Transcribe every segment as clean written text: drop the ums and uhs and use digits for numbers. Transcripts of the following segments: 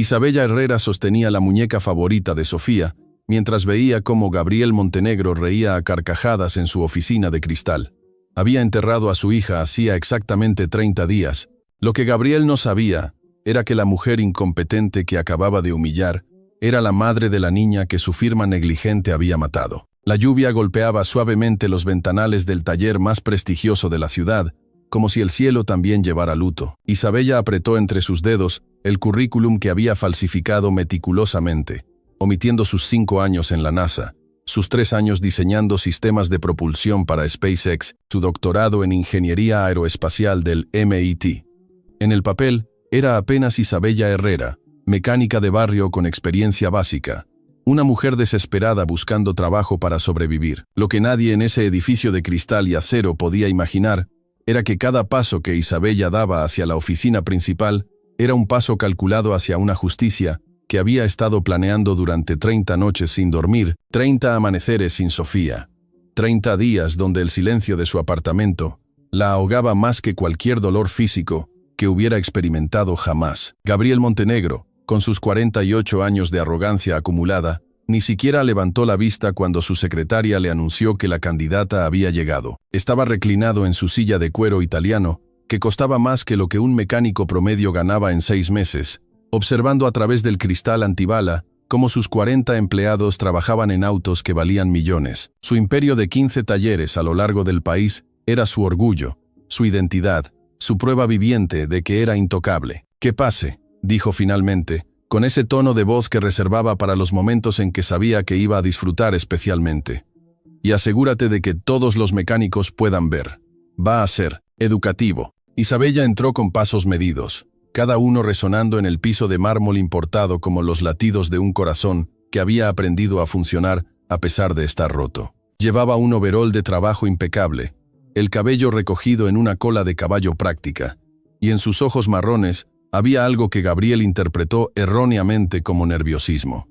Isabella Herrera sostenía la muñeca favorita de Sofía, mientras veía cómo Gabriel Montenegro reía a carcajadas en su oficina de cristal. Había enterrado a su hija hacía exactamente 30 días. Lo que Gabriel no sabía era que la mujer incompetente que acababa de humillar era la madre de la niña que su firma negligente había matado. La lluvia golpeaba suavemente los ventanales del taller más prestigioso de la ciudad, como si el cielo también llevara luto. Isabella apretó entre sus dedos el currículum que había falsificado meticulosamente, omitiendo sus 5 años en la NASA, sus 3 años diseñando sistemas de propulsión para SpaceX, su doctorado en Ingeniería Aeroespacial del MIT. En el papel, era apenas Isabella Herrera, mecánica de barrio con experiencia básica, una mujer desesperada buscando trabajo para sobrevivir. Lo que nadie en ese edificio de cristal y acero podía imaginar era que cada paso que Isabella daba hacia la oficina principal era un paso calculado hacia una justicia que había estado planeando durante 30 noches sin dormir, 30 amaneceres sin Sofía, 30 días donde el silencio de su apartamento la ahogaba más que cualquier dolor físico que hubiera experimentado jamás. Gabriel Montenegro, con sus 48 años de arrogancia acumulada, ni siquiera levantó la vista cuando su secretaria le anunció que la candidata había llegado. Estaba reclinado en su silla de cuero italiano, que costaba más que lo que un mecánico promedio ganaba en 6 meses, observando a través del cristal antibala cómo sus 40 empleados trabajaban en autos que valían millones. Su imperio de 15 talleres a lo largo del país era su orgullo, su identidad, su prueba viviente de que era intocable. «Que pase», dijo finalmente, con ese tono de voz que reservaba para los momentos en que sabía que iba a disfrutar especialmente. «Y asegúrate de que todos los mecánicos puedan ver. Va a ser educativo». Isabella entró con pasos medidos, cada uno resonando en el piso de mármol importado como los latidos de un corazón que había aprendido a funcionar a pesar de estar roto. Llevaba un overol de trabajo impecable, el cabello recogido en una cola de caballo práctica, y en sus ojos marrones había algo que Gabriel interpretó erróneamente como nerviosismo.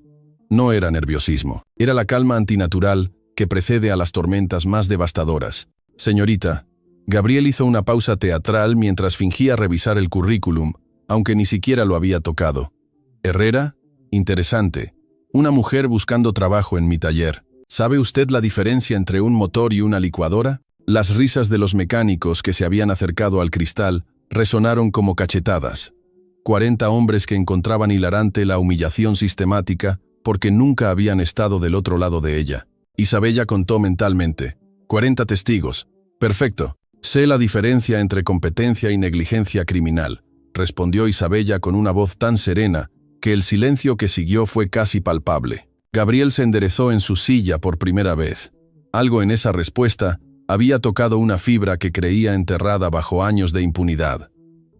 No era nerviosismo, era la calma antinatural que precede a las tormentas más devastadoras. «Señorita». Gabriel hizo una pausa teatral mientras fingía revisar el currículum, aunque ni siquiera lo había tocado. «¿Herrera? Interesante. Una mujer buscando trabajo en mi taller. ¿Sabe usted la diferencia entre un motor y una licuadora?». Las risas de los mecánicos que se habían acercado al cristal resonaron como cachetadas. 40 hombres que encontraban hilarante la humillación sistemática porque nunca habían estado del otro lado de ella. Isabella contó mentalmente. 40 testigos. «Perfecto. Sé la diferencia entre competencia y negligencia criminal», respondió Isabella con una voz tan serena que el silencio que siguió fue casi palpable. Gabriel se enderezó en su silla por primera vez. Algo en esa respuesta había tocado una fibra que creía enterrada bajo años de impunidad.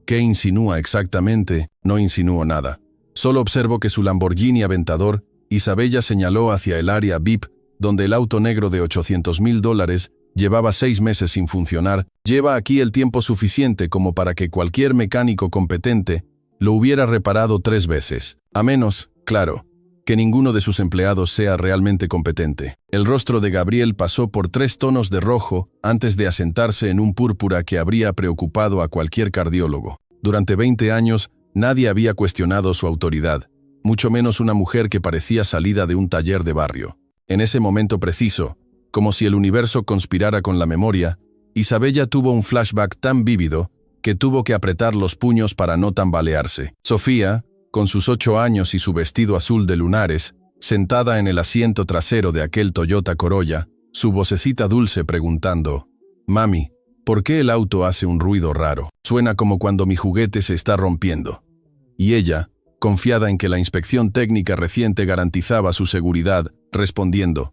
¿Qué insinúa exactamente? No insinuó nada. Solo observo que su Lamborghini Aventador, Isabella señaló hacia el área VIP, donde el auto negro de $800.000 llevaba 6 meses sin funcionar, lleva aquí el tiempo suficiente como para que cualquier mecánico competente lo hubiera reparado 3 veces. A menos, claro, que ninguno de sus empleados sea realmente competente. El rostro de Gabriel pasó por 3 tonos de rojo antes de asentarse en un púrpura que habría preocupado a cualquier cardiólogo. Durante 20 años, nadie había cuestionado su autoridad, mucho menos una mujer que parecía salida de un taller de barrio. En ese momento preciso, como si el universo conspirara con la memoria, Isabella tuvo un flashback tan vívido que tuvo que apretar los puños para no tambalearse. Sofía, con sus 8 años y su vestido azul de lunares, sentada en el asiento trasero de aquel Toyota Corolla, su vocecita dulce preguntando, «Mami, ¿por qué el auto hace un ruido raro? Suena como cuando mi juguete se está rompiendo». Y ella, confiada en que la inspección técnica reciente garantizaba su seguridad, respondiendo,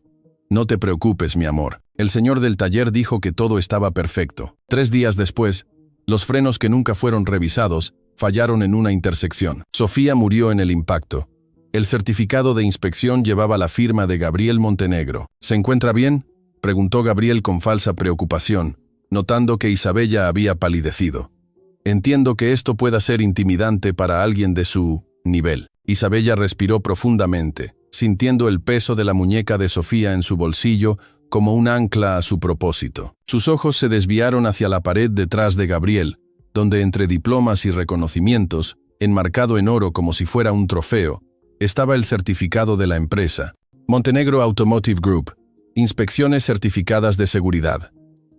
«No te preocupes, mi amor. El señor del taller dijo que todo estaba perfecto». 3 días después, los frenos que nunca fueron revisados fallaron en una intersección. Sofía murió en el impacto. El certificado de inspección llevaba la firma de Gabriel Montenegro. «¿Se encuentra bien?», preguntó Gabriel con falsa preocupación, notando que Isabella había palidecido. «Entiendo que esto pueda ser intimidante para alguien de su nivel». Isabella respiró profundamente, sintiendo el peso de la muñeca de Sofía en su bolsillo como un ancla a su propósito. Sus ojos se desviaron hacia la pared detrás de Gabriel, donde entre diplomas y reconocimientos enmarcado en oro como si fuera un trofeo, estaba el certificado de la empresa. Montenegro Automotive Group. Inspecciones certificadas de seguridad.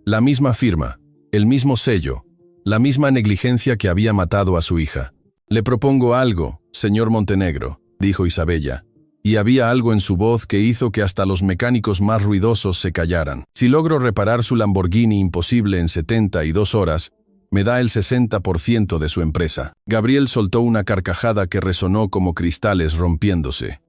La misma firma, el mismo sello, la misma negligencia que había matado a su hija. «Le propongo algo, señor Montenegro», dijo Isabella, y había algo en su voz que hizo que hasta los mecánicos más ruidosos se callaran. «Si logro reparar su Lamborghini imposible en 72 horas, me da el 60% de su empresa». Gabriel soltó una carcajada que resonó como cristales rompiéndose.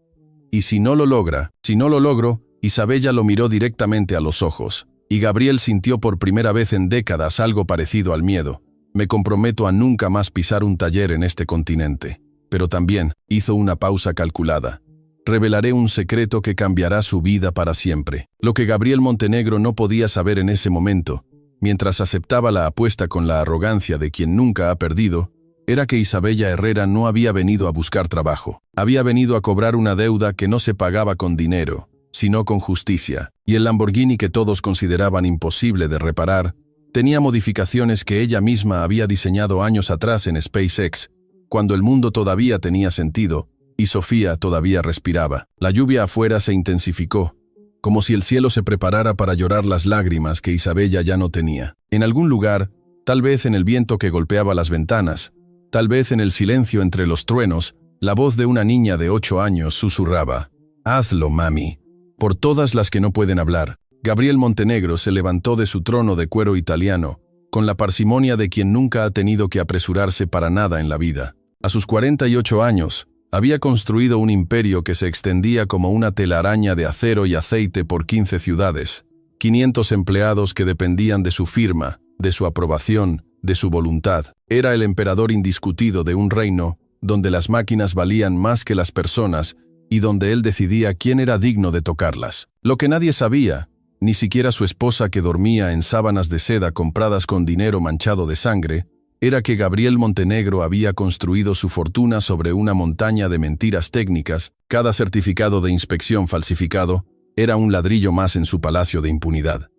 «¿Y si no lo logra?» «Si no lo logro», Isabella lo miró directamente a los ojos, y Gabriel sintió por primera vez en décadas algo parecido al miedo. «Me comprometo a nunca más pisar un taller en este continente». Pero también hizo una pausa calculada. «Revelaré un secreto que cambiará su vida para siempre». Lo que Gabriel Montenegro no podía saber en ese momento, mientras aceptaba la apuesta con la arrogancia de quien nunca ha perdido, era que Isabella Herrera no había venido a buscar trabajo. Había venido a cobrar una deuda que no se pagaba con dinero, sino con justicia, y el Lamborghini que todos consideraban imposible de reparar, tenía modificaciones que ella misma había diseñado años atrás en SpaceX, cuando el mundo todavía tenía sentido, y Sofía todavía respiraba. La lluvia afuera se intensificó, como si el cielo se preparara para llorar las lágrimas que Isabella ya no tenía. En algún lugar, tal vez en el viento que golpeaba las ventanas, tal vez en el silencio entre los truenos, la voz de una niña de 8 años susurraba: «Hazlo, mami». Por todas las que no pueden hablar, Gabriel Montenegro se levantó de su trono de cuero italiano, con la parsimonia de quien nunca ha tenido que apresurarse para nada en la vida. A sus 48 años, había construido un imperio que se extendía como una telaraña de acero y aceite por 15 ciudades, 500 empleados que dependían de su firma, de su aprobación, de su voluntad. Era el emperador indiscutido de un reino donde las máquinas valían más que las personas y donde él decidía quién era digno de tocarlas. Lo que nadie sabía, ni siquiera su esposa que dormía en sábanas de seda compradas con dinero manchado de sangre, era que Gabriel Montenegro había construido su fortuna sobre una montaña de mentiras técnicas. Cada certificado de inspección falsificado era un ladrillo más en su palacio de impunidad.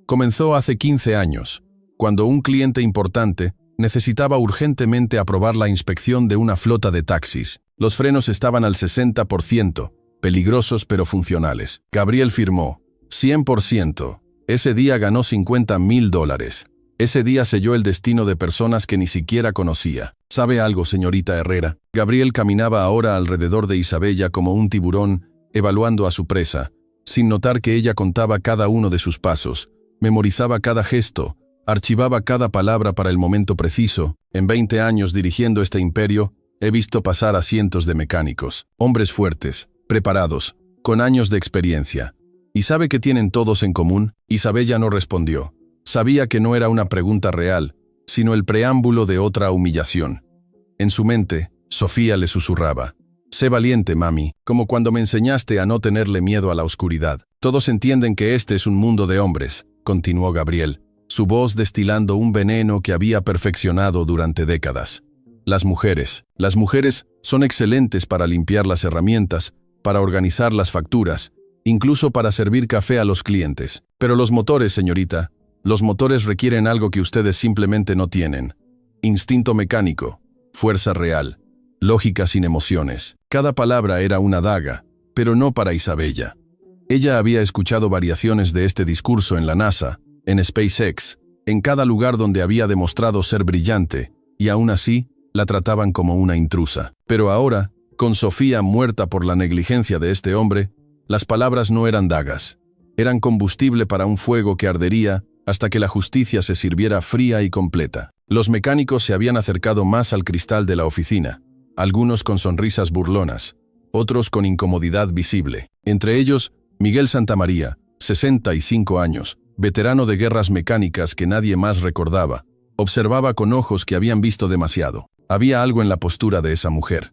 Comenzó hace 15 años, cuando un cliente importante necesitaba urgentemente aprobar la inspección de una flota de taxis. Los frenos estaban al 60%, peligrosos pero funcionales. Gabriel firmó, 100%. Ese día ganó $50,000. Ese día selló el destino de personas que ni siquiera conocía. ¿Sabe algo, señorita Herrera? Gabriel caminaba ahora alrededor de Isabella como un tiburón, evaluando a su presa, sin notar que ella contaba cada uno de sus pasos, memorizaba cada gesto, archivaba cada palabra para el momento preciso. En 20 años dirigiendo este imperio, he visto pasar a cientos de mecánicos, hombres fuertes, preparados, con años de experiencia. ¿Y sabe qué tienen todos en común? Isabella no respondió. Sabía que no era una pregunta real, sino el preámbulo de otra humillación. En su mente, Sofía le susurraba: «Sé valiente, mami, como cuando me enseñaste a no tenerle miedo a la oscuridad». «Todos entienden que este es un mundo de hombres», continuó Gabriel, su voz destilando un veneno que había perfeccionado durante décadas. Las mujeres son excelentes para limpiar las herramientas, para organizar las facturas, incluso para servir café a los clientes. Pero los motores, señorita, los motores requieren algo que ustedes simplemente no tienen. Instinto mecánico, fuerza real, lógica sin emociones». Cada palabra era una daga, pero no para Isabella. Ella había escuchado variaciones de este discurso en la NASA, en SpaceX, en cada lugar donde había demostrado ser brillante, y aún así, la trataban como una intrusa. Pero ahora, con Sofía muerta por la negligencia de este hombre, las palabras no eran dagas. Eran combustible para un fuego que ardería hasta que la justicia se sirviera fría y completa. Los mecánicos se habían acercado más al cristal de la oficina, algunos con sonrisas burlonas, otros con incomodidad visible. Entre ellos, Miguel Santamaría, 65 años, veterano de guerras mecánicas que nadie más recordaba, observaba con ojos que habían visto demasiado. Había algo en la postura de esa mujer,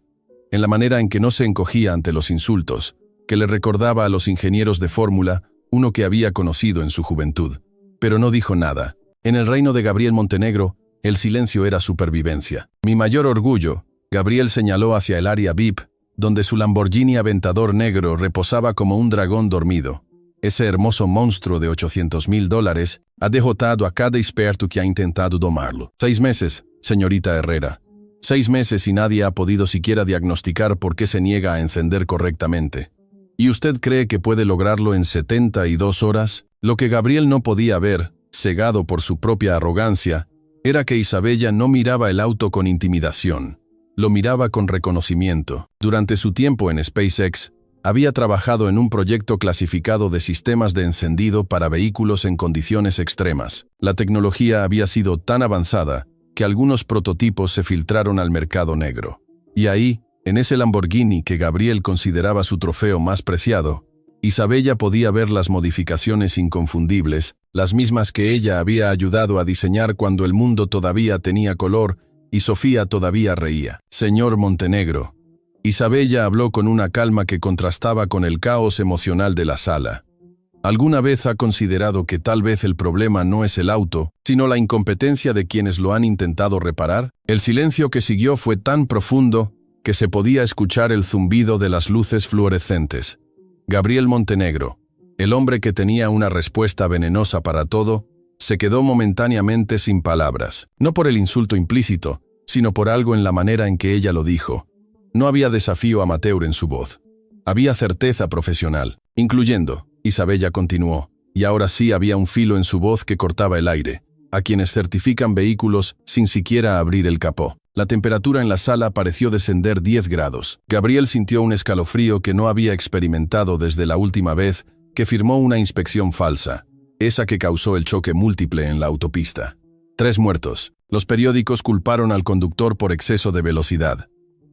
en la manera en que no se encogía ante los insultos, que le recordaba a los ingenieros de fórmula, uno que había conocido en su juventud. Pero no dijo nada. En el reino de Gabriel Montenegro, el silencio era supervivencia. «Mi mayor orgullo», Gabriel señaló hacia el área VIP, donde su Lamborghini Aventador negro reposaba como un dragón dormido. «Ese hermoso monstruo de $800,000 ha derrotado a cada experto que ha intentado domarlo. 6 meses, señorita Herrera. 6 meses y nadie ha podido siquiera diagnosticar por qué se niega a encender correctamente. ¿Y usted cree que puede lograrlo en 72 horas? Lo que Gabriel no podía ver, cegado por su propia arrogancia, era que Isabella no miraba el auto con intimidación. Lo miraba con reconocimiento. Durante su tiempo en SpaceX, había trabajado en un proyecto clasificado de sistemas de encendido para vehículos en condiciones extremas. La tecnología había sido tan avanzada que algunos prototipos se filtraron al mercado negro. Y ahí, en ese Lamborghini que Gabriel consideraba su trofeo más preciado, Isabella podía ver las modificaciones inconfundibles, las mismas que ella había ayudado a diseñar cuando el mundo todavía tenía color y Sofía todavía reía. Señor Montenegro. Isabella habló con una calma que contrastaba con el caos emocional de la sala. ¿Alguna vez ha considerado que tal vez el problema no es el auto, sino la incompetencia de quienes lo han intentado reparar? El silencio que siguió fue tan profundo que se podía escuchar el zumbido de las luces fluorescentes. Gabriel Montenegro, el hombre que tenía una respuesta venenosa para todo, se quedó momentáneamente sin palabras. No por el insulto implícito, sino por algo en la manera en que ella lo dijo. No había desafío amateur en su voz. Había certeza profesional, incluyendo, Isabella continuó, y ahora sí había un filo en su voz que cortaba el aire, a quienes certifican vehículos sin siquiera abrir el capó. La temperatura en la sala pareció descender 10 grados. Gabriel sintió un escalofrío que no había experimentado desde la última vez que firmó una inspección falsa, esa que causó el choque múltiple en la autopista. 3 muertos. Los periódicos culparon al conductor por exceso de velocidad.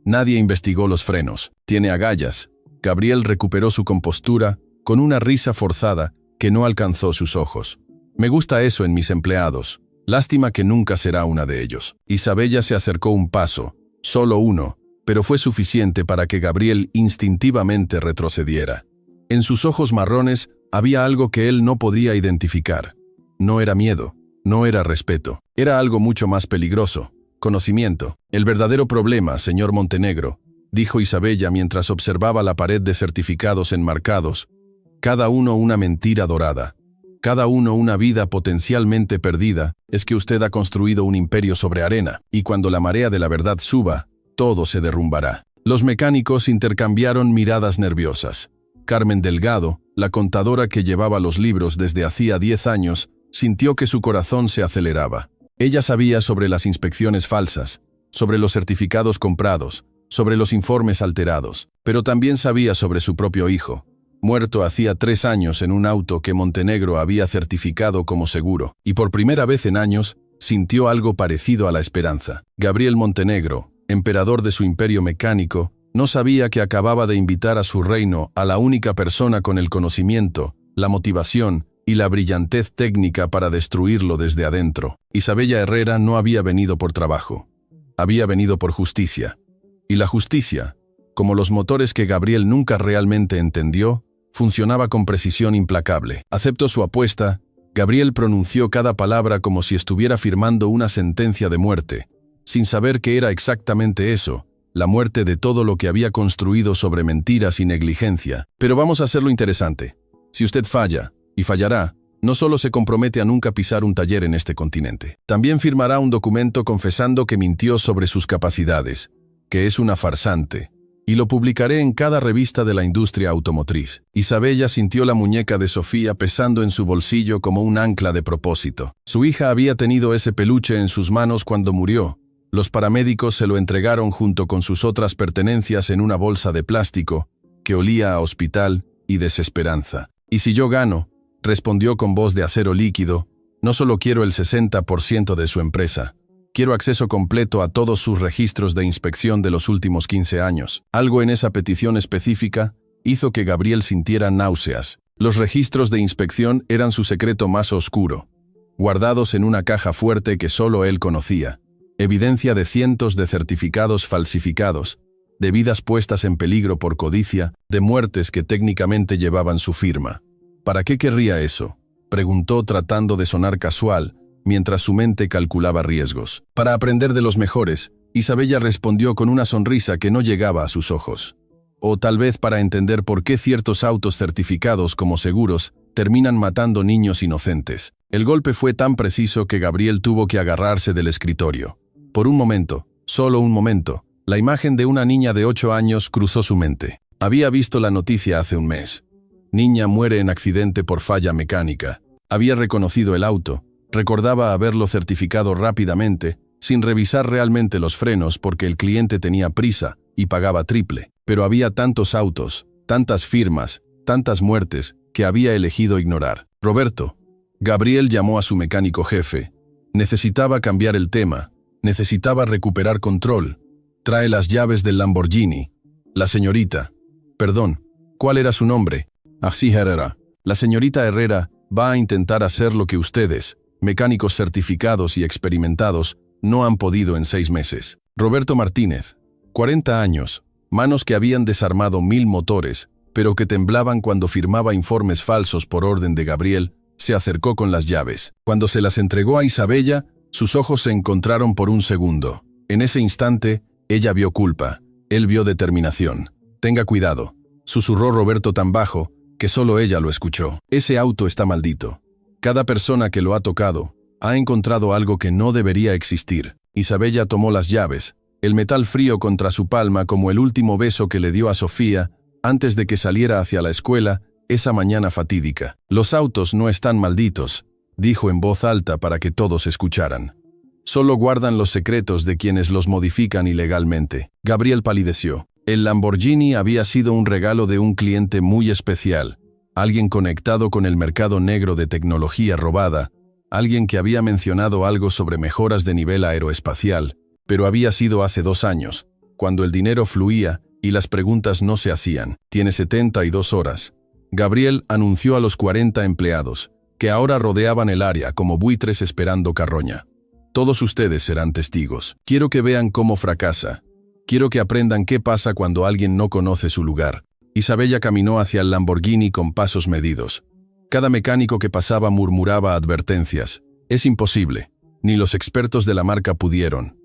Nadie investigó los frenos. Tiene agallas. Gabriel recuperó su compostura con una risa forzada que no alcanzó sus ojos. Me gusta eso en mis empleados. Lástima que nunca será una de ellos. Isabella se acercó un paso, solo uno, pero fue suficiente para que Gabriel instintivamente retrocediera. En sus ojos marrones había algo que él no podía identificar. No era miedo, no era respeto, era algo mucho más peligroso. Conocimiento. El verdadero problema, señor Montenegro, dijo Isabella mientras observaba la pared de certificados enmarcados, cada uno una mentira dorada, cada uno una vida potencialmente perdida, es que usted ha construido un imperio sobre arena, y cuando la marea de la verdad suba, todo se derrumbará. Los mecánicos intercambiaron miradas nerviosas. Carmen Delgado, la contadora que llevaba los libros desde hacía 10 años, sintió que su corazón se aceleraba. Ella sabía sobre las inspecciones falsas, sobre los certificados comprados, sobre los informes alterados, pero también sabía sobre su propio hijo, muerto hacía 3 años en un auto que Montenegro había certificado como seguro, y por primera vez en años, sintió algo parecido a la esperanza. Gabriel Montenegro, emperador de su imperio mecánico, no sabía que acababa de invitar a su reino a la única persona con el conocimiento, la motivación y la brillantez técnica para destruirlo desde adentro. Isabella Herrera no había venido por trabajo. Había venido por justicia. Y la justicia, como los motores que Gabriel nunca realmente entendió, funcionaba con precisión implacable. Aceptó su apuesta. Gabriel pronunció cada palabra como si estuviera firmando una sentencia de muerte, sin saber que era exactamente eso, la muerte de todo lo que había construido sobre mentiras y negligencia. Pero vamos a hacerlo interesante. Si usted falla, y fallará, no solo se compromete a nunca pisar un taller en este continente, también firmará un documento confesando que mintió sobre sus capacidades, que es una farsante, y lo publicaré en cada revista de la industria automotriz. Isabella sintió la muñeca de Sofía pesando en su bolsillo como un ancla de propósito. Su hija había tenido ese peluche en sus manos cuando murió. Los paramédicos se lo entregaron junto con sus otras pertenencias en una bolsa de plástico, que olía a hospital y desesperanza. «¿Y si yo gano?», respondió con voz de acero líquido, «no solo quiero el 60% de su empresa. Quiero acceso completo a todos sus registros de inspección de los últimos 15 años». Algo en esa petición específica hizo que Gabriel sintiera náuseas. Los registros de inspección eran su secreto más oscuro, guardados en una caja fuerte que solo él conocía. Evidencia de cientos de certificados falsificados, de vidas puestas en peligro por codicia, de muertes que técnicamente llevaban su firma. ¿Para qué querría eso?, preguntó tratando de sonar casual, mientras su mente calculaba riesgos. Para aprender de los mejores, Isabella respondió con una sonrisa que no llegaba a sus ojos. O tal vez para entender por qué ciertos autos certificados como seguros terminan matando niños inocentes. El golpe fue tan preciso que Gabriel tuvo que agarrarse del escritorio. Por un momento, Solo un momento. La imagen de una niña de 8 años cruzó su mente. Había visto la noticia hace un mes. Niña muere en accidente por falla mecánica. Había reconocido el auto. Recordaba haberlo certificado rápidamente, sin revisar realmente los frenos porque el cliente tenía prisa y pagaba triple. Pero había tantos autos, tantas firmas, tantas muertes, que había elegido ignorar. Roberto. Gabriel llamó a su mecánico jefe. Necesitaba cambiar el tema. Necesitaba recuperar control. Trae las llaves del Lamborghini. La señorita. Perdón, ¿cuál era su nombre? Así Herrera. La señorita Herrera va a intentar hacer lo que ustedes, mecánicos certificados y experimentados, no han podido en 6 meses. Roberto Martínez. 40 años. Manos que habían desarmado 1000 motores, pero que temblaban cuando firmaba informes falsos por orden de Gabriel, se acercó con las llaves. Cuando se las entregó a Isabella, sus ojos se encontraron por un segundo. En ese instante, ella vio culpa. Él vio determinación. Tenga cuidado, susurró Roberto tan bajo que solo ella lo escuchó. Ese auto está maldito. Cada persona que lo ha tocado ha encontrado algo que no debería existir. Isabella tomó las llaves, el metal frío contra su palma como el último beso que le dio a Sofía antes de que saliera hacia la escuela esa mañana fatídica. Los autos no están malditos, dijo en voz alta para que todos escucharan. Solo guardan los secretos de quienes los modifican ilegalmente. Gabriel palideció. El Lamborghini había sido un regalo de un cliente muy especial, alguien conectado con el mercado negro de tecnología robada, alguien que había mencionado algo sobre mejoras de nivel aeroespacial, pero había sido hace 2 años, cuando el dinero fluía y las preguntas no se hacían. Tiene 72 horas. Gabriel anunció a los 40 empleados, que ahora rodeaban el área como buitres esperando carroña. Todos ustedes serán testigos. Quiero que vean cómo fracasa. Quiero que aprendan qué pasa cuando alguien no conoce su lugar. Isabella caminó hacia el Lamborghini con pasos medidos. Cada mecánico que pasaba murmuraba advertencias. Es imposible. Ni los expertos de la marca pudieron.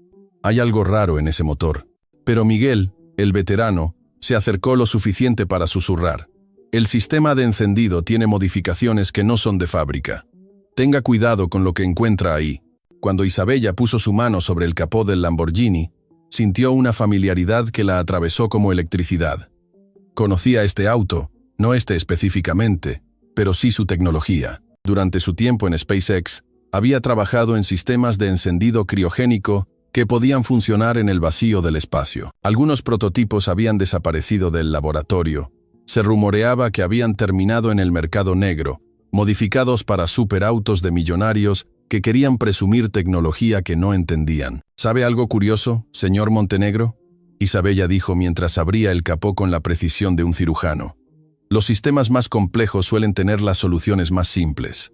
Hay algo raro en ese motor. Pero Miguel, el veterano, se acercó lo suficiente para susurrar. El sistema de encendido tiene modificaciones que no son de fábrica. Tenga cuidado con lo que encuentra ahí. Cuando Isabella puso su mano sobre el capó del Lamborghini, sintió una familiaridad que la atravesó como electricidad. Conocía este auto, no este específicamente, pero sí su tecnología. Durante su tiempo en SpaceX, había trabajado en sistemas de encendido criogénico que podían funcionar en el vacío del espacio. Algunos prototipos habían desaparecido del laboratorio. Se rumoreaba que habían terminado en el mercado negro, modificados para superautos de millonarios que querían presumir tecnología que no entendían. ¿Sabe algo curioso, señor Montenegro? Isabella dijo mientras abría el capó con la precisión de un cirujano. Los sistemas más complejos suelen tener las soluciones más simples.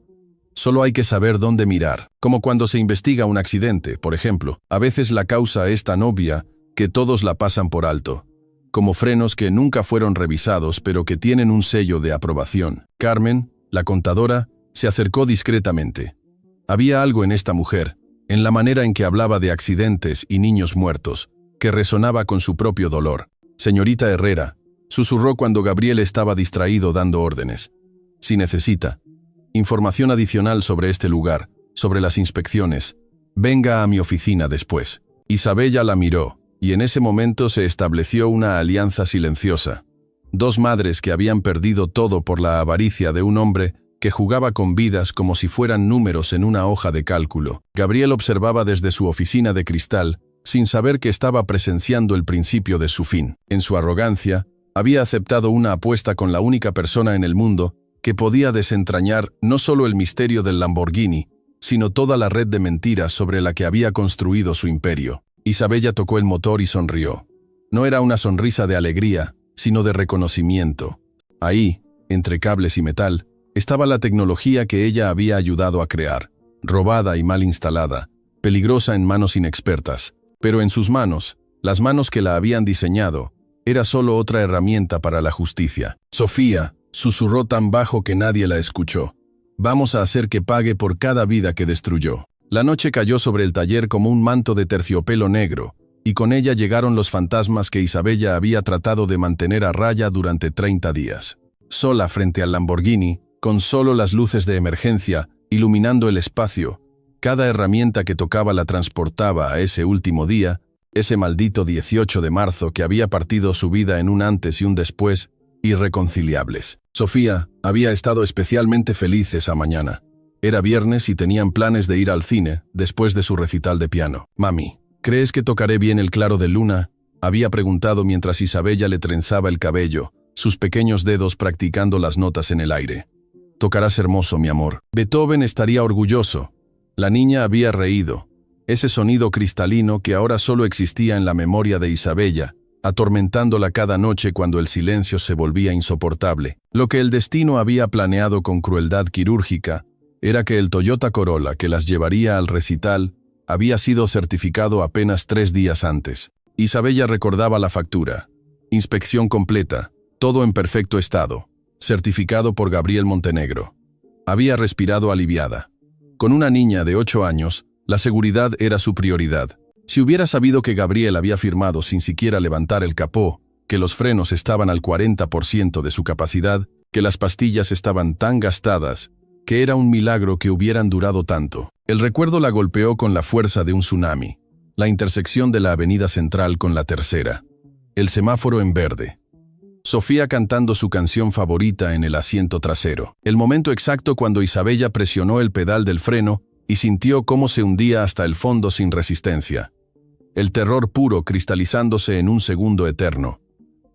Solo hay que saber dónde mirar, como cuando se investiga un accidente, por ejemplo. A veces la causa es tan obvia que todos la pasan por alto, como frenos que nunca fueron revisados pero que tienen un sello de aprobación. Carmen, la contadora, se acercó discretamente. Había algo en esta mujer, en la manera en que hablaba de accidentes y niños muertos, que resonaba con su propio dolor. Señorita Herrera, susurró cuando Gabriel estaba distraído dando órdenes. Si necesita información adicional sobre este lugar, sobre las inspecciones, venga a mi oficina después. Isabella la miró, y en ese momento se estableció una alianza silenciosa. 2 madres que habían perdido todo por la avaricia de un hombre que jugaba con vidas como si fueran números en una hoja de cálculo. Gabriel observaba desde su oficina de cristal, sin saber que estaba presenciando el principio de su fin. En su arrogancia, había aceptado una apuesta con la única persona en el mundo que podía desentrañar no solo el misterio del Lamborghini, sino toda la red de mentiras sobre la que había construido su imperio. Isabella tocó el motor y sonrió. No era una sonrisa de alegría, sino de reconocimiento. Ahí, entre cables y metal, estaba la tecnología que ella había ayudado a crear, robada y mal instalada, peligrosa en manos inexpertas. Pero en sus manos, las manos que la habían diseñado, era solo otra herramienta para la justicia. Sofía, susurró tan bajo que nadie la escuchó. Vamos a hacer que pague por cada vida que destruyó. La noche cayó sobre el taller como un manto de terciopelo negro, y con ella llegaron los fantasmas que Isabella había tratado de mantener a raya durante 30 días. Sola frente al Lamborghini, con solo las luces de emergencia, iluminando el espacio, cada herramienta que tocaba la transportaba a ese último día, ese maldito 18 de marzo que había partido su vida en un antes y un después irreconciliables. Sofía había estado especialmente feliz esa mañana. Era viernes y tenían planes de ir al cine después de su recital de piano. «Mami, ¿crees que tocaré bien el claro de luna?», había preguntado mientras Isabella le trenzaba el cabello, sus pequeños dedos practicando las notas en el aire. «Tocarás hermoso, mi amor. Beethoven estaría orgulloso». La niña había reído. Ese sonido cristalino que ahora solo existía en la memoria de Isabella, atormentándola cada noche cuando el silencio se volvía insoportable. Lo que el destino había planeado con crueldad quirúrgica era que el Toyota Corolla que las llevaría al recital había sido certificado apenas 3 días antes. Isabella recordaba la factura. Inspección completa, todo en perfecto estado. Certificado por Gabriel Montenegro. Había respirado aliviada. Con una niña de 8 años, la seguridad era su prioridad. Si hubiera sabido que Gabriel había firmado sin siquiera levantar el capó, que los frenos estaban al 40% de su capacidad, que las pastillas estaban tan gastadas, que era un milagro que hubieran durado tanto. El recuerdo la golpeó con la fuerza de un tsunami. La intersección de la avenida central con la tercera. El semáforo en verde. Sofía cantando su canción favorita en el asiento trasero. El momento exacto cuando Isabella presionó el pedal del freno y sintió cómo se hundía hasta el fondo sin resistencia. El terror puro cristalizándose en un segundo eterno.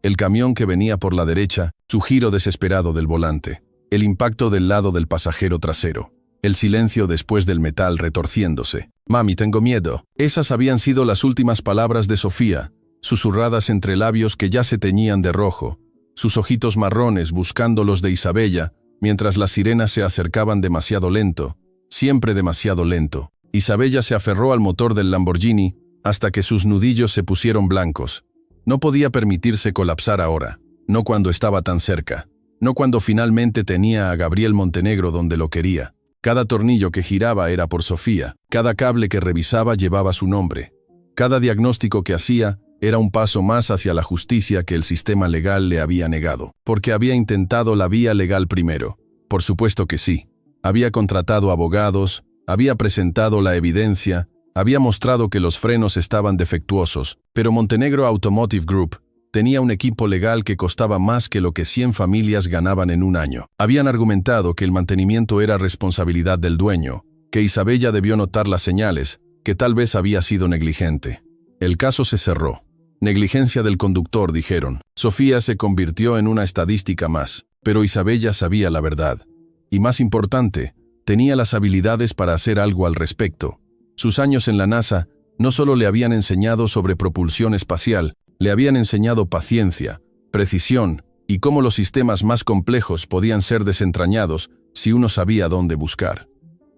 El camión que venía por la derecha, su giro desesperado del volante. El impacto del lado del pasajero trasero. El silencio después del metal retorciéndose. «Mami, tengo miedo». Esas habían sido las últimas palabras de Sofía, susurradas entre labios que ya se teñían de rojo, sus ojitos marrones buscando los de Isabella, mientras las sirenas se acercaban demasiado lento, siempre demasiado lento. Isabella se aferró al motor del Lamborghini hasta que sus nudillos se pusieron blancos. No podía permitirse colapsar ahora, no cuando estaba tan cerca, no cuando finalmente tenía a Gabriel Montenegro donde lo quería. Cada tornillo que giraba era por Sofía, cada cable que revisaba llevaba su nombre. Cada diagnóstico que hacía era un paso más hacia la justicia que el sistema legal le había negado. Porque había intentado la vía legal primero. Por supuesto que sí. Había contratado abogados, había presentado la evidencia, había mostrado que los frenos estaban defectuosos, pero Montenegro Automotive Group tenía un equipo legal que costaba más que lo que 100 familias ganaban en un año. Habían argumentado que el mantenimiento era responsabilidad del dueño, que Isabella debió notar las señales, que tal vez había sido negligente. El caso se cerró. Negligencia del conductor, dijeron. Sofía se convirtió en una estadística más, pero Isabella sabía la verdad. Y más importante, tenía las habilidades para hacer algo al respecto. Sus años en la NASA no solo le habían enseñado sobre propulsión espacial, le habían enseñado paciencia, precisión y cómo los sistemas más complejos podían ser desentrañados si uno sabía dónde buscar.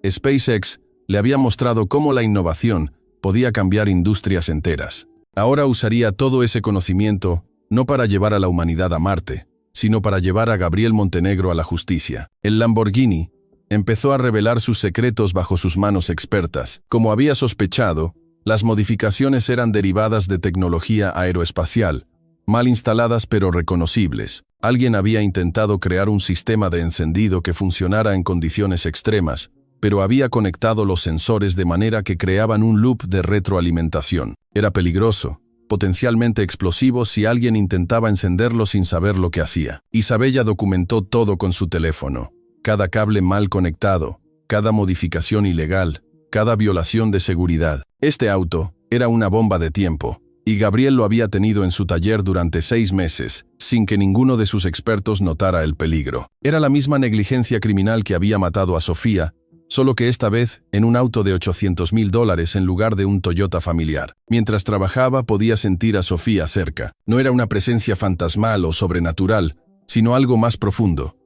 SpaceX le había mostrado cómo la innovación podía cambiar industrias enteras. Ahora usaría todo ese conocimiento no para llevar a la humanidad a Marte, sino para llevar a Gabriel Montenegro a la justicia. El Lamborghini empezó a revelar sus secretos bajo sus manos expertas. Como había sospechado, las modificaciones eran derivadas de tecnología aeroespacial, mal instaladas pero reconocibles. Alguien había intentado crear un sistema de encendido que funcionara en condiciones extremas, pero había conectado los sensores de manera que creaban un loop de retroalimentación. Era peligroso, potencialmente explosivo si alguien intentaba encenderlo sin saber lo que hacía. Isabella documentó todo con su teléfono. Cada cable mal conectado, cada modificación ilegal, cada violación de seguridad. Este auto era una bomba de tiempo, y Gabriel lo había tenido en su taller durante 6 meses, sin que ninguno de sus expertos notara el peligro. Era la misma negligencia criminal que había matado a Sofía, solo que esta vez en un auto de $800,000 en lugar de un Toyota familiar. Mientras trabajaba podía sentir a Sofía cerca. No era una presencia fantasmal o sobrenatural, sino algo más profundo.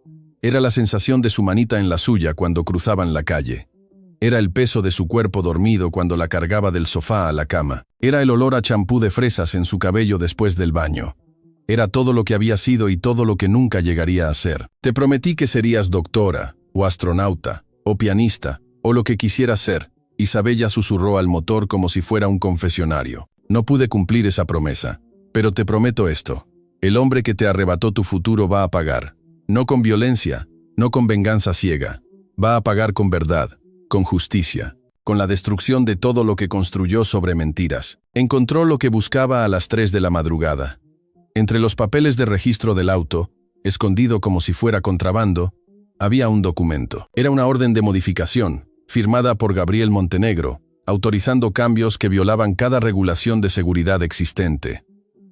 Era la sensación de su manita en la suya cuando cruzaban la calle. Era el peso de su cuerpo dormido cuando la cargaba del sofá a la cama. Era el olor a champú de fresas en su cabello después del baño. Era todo lo que había sido y todo lo que nunca llegaría a ser. Te prometí que serías doctora, o astronauta, o pianista, o lo que quisieras ser. Isabella susurró al motor como si fuera un confesionario. No pude cumplir esa promesa, pero te prometo esto. El hombre que te arrebató tu futuro va a pagar. No con violencia, no con venganza ciega. Va a pagar con verdad, con justicia, con con la destrucción de todo lo que construyó sobre mentiras. Encontró lo que buscaba a las 3 de la madrugada. Entre los papeles de registro del auto, escondido como si fuera contrabando, había un documento. Era una orden de modificación, firmada por Gabriel Montenegro, autorizando cambios que violaban cada regulación de seguridad existente.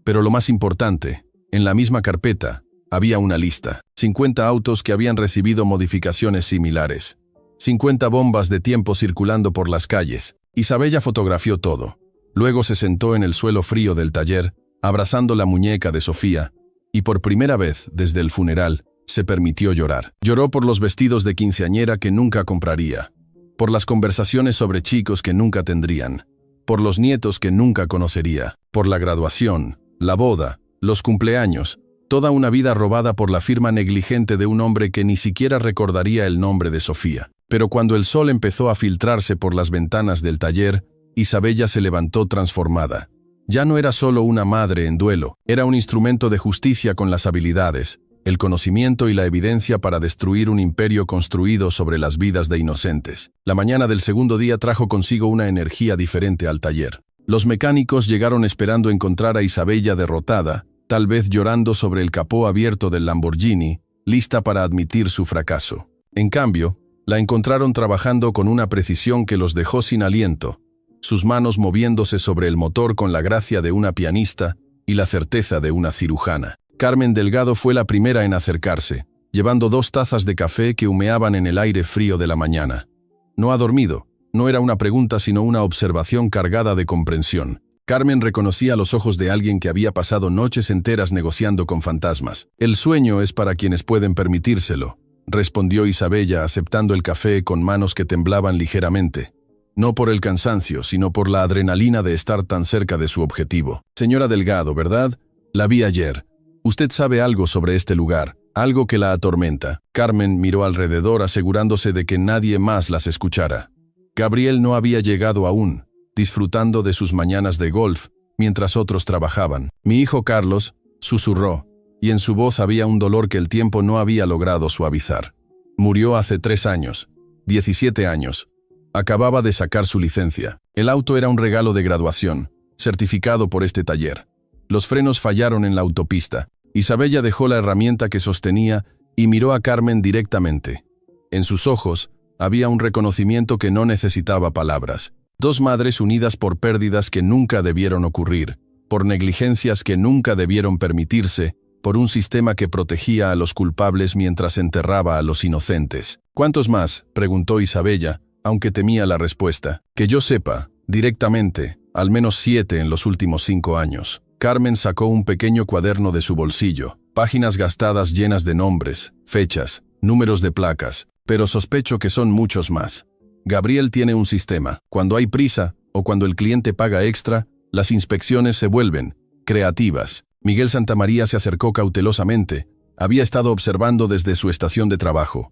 Pero lo más importante, en la misma carpeta, había una lista. 50 autos que habían recibido modificaciones similares. 50 bombas de tiempo circulando por las calles. Isabella fotografió todo. Luego se sentó en el suelo frío del taller, abrazando la muñeca de Sofía, y por primera vez, desde el funeral, se permitió llorar. Lloró por los vestidos de quinceañera que nunca compraría, por las conversaciones sobre chicos que nunca tendrían, por los nietos que nunca conocería, por la graduación, la boda, los cumpleaños, toda una vida robada por la firma negligente de un hombre que ni siquiera recordaría el nombre de Sofía. Pero cuando el sol empezó a filtrarse por las ventanas del taller, Isabella se levantó transformada. Ya no era solo una madre en duelo, era un instrumento de justicia con las habilidades, el conocimiento y la evidencia para destruir un imperio construido sobre las vidas de inocentes. La mañana del segundo día trajo consigo una energía diferente al taller. Los mecánicos llegaron esperando encontrar a Isabella derrotada, tal vez llorando sobre el capó abierto del Lamborghini, lista para admitir su fracaso. En cambio, la encontraron trabajando con una precisión que los dejó sin aliento, sus manos moviéndose sobre el motor con la gracia de una pianista y la certeza de una cirujana. Carmen Delgado fue la primera en acercarse, llevando 2 tazas de café que humeaban en el aire frío de la mañana. No ha dormido. No era una pregunta sino una observación cargada de comprensión. Carmen reconocía los ojos de alguien que había pasado noches enteras negociando con fantasmas. El sueño es para quienes pueden permitírselo, respondió Isabella aceptando el café con manos que temblaban ligeramente. No por el cansancio, sino por la adrenalina de estar tan cerca de su objetivo. Señora Delgado, ¿verdad? La vi ayer. Usted sabe algo sobre este lugar, algo que la atormenta. Carmen miró alrededor asegurándose de que nadie más las escuchara. Gabriel no había llegado aún, disfrutando de sus mañanas de golf, mientras otros trabajaban. Mi hijo Carlos, susurró, y en su voz había un dolor que el tiempo no había logrado suavizar. Murió hace 3 años, 17 años. Acababa de sacar su licencia. El auto era un regalo de graduación, certificado por este taller. Los frenos fallaron en la autopista. Isabella dejó la herramienta que sostenía y miró a Carmen directamente. En sus ojos había un reconocimiento que no necesitaba palabras. 2 madres unidas por pérdidas que nunca debieron ocurrir, por negligencias que nunca debieron permitirse, por un sistema que protegía a los culpables mientras enterraba a los inocentes. ¿Cuántos más?, preguntó Isabella, aunque temía la respuesta. Que yo sepa, directamente, al menos 7 en los últimos 5 años. Carmen sacó un pequeño cuaderno de su bolsillo, páginas gastadas llenas de nombres, fechas, números de placas, pero sospecho que son muchos más. Gabriel tiene un sistema. Cuando hay prisa, o cuando el cliente paga extra, las inspecciones se vuelven creativas. Miguel Santamaría se acercó cautelosamente. Había estado observando desde su estación de trabajo.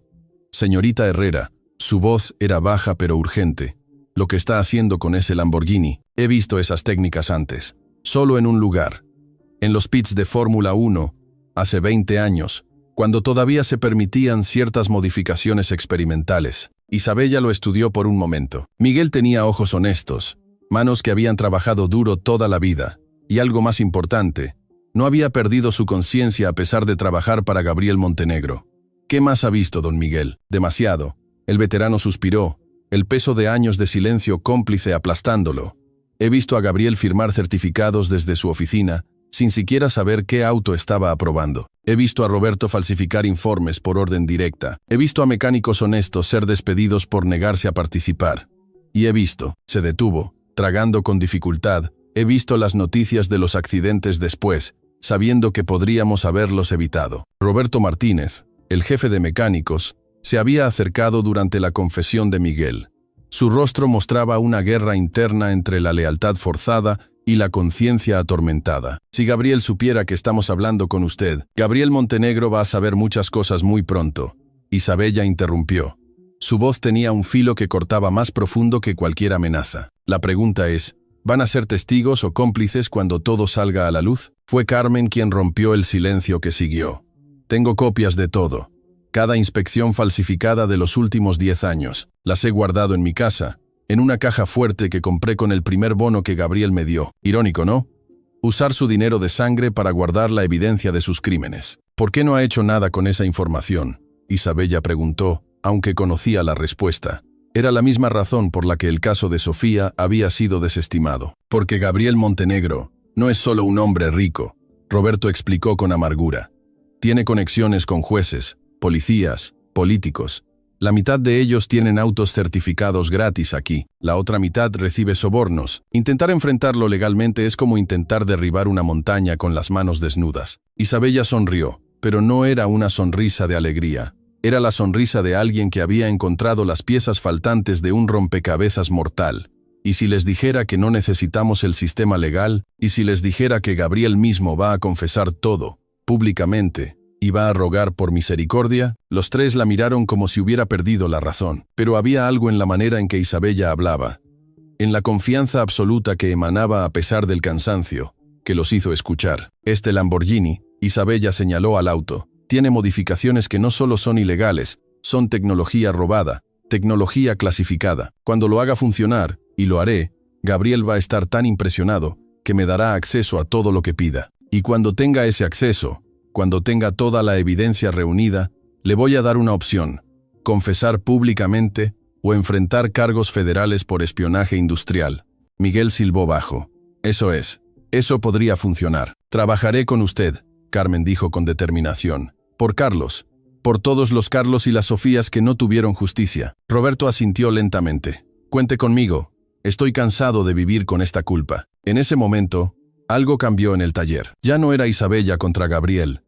Señorita Herrera, su voz era baja pero urgente. Lo que está haciendo con ese Lamborghini, he visto esas técnicas antes. Solo en un lugar. En los pits de Fórmula 1, hace 20 años, cuando todavía se permitían ciertas modificaciones experimentales. Isabella lo estudió por un momento. Miguel tenía ojos honestos, manos que habían trabajado duro toda la vida, y algo más importante, no había perdido su conciencia a pesar de trabajar para Gabriel Montenegro. ¿Qué más ha visto don Miguel? Demasiado. El veterano suspiró, el peso de años de silencio cómplice aplastándolo. He visto a Gabriel firmar certificados desde su oficina, sin siquiera saber qué auto estaba aprobando. He visto a Roberto falsificar informes por orden directa. He visto a mecánicos honestos ser despedidos por negarse a participar. Y he visto, se detuvo, tragando con dificultad, he visto las noticias de los accidentes después, sabiendo que podríamos haberlos evitado. Roberto Martínez, el jefe de mecánicos, se había acercado durante la confesión de Miguel. Su rostro mostraba una guerra interna entre la lealtad forzada y la conciencia atormentada. Si Gabriel supiera que estamos hablando con usted, Gabriel Montenegro va a saber muchas cosas muy pronto. Isabella interrumpió. Su voz tenía un filo que cortaba más profundo que cualquier amenaza. La pregunta es, ¿van a ser testigos o cómplices cuando todo salga a la luz? Fue Carmen quien rompió el silencio que siguió. Tengo copias de todo. Cada inspección falsificada de los últimos 10 años. Las he guardado en mi casa, en una caja fuerte que compré con el primer bono que Gabriel me dio. Irónico, ¿no? Usar su dinero de sangre para guardar la evidencia de sus crímenes. ¿Por qué no ha hecho nada con esa información?, Isabella preguntó, aunque conocía la respuesta. Era la misma razón por la que el caso de Sofía había sido desestimado. Porque Gabriel Montenegro no es solo un hombre rico, Roberto explicó con amargura. Tiene conexiones con jueces, policías, políticos. La mitad de ellos tienen autos certificados gratis aquí, la otra mitad recibe sobornos. Intentar enfrentarlo legalmente es como intentar derribar una montaña con las manos desnudas. Isabella sonrió, pero no era una sonrisa de alegría. Era la sonrisa de alguien que había encontrado las piezas faltantes de un rompecabezas mortal. ¿Y si les dijera que no necesitamos el sistema legal? ¿Y si les dijera que Gabriel mismo va a confesar todo, públicamente, y va a rogar por misericordia? Los tres la miraron como si hubiera perdido la razón. Pero había algo en la manera en que Isabella hablaba, en la confianza absoluta que emanaba a pesar del cansancio, que los hizo escuchar. Este Lamborghini, Isabella señaló al auto, tiene modificaciones que no solo son ilegales, son tecnología robada, tecnología clasificada. Cuando lo haga funcionar, y lo haré, Gabriel va a estar tan impresionado que me dará acceso a todo lo que pida. Y cuando tenga ese acceso, cuando tenga toda la evidencia reunida, le voy a dar una opción: confesar públicamente o enfrentar cargos federales por espionaje industrial. Miguel silbó bajo. Eso podría funcionar. Trabajaré con usted, Carmen dijo con determinación. Por Carlos, por todos los Carlos y las Sofías que no tuvieron justicia. Roberto asintió lentamente. Cuente conmigo. Estoy cansado de vivir con esta culpa. En ese momento, algo cambió en el taller. Ya no era Isabella contra Gabriel.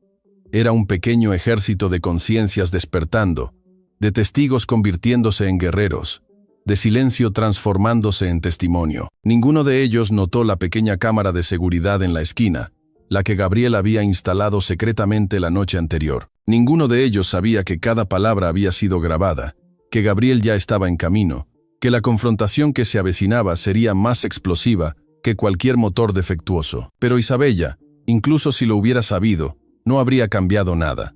Era un pequeño ejército de conciencias despertando, de testigos convirtiéndose en guerreros, de silencio transformándose en testimonio. Ninguno de ellos notó la pequeña cámara de seguridad en la esquina, la que Gabriel había instalado secretamente la noche anterior. Ninguno de ellos sabía que cada palabra había sido grabada, que Gabriel ya estaba en camino, que la confrontación que se avecinaba sería más explosiva que cualquier motor defectuoso. Pero Isabella, incluso si lo hubiera sabido, no habría cambiado nada.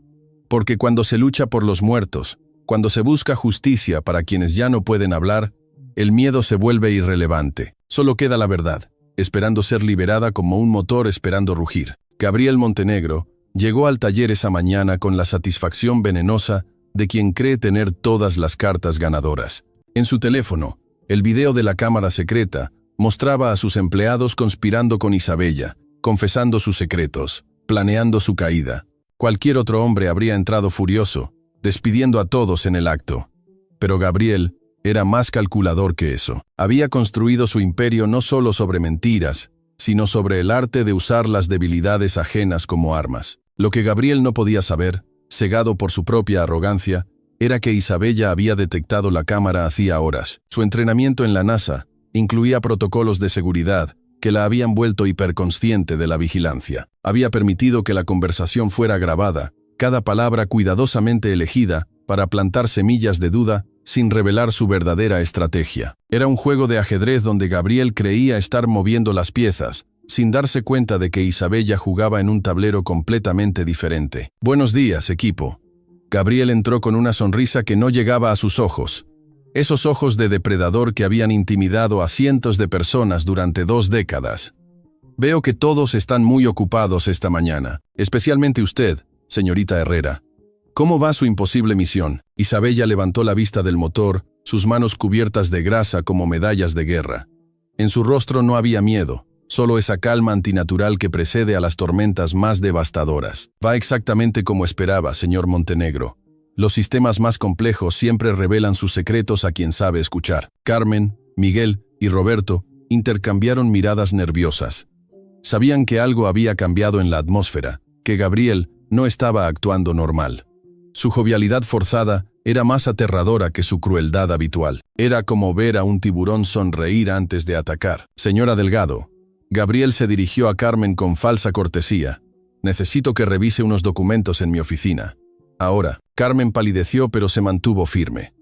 Porque cuando se lucha por los muertos, cuando se busca justicia para quienes ya no pueden hablar, el miedo se vuelve irrelevante. Solo queda la verdad, esperando ser liberada como un motor esperando rugir. Gabriel Montenegro llegó al taller esa mañana con la satisfacción venenosa de quien cree tener todas las cartas ganadoras. En su teléfono, el video de la cámara secreta mostraba a sus empleados conspirando con Isabella, confesando sus secretos, planeando su caída. Cualquier otro hombre habría entrado furioso, despidiendo a todos en el acto. Pero Gabriel era más calculador que eso. Había construido su imperio no solo sobre mentiras, sino sobre el arte de usar las debilidades ajenas como armas. Lo que Gabriel no podía saber, cegado por su propia arrogancia, era que Isabella había detectado la cámara hacía horas. Su entrenamiento en la NASA incluía protocolos de seguridad que la habían vuelto hiperconsciente de la vigilancia. Había permitido que la conversación fuera grabada, cada palabra cuidadosamente elegida para plantar semillas de duda sin revelar su verdadera estrategia. Era un juego de ajedrez donde Gabriel creía estar moviendo las piezas, sin darse cuenta de que Isabella jugaba en un tablero completamente diferente. «Buenos días, equipo». Gabriel entró con una sonrisa que no llegaba a sus ojos. Esos ojos de depredador que habían intimidado a cientos de personas durante 2 décadas. «Veo que todos están muy ocupados esta mañana, especialmente usted, señorita Herrera. ¿Cómo va su imposible misión?» Isabella levantó la vista del motor, sus manos cubiertas de grasa como medallas de guerra. En su rostro no había miedo, solo esa calma antinatural que precede a las tormentas más devastadoras. «Va exactamente como esperaba, señor Montenegro. Los sistemas más complejos siempre revelan sus secretos a quien sabe escuchar». Carmen, Miguel y Roberto intercambiaron miradas nerviosas. Sabían que algo había cambiado en la atmósfera, que Gabriel no estaba actuando normal. Su jovialidad forzada era más aterradora que su crueldad habitual. Era como ver a un tiburón sonreír antes de atacar. «Señora Delgado». Gabriel se dirigió a Carmen con falsa cortesía. «Necesito que revise unos documentos en mi oficina». Ahora, Carmen palideció pero se mantuvo firme.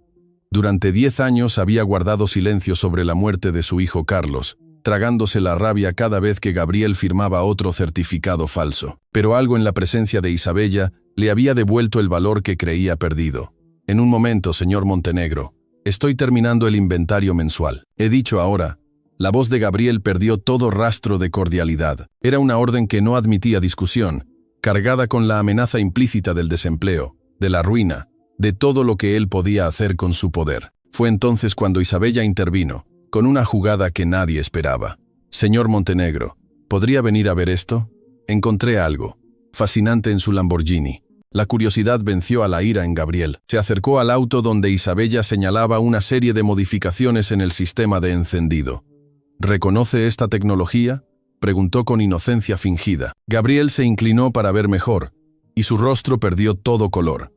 Durante 10 años había guardado silencio sobre la muerte de su hijo Carlos, tragándose la rabia cada vez que Gabriel firmaba otro certificado falso. Pero algo en la presencia de Isabella le había devuelto el valor que creía perdido. «En un momento, señor Montenegro». Estoy terminando el inventario mensual. He dicho ahora. La voz de Gabriel perdió todo rastro de cordialidad. Era una orden que no admitía discusión, cargada con la amenaza implícita del desempleo, de la ruina, de todo lo que él podía hacer con su poder. Fue entonces cuando Isabella intervino, con una jugada que nadie esperaba. Señor Montenegro, ¿podría venir a ver esto? Encontré algo fascinante en su Lamborghini. La curiosidad venció a la ira en Gabriel. Se acercó al auto donde Isabella señalaba una serie de modificaciones en el sistema de encendido. ¿Reconoce esta tecnología?, preguntó con inocencia fingida. Gabriel se inclinó para ver mejor, y su rostro perdió todo color.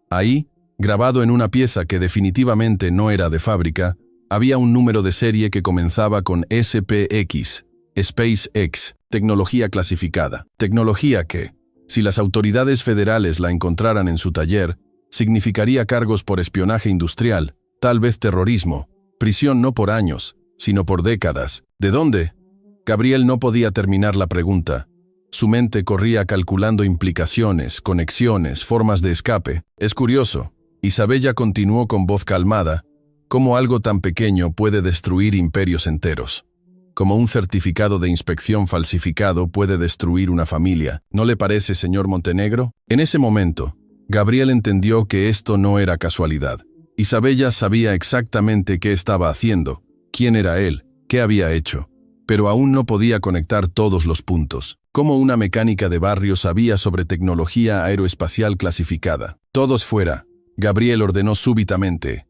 Ahí, grabado en una pieza que definitivamente no era de fábrica, había un número de serie que comenzaba con SPX, SpaceX, tecnología clasificada. Tecnología que, si las autoridades federales la encontraran en su taller, significaría cargos por espionaje industrial, tal vez terrorismo, prisión no por años, sino por décadas. ¿De dónde? Gabriel no podía terminar la pregunta. Su mente corría calculando implicaciones, conexiones, formas de escape. Es curioso. Isabella continuó con voz calmada, cómo algo tan pequeño puede destruir imperios enteros. Como un certificado de inspección falsificado puede destruir una familia. ¿No le parece, señor Montenegro? En ese momento, Gabriel entendió que esto no era casualidad. Isabella sabía exactamente qué estaba haciendo, quién era él, qué había hecho, pero aún no podía conectar todos los puntos. Como una mecánica de barrio sabía sobre tecnología aeroespacial clasificada. Todos fuera, Gabriel ordenó súbitamente.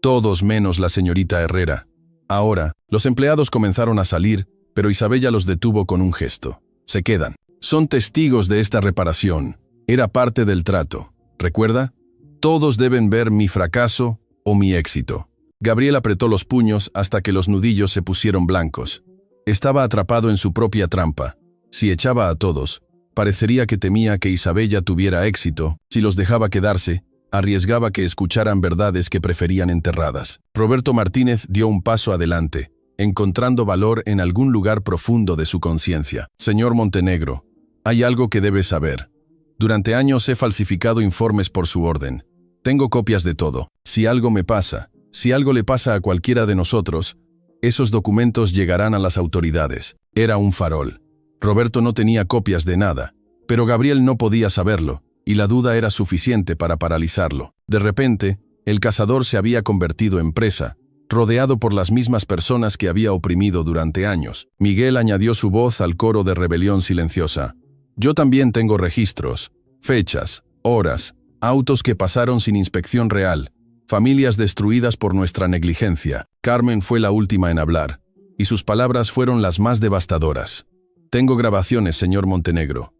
Todos menos la señorita Herrera. Ahora, los empleados comenzaron a salir, pero Isabella los detuvo con un gesto. Se quedan. Son testigos de esta reparación. Era parte del trato. ¿Recuerda? Todos deben ver mi fracaso o mi éxito. Gabriel apretó los puños hasta que los nudillos se pusieron blancos. Estaba atrapado en su propia trampa. Si echaba a todos, parecería que temía que Isabella tuviera éxito. Si los dejaba quedarse, arriesgaba que escucharan verdades que preferían enterradas. Roberto Martínez dio un paso adelante, encontrando valor en algún lugar profundo de su conciencia. Señor Montenegro, hay algo que debe saber. Durante años he falsificado informes por su orden. Tengo copias de todo. Si algo me pasa, si algo le pasa a cualquiera de nosotros, esos documentos llegarán a las autoridades. Era un farol. Roberto no tenía copias de nada, pero Gabriel no podía saberlo, y la duda era suficiente para paralizarlo. De repente, el cazador se había convertido en presa, rodeado por las mismas personas que había oprimido durante años. Miguel añadió su voz al coro de rebelión silenciosa. Yo también tengo registros, fechas, horas, autos que pasaron sin inspección real, familias destruidas por nuestra negligencia. Carmen fue la última en hablar, y sus palabras fueron las más devastadoras. Tengo grabaciones, señor Montenegro.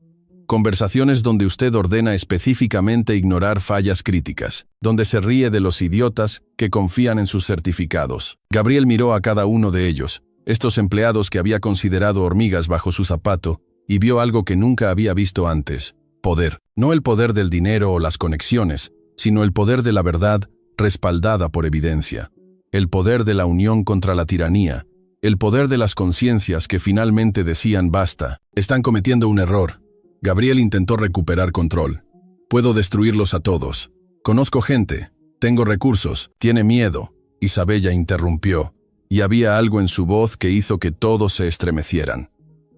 Conversaciones donde usted ordena específicamente ignorar fallas críticas, donde se ríe de los idiotas que confían en sus certificados. Gabriel miró a cada uno de ellos, estos empleados que había considerado hormigas bajo su zapato, y vio algo que nunca había visto antes: poder. No el poder del dinero o las conexiones, sino el poder de la verdad respaldada por evidencia. El poder de la unión contra la tiranía. El poder de las conciencias que finalmente decían basta. Están cometiendo un error. Gabriel intentó recuperar control. Puedo destruirlos a todos. Conozco gente. Tengo recursos. Tiene miedo. Isabella interrumpió, y había algo en su voz que hizo que todos se estremecieran.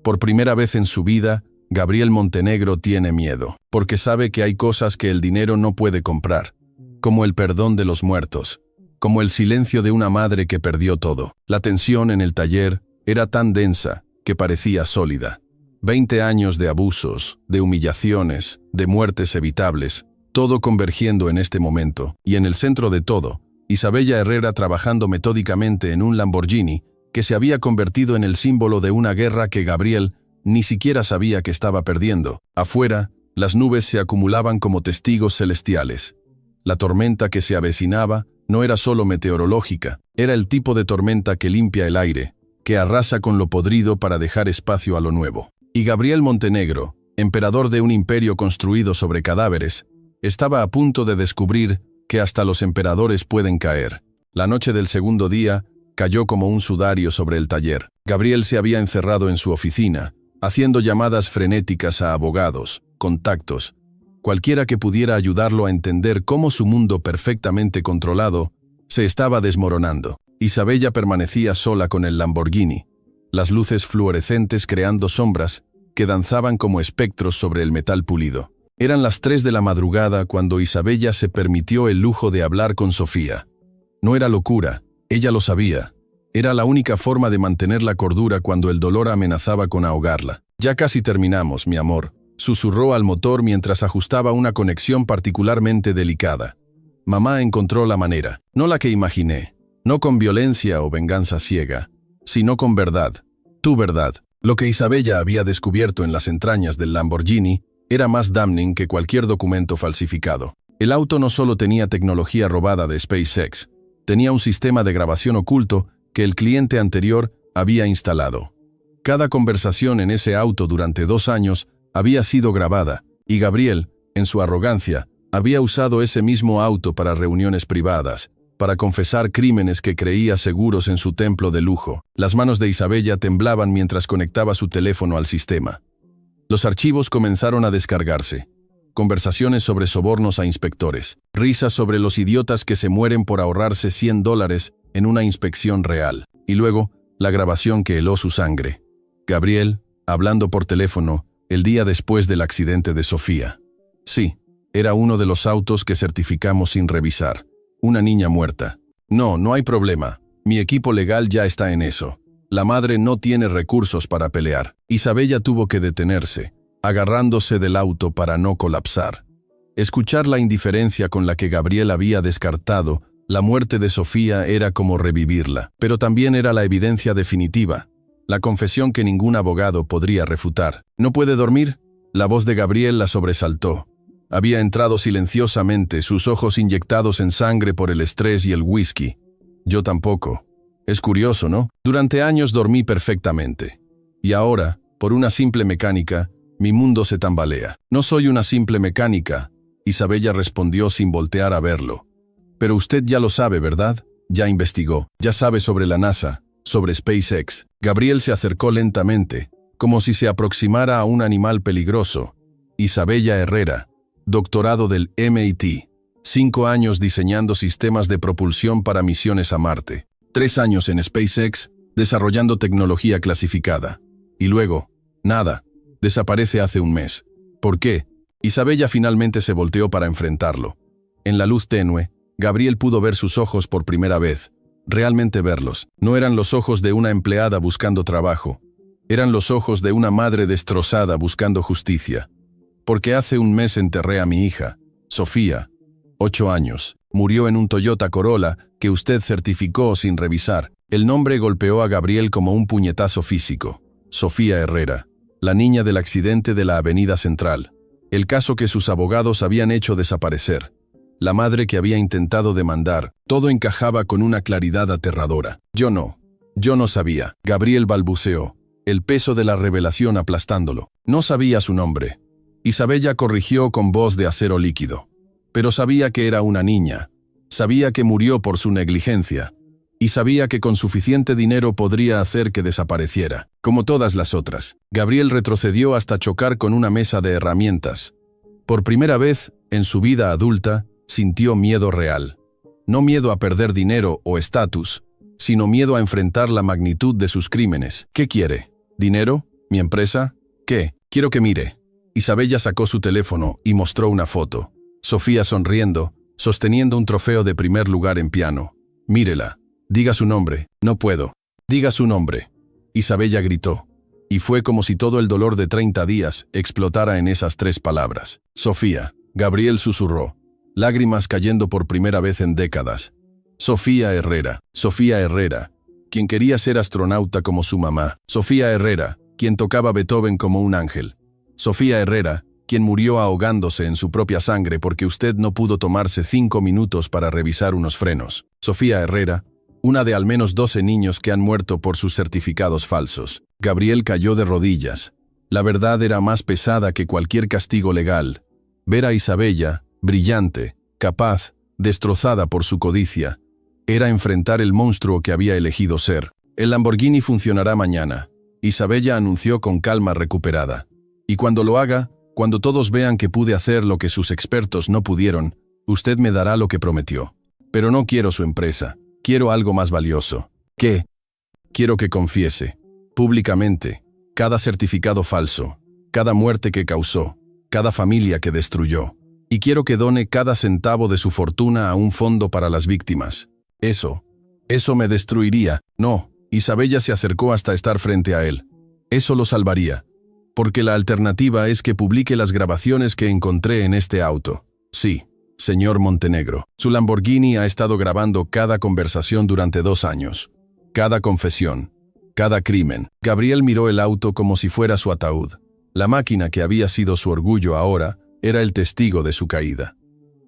Por primera vez en su vida, Gabriel Montenegro tiene miedo, porque sabe que hay cosas que el dinero no puede comprar, como el perdón de los muertos, como el silencio de una madre que perdió todo. La tensión en el taller era tan densa que parecía sólida. 20 años de abusos, de humillaciones, de muertes evitables, todo convergiendo en este momento, y en el centro de todo, Isabella Herrera trabajando metódicamente en un Lamborghini que se había convertido en el símbolo de una guerra que Gabriel ni siquiera sabía que estaba perdiendo. Afuera, las nubes se acumulaban como testigos celestiales. La tormenta que se avecinaba no era solo meteorológica, era el tipo de tormenta que limpia el aire, que arrasa con lo podrido para dejar espacio a lo nuevo. Y Gabriel Montenegro, emperador de un imperio construido sobre cadáveres, estaba a punto de descubrir que hasta los emperadores pueden caer. La noche del segundo día cayó como un sudario sobre el taller. Gabriel se había encerrado en su oficina, haciendo llamadas frenéticas a abogados, contactos, cualquiera que pudiera ayudarlo a entender cómo su mundo perfectamente controlado Se estaba desmoronando. Isabella permanecía sola con el Lamborghini, las luces fluorescentes creando sombras que danzaban como espectros sobre el metal pulido. Eran las 3 de la madrugada cuando Isabella se permitió el lujo de hablar con Sofía. No era locura, ella lo sabía. Era la única forma de mantener la cordura cuando el dolor amenazaba con ahogarla. «Ya casi terminamos, mi amor», susurró al motor mientras ajustaba una conexión particularmente delicada. Mamá encontró la manera, no la que imaginé, no con violencia o venganza ciega, sino con verdad, tu verdad. Lo que Isabella había descubierto en las entrañas del Lamborghini era más damning que cualquier documento falsificado. El auto no solo tenía tecnología robada de SpaceX, tenía un sistema de grabación oculto que el cliente anterior había instalado. Cada conversación en ese auto durante 2 años había sido grabada, y Gabriel, en su arrogancia, había usado ese mismo auto para reuniones privadas, para confesar crímenes que creía seguros en su templo de lujo. Las manos de Isabella temblaban mientras conectaba su teléfono al sistema. Los archivos comenzaron a descargarse. Conversaciones sobre sobornos a inspectores, risas sobre los idiotas que se mueren por ahorrarse $100 en una inspección real, y luego, la grabación que heló su sangre. Gabriel, hablando por teléfono, el día después del accidente de Sofía. Sí, era uno de los autos que certificamos sin revisar. Una niña muerta. No hay problema. Mi equipo legal ya está en eso. La madre no tiene recursos para pelear. Isabella tuvo que detenerse, agarrándose del auto para no colapsar. Escuchar la indiferencia con la que Gabriel había descartado la muerte de Sofía era como revivirla, pero también era la evidencia definitiva, la confesión que ningún abogado podría refutar. ¿No puede dormir? La voz de Gabriel la sobresaltó. Había entrado silenciosamente, sus ojos inyectados en sangre por el estrés y el whisky. Yo tampoco. Es curioso, ¿no? Durante años dormí perfectamente. Y ahora, por una simple mecánica, mi mundo se tambalea. No soy una simple mecánica, Isabella respondió sin voltear a verlo. Pero usted ya lo sabe, ¿verdad? Ya investigó, ya sabe sobre la NASA, sobre SpaceX. Gabriel se acercó lentamente, como si se aproximara a un animal peligroso. Isabella Herrera, doctorado del MIT, 5 años diseñando sistemas de propulsión para misiones a Marte, 3 años en SpaceX, desarrollando tecnología clasificada. Y luego, nada, desaparece hace un mes. ¿Por qué? Isabella finalmente se volteó para enfrentarlo. En la luz tenue, Gabriel pudo ver sus ojos por primera vez. Realmente verlos. No eran los ojos de una empleada buscando trabajo. Eran los ojos de una madre destrozada buscando justicia. Porque hace un mes enterré a mi hija, Sofía, 8 años. Murió en un Toyota Corolla que usted certificó sin revisar. El nombre golpeó a Gabriel como un puñetazo físico. Sofía Herrera, la niña del accidente de la Avenida Central. El caso que sus abogados habían hecho desaparecer. La madre que había intentado demandar. Todo encajaba con una claridad aterradora. Yo no sabía. Gabriel balbuceó, el peso de la revelación aplastándolo. No sabía su nombre. Isabella corrigió con voz de acero líquido. Pero sabía que era una niña. Sabía que murió por su negligencia. Y sabía que con suficiente dinero podría hacer que desapareciera, como todas las otras. Gabriel retrocedió hasta chocar con una mesa de herramientas. Por primera vez, en su vida adulta, sintió miedo real. No miedo a perder dinero o estatus, sino miedo a enfrentar la magnitud de sus crímenes. ¿Qué quiere? ¿Dinero? ¿Mi empresa? ¿Qué? Quiero que mire. Isabella sacó su teléfono y mostró una foto. Sofía sonriendo, sosteniendo un trofeo de primer lugar en piano. Mírela. Diga su nombre. No puedo. Diga su nombre. Isabella gritó. Y fue como si todo el dolor de 30 días explotara en esas 3 palabras. Sofía. Gabriel susurró, lágrimas cayendo por primera vez en décadas. Sofía Herrera, quien quería ser astronauta como su mamá. Sofía Herrera, quien tocaba Beethoven como un ángel. Sofía Herrera, quien murió ahogándose en su propia sangre porque usted no pudo tomarse 5 minutos para revisar unos frenos. Sofía Herrera, una de al menos 12 niños que han muerto por sus certificados falsos. Gabriel cayó de rodillas. La verdad era más pesada que cualquier castigo legal. Ver a Isabella, brillante, capaz, destrozada por su codicia, era enfrentar el monstruo que había elegido ser. El Lamborghini funcionará mañana, Isabella anunció con calma recuperada. Y cuando lo haga, cuando todos vean que pude hacer lo que sus expertos no pudieron, usted me dará lo que prometió. Pero no quiero su empresa. Quiero algo más valioso. ¿Qué? Quiero que confiese, públicamente, cada certificado falso, cada muerte que causó, cada familia que destruyó. Y quiero que done cada centavo de su fortuna a un fondo para las víctimas. Eso me destruiría. No, Isabella se acercó hasta estar frente a él. Eso lo salvaría. Porque la alternativa es que publique las grabaciones que encontré en este auto. Sí, señor Montenegro. Su Lamborghini ha estado grabando cada conversación durante 2 años. Cada confesión. Cada crimen. Gabriel miró el auto como si fuera su ataúd. La máquina que había sido su orgullo ahora era el testigo de su caída.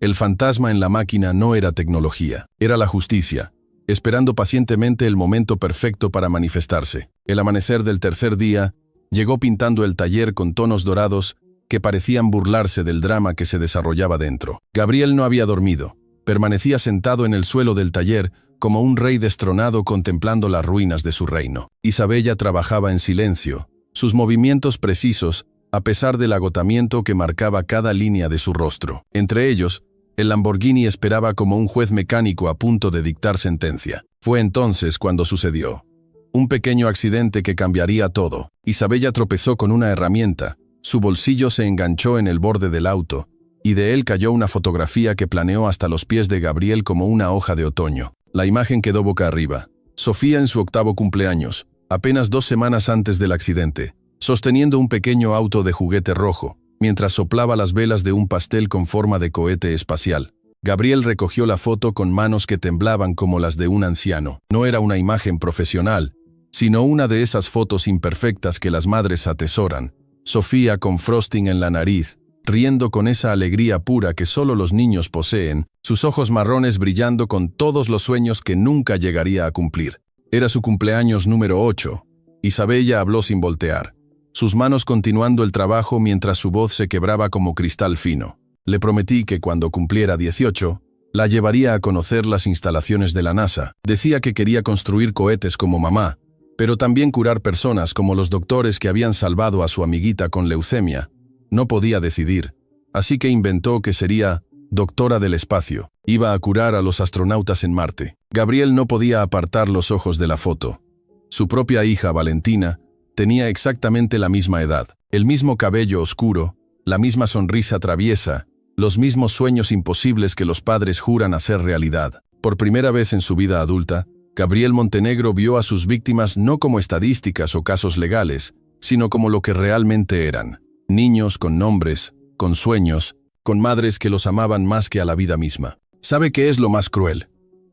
El fantasma en la máquina no era tecnología, era la justicia, esperando pacientemente el momento perfecto para manifestarse. El amanecer del tercer día llegó pintando el taller con tonos dorados que parecían burlarse del drama que se desarrollaba dentro. Gabriel no había dormido, permanecía sentado en el suelo del taller como un rey destronado contemplando las ruinas de su reino. Isabella trabajaba en silencio, sus movimientos precisos, a pesar del agotamiento que marcaba cada línea de su rostro. Entre ellos, el Lamborghini esperaba como un juez mecánico a punto de dictar sentencia. Fue entonces cuando sucedió. Un pequeño accidente que cambiaría todo. Isabella tropezó con una herramienta, su bolsillo se enganchó en el borde del auto, y de él cayó una fotografía que planeó hasta los pies de Gabriel como una hoja de otoño. La imagen quedó boca arriba. Sofía en su 8º cumpleaños, apenas 2 semanas antes del accidente, sosteniendo un pequeño auto de juguete rojo, mientras soplaba las velas de un pastel con forma de cohete espacial. Gabriel recogió la foto con manos que temblaban como las de un anciano. No era una imagen profesional, sino una de esas fotos imperfectas que las madres atesoran. Sofía con frosting en la nariz, riendo con esa alegría pura que solo los niños poseen, sus ojos marrones brillando con todos los sueños que nunca llegaría a cumplir. Era su cumpleaños número 8. Isabella habló sin voltear, sus manos continuando el trabajo mientras su voz se quebraba como cristal fino. Le prometí que cuando cumpliera 18, la llevaría a conocer las instalaciones de la NASA. Decía que quería construir cohetes como mamá, pero también curar personas como los doctores que habían salvado a su amiguita con leucemia. No podía decidir, así que inventó que sería doctora del espacio. Iba a curar a los astronautas en Marte. Gabriel no podía apartar los ojos de la foto. Su propia hija, Valentina, tenía exactamente la misma edad, el mismo cabello oscuro, la misma sonrisa traviesa, los mismos sueños imposibles que los padres juran hacer realidad. Por primera vez en su vida adulta, Gabriel Montenegro vio a sus víctimas no como estadísticas o casos legales, sino como lo que realmente eran. Niños con nombres, con sueños, con madres que los amaban más que a la vida misma. ¿Sabe qué es lo más cruel?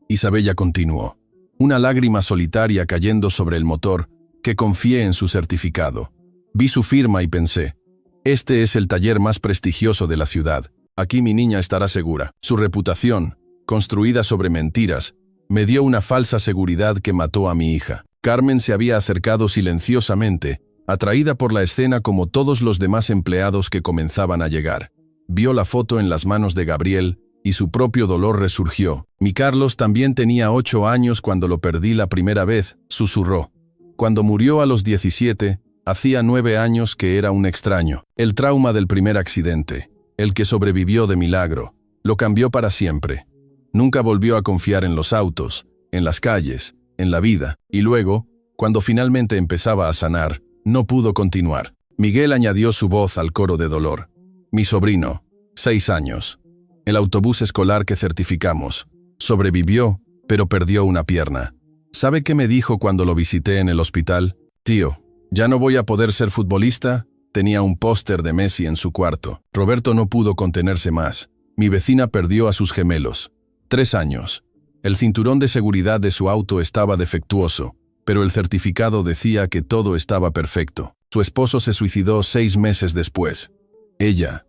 Isabella continuó. Una lágrima solitaria cayendo sobre el motor, que confié en su certificado. Vi su firma y pensé, este es el taller más prestigioso de la ciudad. Aquí mi niña estará segura. Su reputación, construida sobre mentiras, me dio una falsa seguridad que mató a mi hija. Carmen se había acercado silenciosamente, atraída por la escena como todos los demás empleados que comenzaban a llegar. Vio la foto en las manos de Gabriel y su propio dolor resurgió. Mi Carlos también tenía 8 años cuando lo perdí la primera vez, susurró. Cuando murió a los 17, hacía 9 años que era un extraño. El trauma del primer accidente, el que sobrevivió de milagro, lo cambió para siempre. Nunca volvió a confiar en los autos, en las calles, en la vida, y luego, cuando finalmente empezaba a sanar, no pudo continuar. Miguel añadió su voz al coro de dolor. Mi sobrino, 6 años. El autobús escolar que certificamos. Sobrevivió, pero perdió una pierna. ¿Sabe qué me dijo cuando lo visité en el hospital? Tío, ¿ya no voy a poder ser futbolista? Tenía un póster de Messi en su cuarto. Roberto no pudo contenerse más. Mi vecina perdió a sus gemelos. 3 años. El cinturón de seguridad de su auto estaba defectuoso, pero el certificado decía que todo estaba perfecto. Su esposo se suicidó 6 meses después. Ella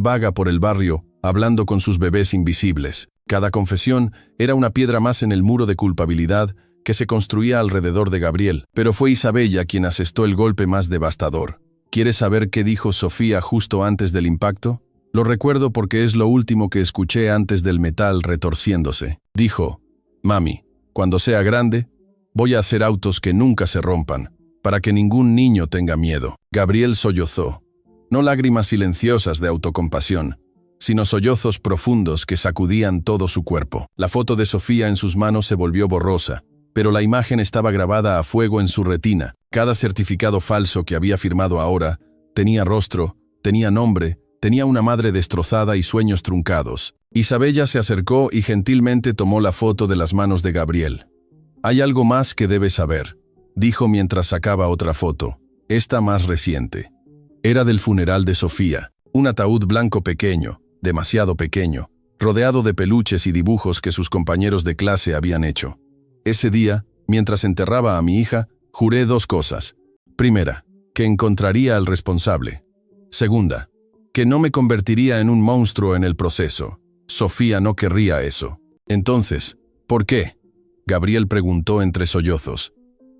vaga por el barrio, hablando con sus bebés invisibles. Cada confesión era una piedra más en el muro de culpabilidad que se construía alrededor de Gabriel, pero fue Isabella quien asestó el golpe más devastador. ¿Quieres saber qué dijo Sofía justo antes del impacto? Lo recuerdo porque es lo último que escuché antes del metal retorciéndose. Dijo, mami, cuando sea grande, voy a hacer autos que nunca se rompan, para que ningún niño tenga miedo. Gabriel sollozó. No lágrimas silenciosas de autocompasión, sino sollozos profundos que sacudían todo su cuerpo. La foto de Sofía en sus manos se volvió borrosa, pero la imagen estaba grabada a fuego en su retina. Cada certificado falso que había firmado ahora tenía rostro, tenía nombre, tenía una madre destrozada y sueños truncados. Isabella se acercó y gentilmente tomó la foto de las manos de Gabriel. «Hay algo más que debes saber», dijo mientras sacaba otra foto, esta más reciente. Era del funeral de Sofía, un ataúd blanco pequeño, demasiado pequeño, rodeado de peluches y dibujos que sus compañeros de clase habían hecho. Ese día, mientras enterraba a mi hija, juré 2 cosas. Primera, que encontraría al responsable. Segunda, que no me convertiría en un monstruo en el proceso. Sofía no querría eso. Entonces, ¿por qué?, Gabriel preguntó entre sollozos.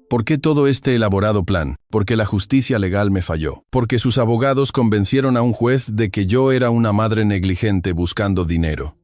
¿Por qué todo este elaborado plan? Porque la justicia legal me falló. Porque sus abogados convencieron a un juez de que yo era una madre negligente buscando dinero.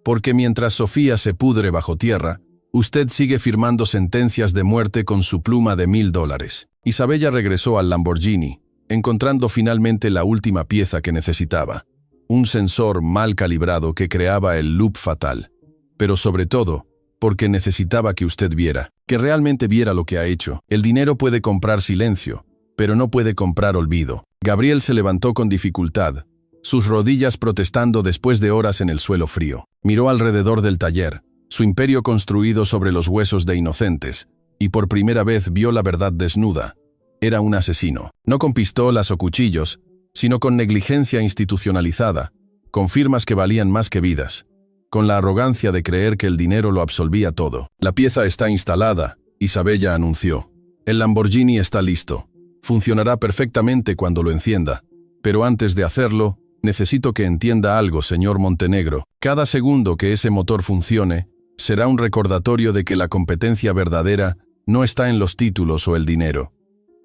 Porque mientras Sofía se pudre bajo tierra, usted sigue firmando sentencias de muerte con su pluma de $1000. Isabella regresó al Lamborghini, encontrando finalmente la última pieza que necesitaba. Un sensor mal calibrado que creaba el loop fatal. Pero sobre todo, porque necesitaba que usted viera, que realmente viera lo que ha hecho. El dinero puede comprar silencio, pero no puede comprar olvido. Gabriel se levantó con dificultad, sus rodillas protestando después de horas en el suelo frío. Miró alrededor del taller, su imperio construido sobre los huesos de inocentes, y por primera vez vio la verdad desnuda. Era un asesino, no con pistolas o cuchillos, sino con negligencia institucionalizada, con firmas que valían más que vidas, con la arrogancia de creer que el dinero lo absolvía todo. La pieza está instalada, Isabella anunció. El Lamborghini está listo. Funcionará perfectamente cuando lo encienda. Pero antes de hacerlo, necesito que entienda algo, señor Montenegro. Cada segundo que ese motor funcione, será un recordatorio de que la competencia verdadera no está en los títulos o el dinero.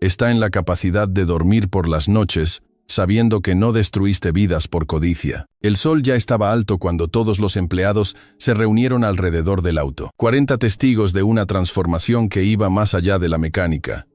Está en la capacidad de dormir por las noches, sabiendo que no destruiste vidas por codicia. El sol ya estaba alto cuando todos los empleados se reunieron alrededor del auto. 40 testigos de una transformación que iba más allá de la mecánica.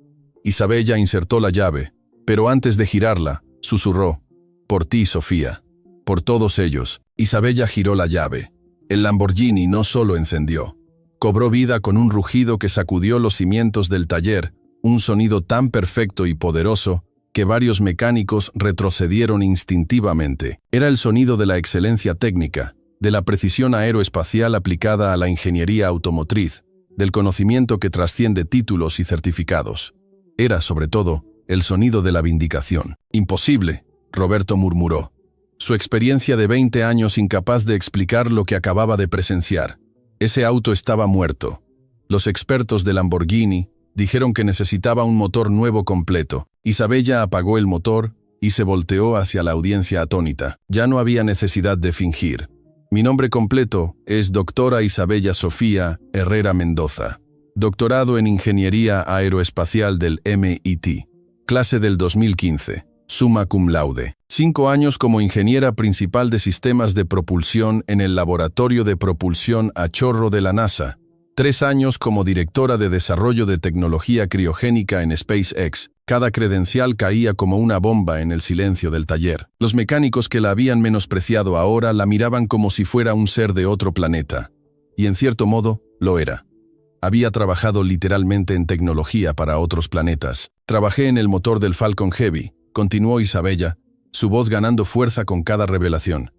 Isabella insertó la llave, pero antes de girarla, susurró: «Por ti, Sofía. Por todos ellos». Isabella giró la llave. El Lamborghini no solo encendió. Cobró vida con un rugido que sacudió los cimientos del taller, un sonido tan perfecto y poderoso que varios mecánicos retrocedieron instintivamente. Era el sonido de la excelencia técnica, de la precisión aeroespacial aplicada a la ingeniería automotriz, del conocimiento que trasciende títulos y certificados. Era, sobre todo, el sonido de la vindicación. «Imposible», Roberto murmuró. Su experiencia de 20 años incapaz de explicar lo que acababa de presenciar. Ese auto estaba muerto. Los expertos de Lamborghini dijeron que necesitaba un motor nuevo completo. Isabella apagó el motor y se volteó hacia la audiencia atónita. Ya no había necesidad de fingir. «Mi nombre completo es Doctora Isabella Sofía Herrera Mendoza. Doctorado en Ingeniería Aeroespacial del MIT. Clase del 2015. Summa cum laude. 5 años como ingeniera principal de sistemas de propulsión en el Laboratorio de Propulsión a Chorro de la NASA. 3 años como directora de desarrollo de tecnología criogénica en SpaceX. Cada credencial caía como una bomba en el silencio del taller. Los mecánicos que la habían menospreciado ahora la miraban como si fuera un ser de otro planeta. Y en cierto modo, lo era. Había trabajado literalmente en tecnología para otros planetas. Trabajé en el motor del Falcon Heavy, continuó Isabella, su voz ganando fuerza con cada revelación.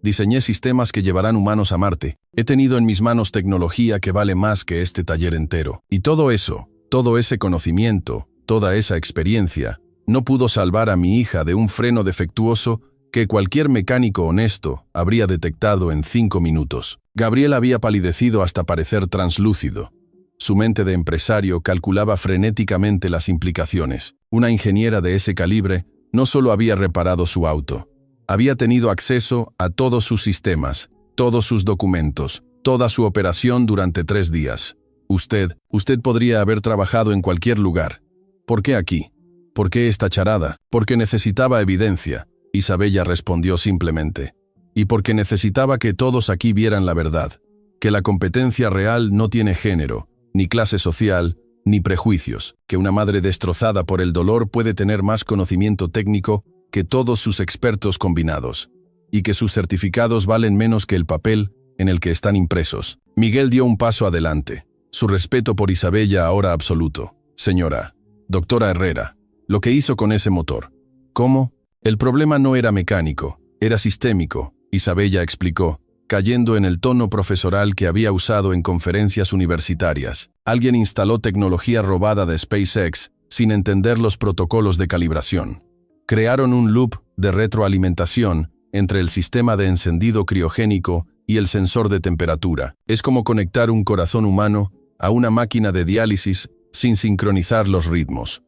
Diseñé sistemas que llevarán humanos a Marte. He tenido en mis manos tecnología que vale más que este taller entero. Y todo eso, todo ese conocimiento, toda esa experiencia, no pudo salvar a mi hija de un freno defectuoso que cualquier mecánico honesto habría detectado en 5 minutos. Gabriel había palidecido hasta parecer translúcido. Su mente de empresario calculaba frenéticamente las implicaciones. Una ingeniera de ese calibre no solo había reparado su auto, había tenido acceso a todos sus sistemas, todos sus documentos, toda su operación durante 3 días. Usted podría haber trabajado en cualquier lugar. ¿Por qué aquí? ¿Por qué esta charada? Porque necesitaba evidencia, Isabella respondió simplemente. Y porque necesitaba que todos aquí vieran la verdad, que la competencia real no tiene género, ni clase social, ni prejuicios, que una madre destrozada por el dolor puede tener más conocimiento técnico que todos sus expertos combinados, y que sus certificados valen menos que el papel en el que están impresos. Miguel dio un paso adelante. Su respeto por Isabella ahora absoluto. Señora, doctora Herrera, lo que hizo con ese motor. ¿Cómo? El problema no era mecánico, era sistémico, Isabella explicó, cayendo en el tono profesoral que había usado en conferencias universitarias. Alguien instaló tecnología robada de SpaceX sin entender los protocolos de calibración. Crearon un loop de retroalimentación entre el sistema de encendido criogénico y el sensor de temperatura. Es como conectar un corazón humano a una máquina de diálisis sin sincronizar los ritmos.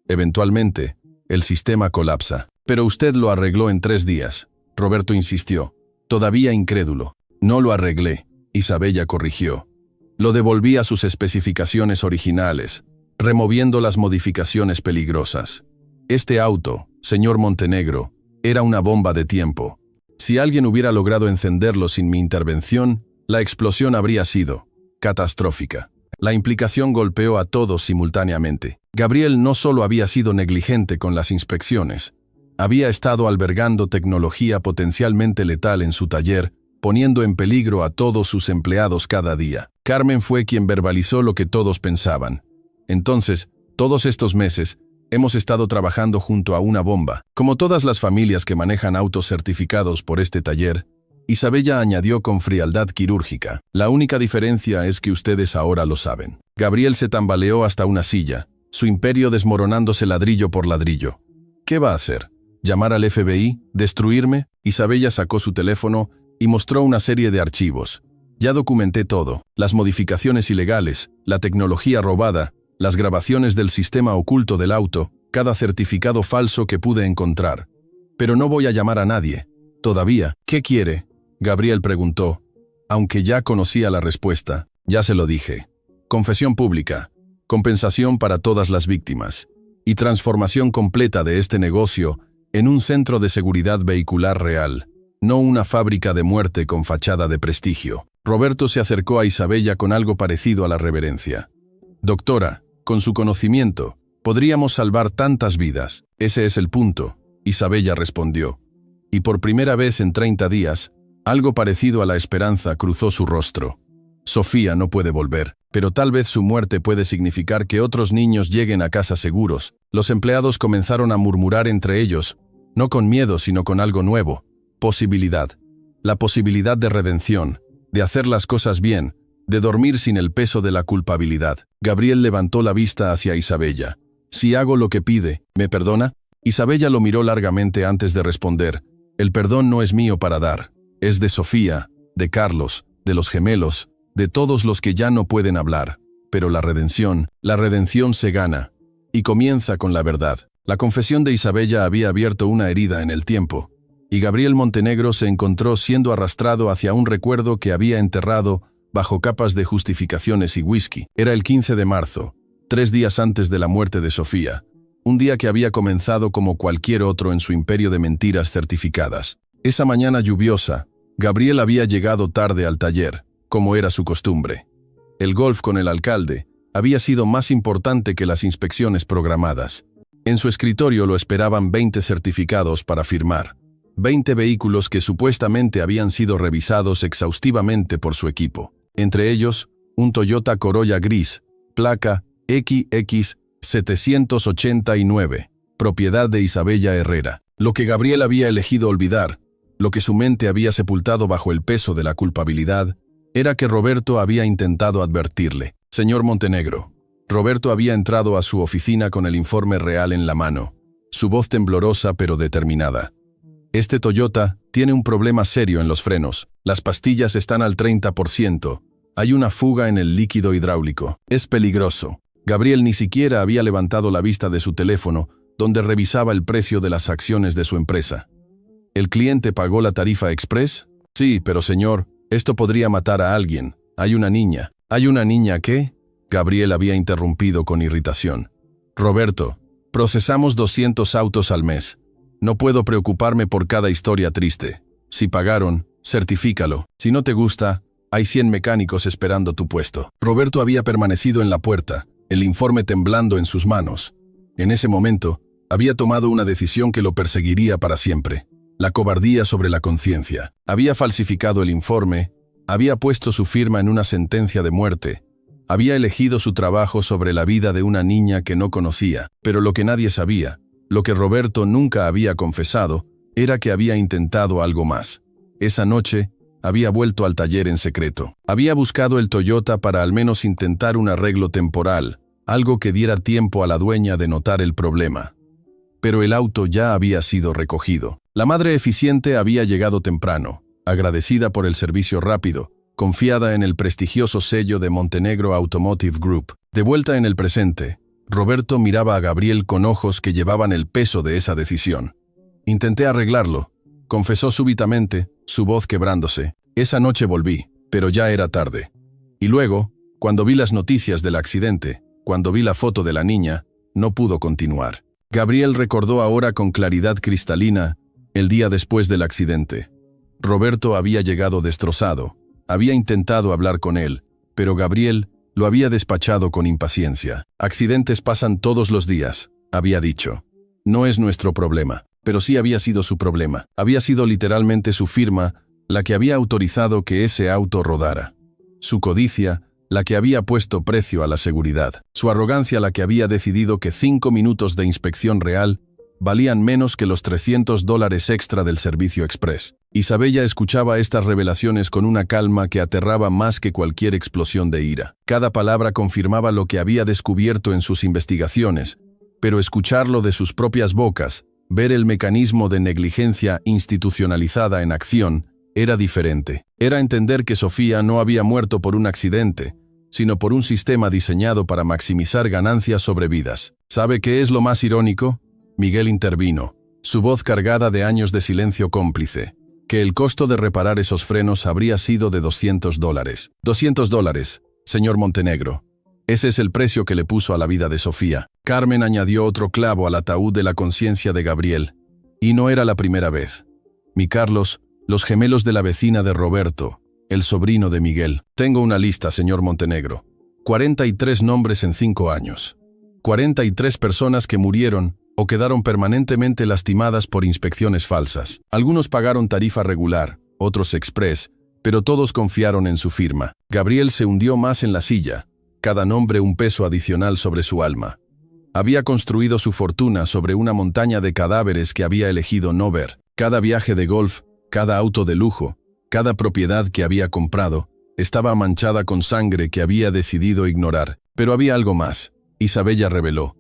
Eventualmente, el sistema colapsa. Pero usted lo arregló en 3 días. Roberto insistió, todavía incrédulo. No lo arreglé, Isabella corrigió. Lo devolví a sus especificaciones originales, removiendo las modificaciones peligrosas. Este auto, señor Montenegro, era una bomba de tiempo. Si alguien hubiera logrado encenderlo sin mi intervención, la explosión habría sido catastrófica. La implicación golpeó a todos simultáneamente. Gabriel no solo había sido negligente con las inspecciones, había estado albergando tecnología potencialmente letal en su taller, poniendo en peligro a todos sus empleados cada día. Carmen fue quien verbalizó lo que todos pensaban. Entonces, todos estos meses, hemos estado trabajando junto a una bomba. Como todas las familias que manejan autos certificados por este taller, Isabella añadió con frialdad quirúrgica. La única diferencia es que ustedes ahora lo saben. Gabriel se tambaleó hasta una silla, su imperio desmoronándose ladrillo por ladrillo. ¿Qué va a hacer? ¿Llamar al FBI? ¿Destruirme? Isabella sacó su teléfono y mostró una serie de archivos. Ya documenté todo, las modificaciones ilegales, la tecnología robada, las grabaciones del sistema oculto del auto, cada certificado falso que pude encontrar. Pero no voy a llamar a nadie. Todavía. ¿Qué quiere? Gabriel preguntó. Aunque ya conocía la respuesta, ya se lo dije. Confesión pública, compensación para todas las víctimas, y transformación completa de este negocio en un centro de seguridad vehicular real, no una fábrica de muerte con fachada de prestigio. Roberto se acercó a Isabella con algo parecido a la reverencia. Doctora, con su conocimiento, podríamos salvar tantas vidas. Ese es el punto, Isabella respondió. Y por primera vez en 30 días, algo parecido a la esperanza cruzó su rostro. Sofía no puede volver, pero tal vez su muerte puede significar que otros niños lleguen a casa seguros. Los empleados comenzaron a murmurar entre ellos, no con miedo sino con algo nuevo. Posibilidad. La posibilidad de redención, de hacer las cosas bien, de dormir sin el peso de la culpabilidad. Gabriel levantó la vista hacia Isabella. Si hago lo que pide, ¿me perdona? Isabella lo miró largamente antes de responder. El perdón no es mío para dar. Es de Sofía, de Carlos, de los gemelos, de todos los que ya no pueden hablar. Pero la redención se gana. Y comienza con la verdad. La confesión de Isabella había abierto una herida en el tiempo, y Gabriel Montenegro se encontró siendo arrastrado hacia un recuerdo que había enterrado bajo capas de justificaciones y whisky. Era el 15 de marzo, 3 días antes de la muerte de Sofía, un día que había comenzado como cualquier otro en su imperio de mentiras certificadas. Esa mañana lluviosa, Gabriel había llegado tarde al taller, como era su costumbre. El golf con el alcalde había sido más importante que las inspecciones programadas. En su escritorio lo esperaban 20 certificados para firmar. 20 vehículos que supuestamente habían sido revisados exhaustivamente por su equipo. Entre ellos, un Toyota Corolla gris, placa XX789, propiedad de Isabella Herrera. Lo que Gabriel había elegido olvidar, lo que su mente había sepultado bajo el peso de la culpabilidad, era que Roberto había intentado advertirle. Señor Montenegro. Roberto había entrado a su oficina con el informe real en la mano, su voz temblorosa pero determinada. Este Toyota tiene un problema serio en los frenos. Las pastillas están al 30%. Hay una fuga en el líquido hidráulico. Es peligroso. Gabriel ni siquiera había levantado la vista de su teléfono, donde revisaba el precio de las acciones de su empresa. ¿El cliente pagó la tarifa express? Sí, pero señor, esto podría matar a alguien. Hay una niña. ¿Hay una niña qué? Gabriel había interrumpido con irritación. Roberto, procesamos 200 autos al mes. No puedo preocuparme por cada historia triste. Si pagaron, certifícalo. Si no te gusta, hay 100 mecánicos esperando tu puesto. Roberto había permanecido en la puerta, el informe temblando en sus manos. En ese momento, había tomado una decisión que lo perseguiría para siempre. la cobardía sobre la conciencia. Había falsificado el informe, había puesto su firma en una sentencia de muerte, había elegido su trabajo sobre la vida de una niña que no conocía, pero lo que nadie sabía, lo que Roberto nunca había confesado, era que había intentado algo más. Esa noche, había vuelto al taller en secreto. Había buscado el Toyota para al menos intentar un arreglo temporal, algo que diera tiempo a la dueña de notar el problema. Pero el auto ya había sido recogido. La madre eficiente había llegado temprano, agradecida por el servicio rápido, confiada en el prestigioso sello de Montenegro Automotive Group. De vuelta en el presente, Roberto miraba a Gabriel con ojos que llevaban el peso de esa decisión. Intenté arreglarlo, confesó súbitamente, su voz quebrándose. Esa noche volví, pero ya era tarde. Y luego, cuando vi las noticias del accidente, cuando vi la foto de la niña, no pudo continuar. Gabriel recordó ahora con claridad cristalina el día después del accidente. Roberto había llegado destrozado, había intentado hablar con él, pero Gabriel lo había despachado con impaciencia. Accidentes pasan todos los días, había dicho. No es nuestro problema, pero sí había sido su problema. Había sido literalmente su firma la que había autorizado que ese auto rodara. Su codicia, la que había puesto precio a la seguridad. Su arrogancia, la que había decidido que 5 minutos de inspección real valían menos que los $300 extra del servicio express. Isabella escuchaba estas revelaciones con una calma que aterraba más que cualquier explosión de ira. Cada palabra confirmaba lo que había descubierto en sus investigaciones, pero escucharlo de sus propias bocas, ver el mecanismo de negligencia institucionalizada en acción, era diferente. Era entender que Sofía no había muerto por un accidente, sino por un sistema diseñado para maximizar ganancias sobre vidas. ¿Sabe qué es lo más irónico? Miguel intervino, su voz cargada de años de silencio cómplice, que el costo de reparar esos frenos habría sido de $200. $200, señor Montenegro. Ese es el precio que le puso a la vida de Sofía. Carmen añadió otro clavo al ataúd de la conciencia de Gabriel. Y no era la primera vez. Mi Carlos, los gemelos de la vecina de Roberto, el sobrino de Miguel. Tengo una lista, señor Montenegro. 43 nombres en 5 años. 43 personas que murieron o quedaron permanentemente lastimadas por inspecciones falsas. Algunos pagaron tarifa regular, otros express, pero todos confiaron en su firma. Gabriel se hundió más en la silla, cada nombre un peso adicional sobre su alma. Había construido su fortuna sobre una montaña de cadáveres que había elegido no ver. Cada viaje de golf, cada auto de lujo, cada propiedad que había comprado, estaba manchada con sangre que había decidido ignorar. Pero había algo más. Isabella reveló,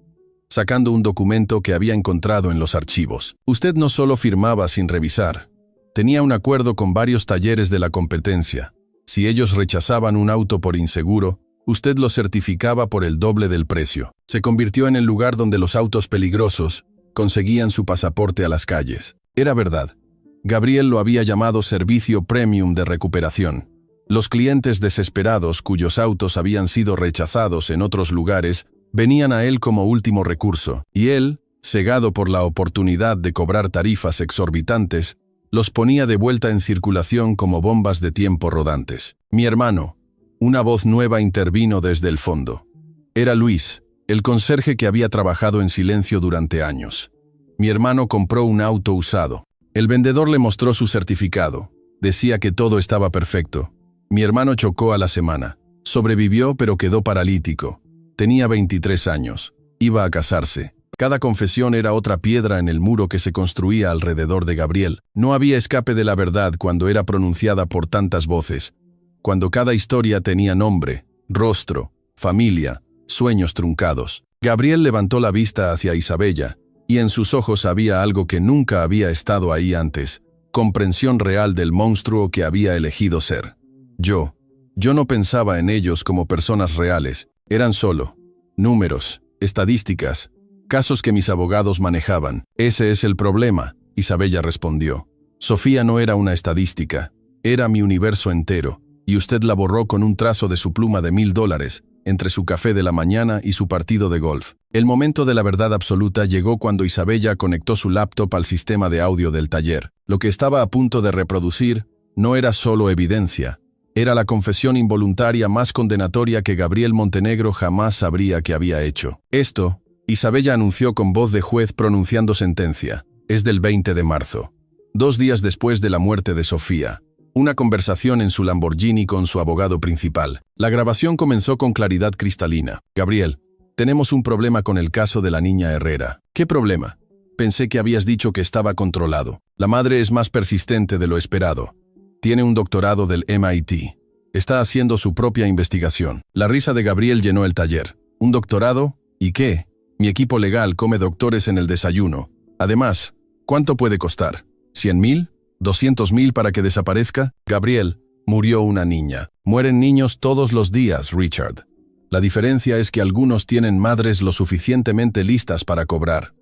sacando un documento que había encontrado en los archivos. Usted no solo firmaba sin revisar. Tenía un acuerdo con varios talleres de la competencia. Si ellos rechazaban un auto por inseguro, usted lo certificaba por el doble del precio. Se convirtió en el lugar donde los autos peligrosos conseguían su pasaporte a las calles. Era verdad. Gabriel lo había llamado servicio premium de recuperación. Los clientes desesperados cuyos autos habían sido rechazados en otros lugares venían a él como último recurso, y él, cegado por la oportunidad de cobrar tarifas exorbitantes, los ponía de vuelta en circulación como bombas de tiempo rodantes. Mi hermano. Una voz nueva intervino desde el fondo. Era Luis, el conserje que había trabajado en silencio durante años. Mi hermano compró un auto usado. El vendedor le mostró su certificado. Decía que todo estaba perfecto. Mi hermano chocó a la semana. Sobrevivió pero quedó paralítico. Tenía 23 años. Iba a casarse. Cada confesión era otra piedra en el muro que se construía alrededor de Gabriel. No había escape de la verdad cuando era pronunciada por tantas voces. Cuando cada historia tenía nombre, rostro, familia, sueños truncados. Gabriel levantó la vista hacia Isabella, y en sus ojos había algo que nunca había estado ahí antes, comprensión real del monstruo que había elegido ser. Yo no pensaba en ellos como personas reales, eran solo números, estadísticas, casos que mis abogados manejaban. Ese es el problema, Isabella respondió. Sofía no era una estadística, era mi universo entero, y usted la borró con un trazo de su pluma de $1000, entre su café de la mañana y su partido de golf. El momento de la verdad absoluta llegó cuando Isabella conectó su laptop al sistema de audio del taller. Lo que estaba a punto de reproducir no era solo evidencia, era la confesión involuntaria más condenatoria que Gabriel Montenegro jamás sabría que había hecho. Esto, Isabella anunció con voz de juez pronunciando sentencia, es del 20 de marzo. 2 días después de la muerte de Sofía. Una conversación en su Lamborghini con su abogado principal. La grabación comenzó con claridad cristalina. Gabriel, tenemos un problema con el caso de la niña Herrera. ¿Qué problema? Pensé que habías dicho que estaba controlado. La madre es más persistente de lo esperado. Tiene un doctorado del MIT. Está haciendo su propia investigación. La risa de Gabriel llenó el taller. ¿Un doctorado? ¿Y qué? Mi equipo legal come doctores en el desayuno. Además, ¿cuánto puede costar? ¿100,000? ¿200,000 para que desaparezca? Gabriel, murió una niña. Mueren niños todos los días, Richard. La diferencia es que algunos tienen madres lo suficientemente listas para cobrar.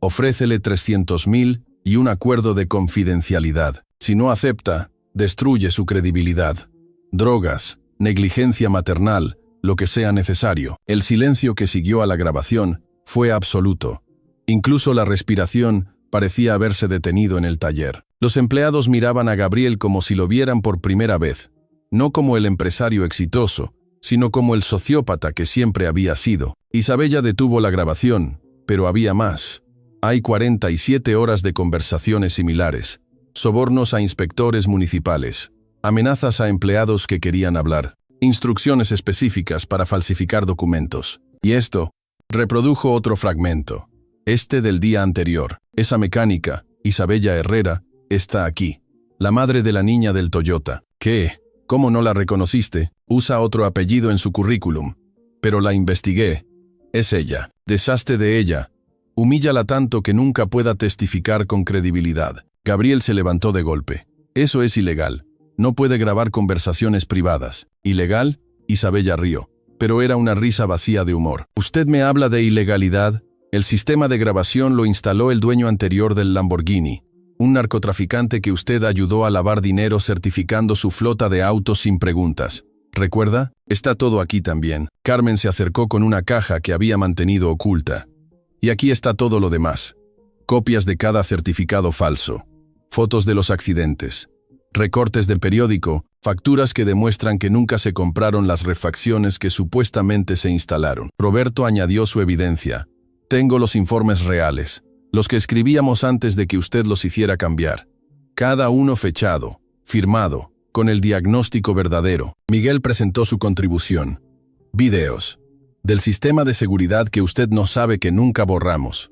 Ofrécele 300,000 y un acuerdo de confidencialidad. Si no acepta, destruye su credibilidad. Drogas, negligencia maternal, lo que sea necesario. El silencio que siguió a la grabación fue absoluto. Incluso la respiración parecía haberse detenido en el taller. Los empleados miraban a Gabriel como si lo vieran por primera vez, no como el empresario exitoso, sino como el sociópata que siempre había sido. Isabella detuvo la grabación, pero había más. Hay 47 horas de conversaciones similares, sobornos a inspectores municipales, amenazas a empleados que querían hablar, instrucciones específicas para falsificar documentos. Y esto reprodujo otro fragmento, este del día anterior. Esa mecánica, Isabella Herrera, está aquí. La madre de la niña del Toyota. ¿Qué? ¿Cómo no la reconociste? Usa otro apellido en su currículum. Pero la investigué. Es ella. Deshazte de ella. Humíllala tanto que nunca pueda testificar con credibilidad. Gabriel se levantó de golpe. Eso es ilegal. No puede grabar conversaciones privadas. ¿Ilegal? Isabella rió. Pero era una risa vacía de humor. ¿Usted me habla de ilegalidad? El sistema de grabación lo instaló el dueño anterior del Lamborghini, un narcotraficante que usted ayudó a lavar dinero certificando su flota de autos sin preguntas. ¿Recuerda? Está todo aquí también. Carmen se acercó con una caja que había mantenido oculta. Y aquí está todo lo demás. Copias de cada certificado falso, fotos de los accidentes, recortes del periódico, facturas que demuestran que nunca se compraron las refacciones que supuestamente se instalaron. Roberto añadió su evidencia. Tengo los informes reales, los que escribíamos antes de que usted los hiciera cambiar. Cada uno fechado, firmado, con el diagnóstico verdadero. Miguel presentó su contribución. Videos. Del sistema de seguridad que usted no sabe que nunca borramos.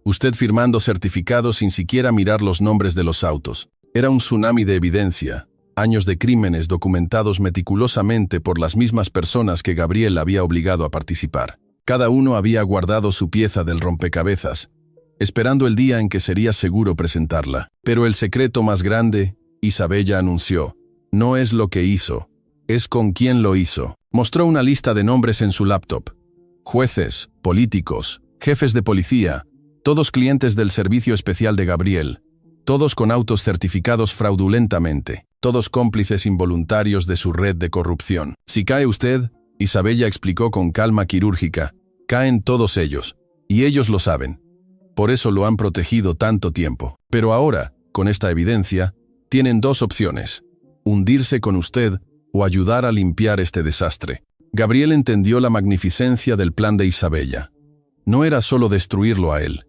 Usted firmando certificados sin siquiera mirar los nombres de los autos. Era un tsunami de evidencia, años de crímenes documentados meticulosamente por las mismas personas que Gabriel había obligado a participar. Cada uno había guardado su pieza del rompecabezas, esperando el día en que sería seguro presentarla. Pero el secreto más grande, Isabella anunció, no es lo que hizo, es con quién lo hizo. Mostró una lista de nombres en su laptop. Jueces, políticos, jefes de policía, todos clientes del servicio especial de Gabriel, todos con autos certificados fraudulentamente, todos cómplices involuntarios de su red de corrupción. Si cae usted, Isabella explicó con calma quirúrgica, caen todos ellos, y ellos lo saben. Por eso lo han protegido tanto tiempo. Pero ahora, con esta evidencia, tienen 2 opciones: hundirse con usted o ayudar a limpiar este desastre. Gabriel entendió la magnificencia del plan de Isabella. No era solo destruirlo a él,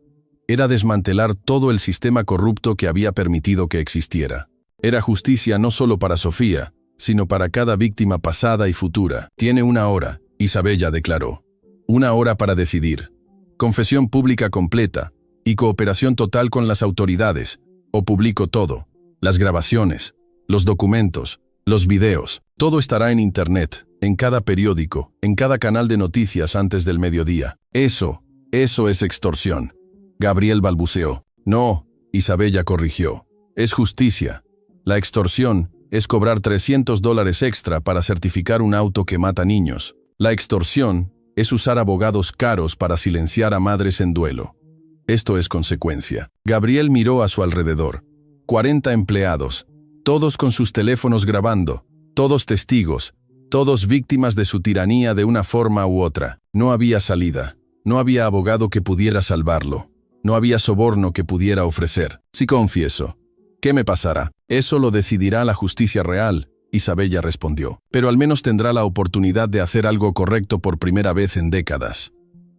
era desmantelar todo el sistema corrupto que había permitido que existiera. Era justicia no solo para Sofía, sino para cada víctima pasada y futura. Tiene 1 hora, Isabella declaró. 1 hora para decidir. Confesión pública completa y cooperación total con las autoridades. O publico todo. Las grabaciones, los documentos, los videos. Todo estará en Internet, en cada periódico, en cada canal de noticias antes del mediodía. Eso es extorsión. Gabriel balbuceó. No, Isabella corrigió. Es justicia. La extorsión es cobrar $300 extra para certificar un auto que mata niños. La extorsión es usar abogados caros para silenciar a madres en duelo. Esto es consecuencia. Gabriel miró a su alrededor. 40 empleados, todos con sus teléfonos grabando, todos testigos, todos víctimas de su tiranía de una forma u otra. No había salida, no había abogado que pudiera salvarlo, no había soborno que pudiera ofrecer. Si confieso, ¿qué me pasará? Eso lo decidirá la justicia real, Isabella respondió. Pero al menos tendrá la oportunidad de hacer algo correcto por primera vez en décadas.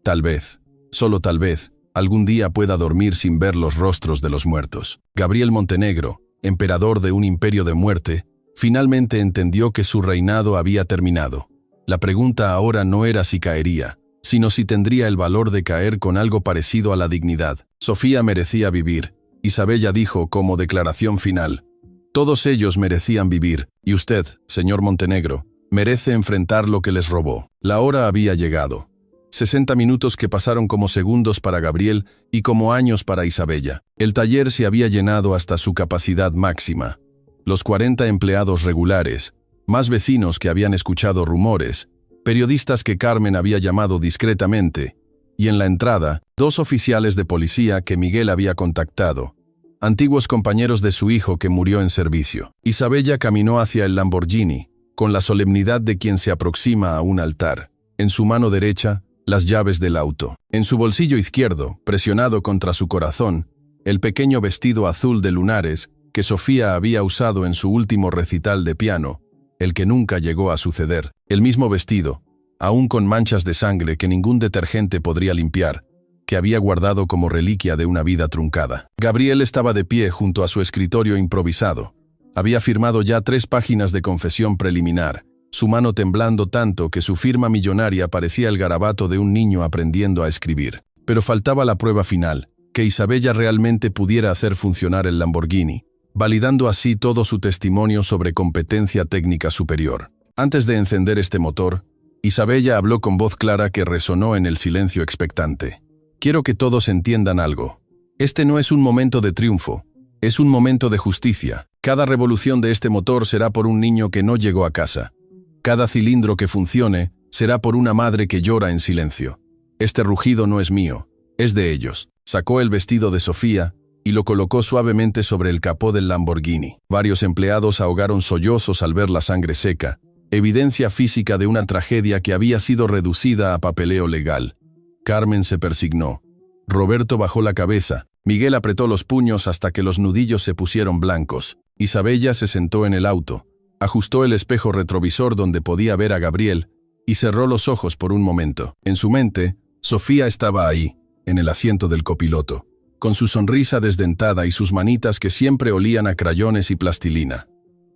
Tal vez, solo tal vez, algún día pueda dormir sin ver los rostros de los muertos. Gabriel Montenegro, emperador de un imperio de muerte, finalmente entendió que su reinado había terminado. La pregunta ahora no era si caería, sino si tendría el valor de caer con algo parecido a la dignidad. Sofía merecía vivir. Isabella dijo como declaración final: todos ellos merecían vivir, y usted, señor Montenegro, merece enfrentar lo que les robó. La hora había llegado. 60 minutos que pasaron como segundos para Gabriel y como años para Isabella. El taller se había llenado hasta su capacidad máxima. Los 40 empleados regulares, más vecinos que habían escuchado rumores, periodistas que Carmen había llamado discretamente, y en la entrada, 2 oficiales de policía que Miguel había contactado, antiguos compañeros de su hijo que murió en servicio. Isabella caminó hacia el Lamborghini, con la solemnidad de quien se aproxima a un altar. En su mano derecha, las llaves del auto. En su bolsillo izquierdo, presionado contra su corazón, el pequeño vestido azul de lunares que Sofía había usado en su último recital de piano, el que nunca llegó a suceder. El mismo vestido, aún con manchas de sangre que ningún detergente podría limpiar, que había guardado como reliquia de una vida truncada. Gabriel estaba de pie junto a su escritorio improvisado. Había firmado ya 3 páginas de confesión preliminar, su mano temblando tanto que su firma millonaria parecía el garabato de un niño aprendiendo a escribir. Pero faltaba la prueba final, que Isabella realmente pudiera hacer funcionar el Lamborghini, validando así todo su testimonio sobre competencia técnica superior. Antes de encender este motor, Isabella habló con voz clara que resonó en el silencio expectante. Quiero que todos entiendan algo. Este no es un momento de triunfo, es un momento de justicia. Cada revolución de este motor será por un niño que no llegó a casa. Cada cilindro que funcione será por una madre que llora en silencio. Este rugido no es mío, es de ellos. Sacó el vestido de Sofía y lo colocó suavemente sobre el capó del Lamborghini. Varios empleados ahogaron sollozos al ver la sangre seca, evidencia física de una tragedia que había sido reducida a papeleo legal. Carmen se persignó. Roberto bajó la cabeza. Miguel apretó los puños hasta que los nudillos se pusieron blancos. Isabella se sentó en el auto, ajustó el espejo retrovisor donde podía ver a Gabriel y cerró los ojos por un momento. En su mente, Sofía estaba ahí, en el asiento del copiloto, con su sonrisa desdentada y sus manitas que siempre olían a crayones y plastilina.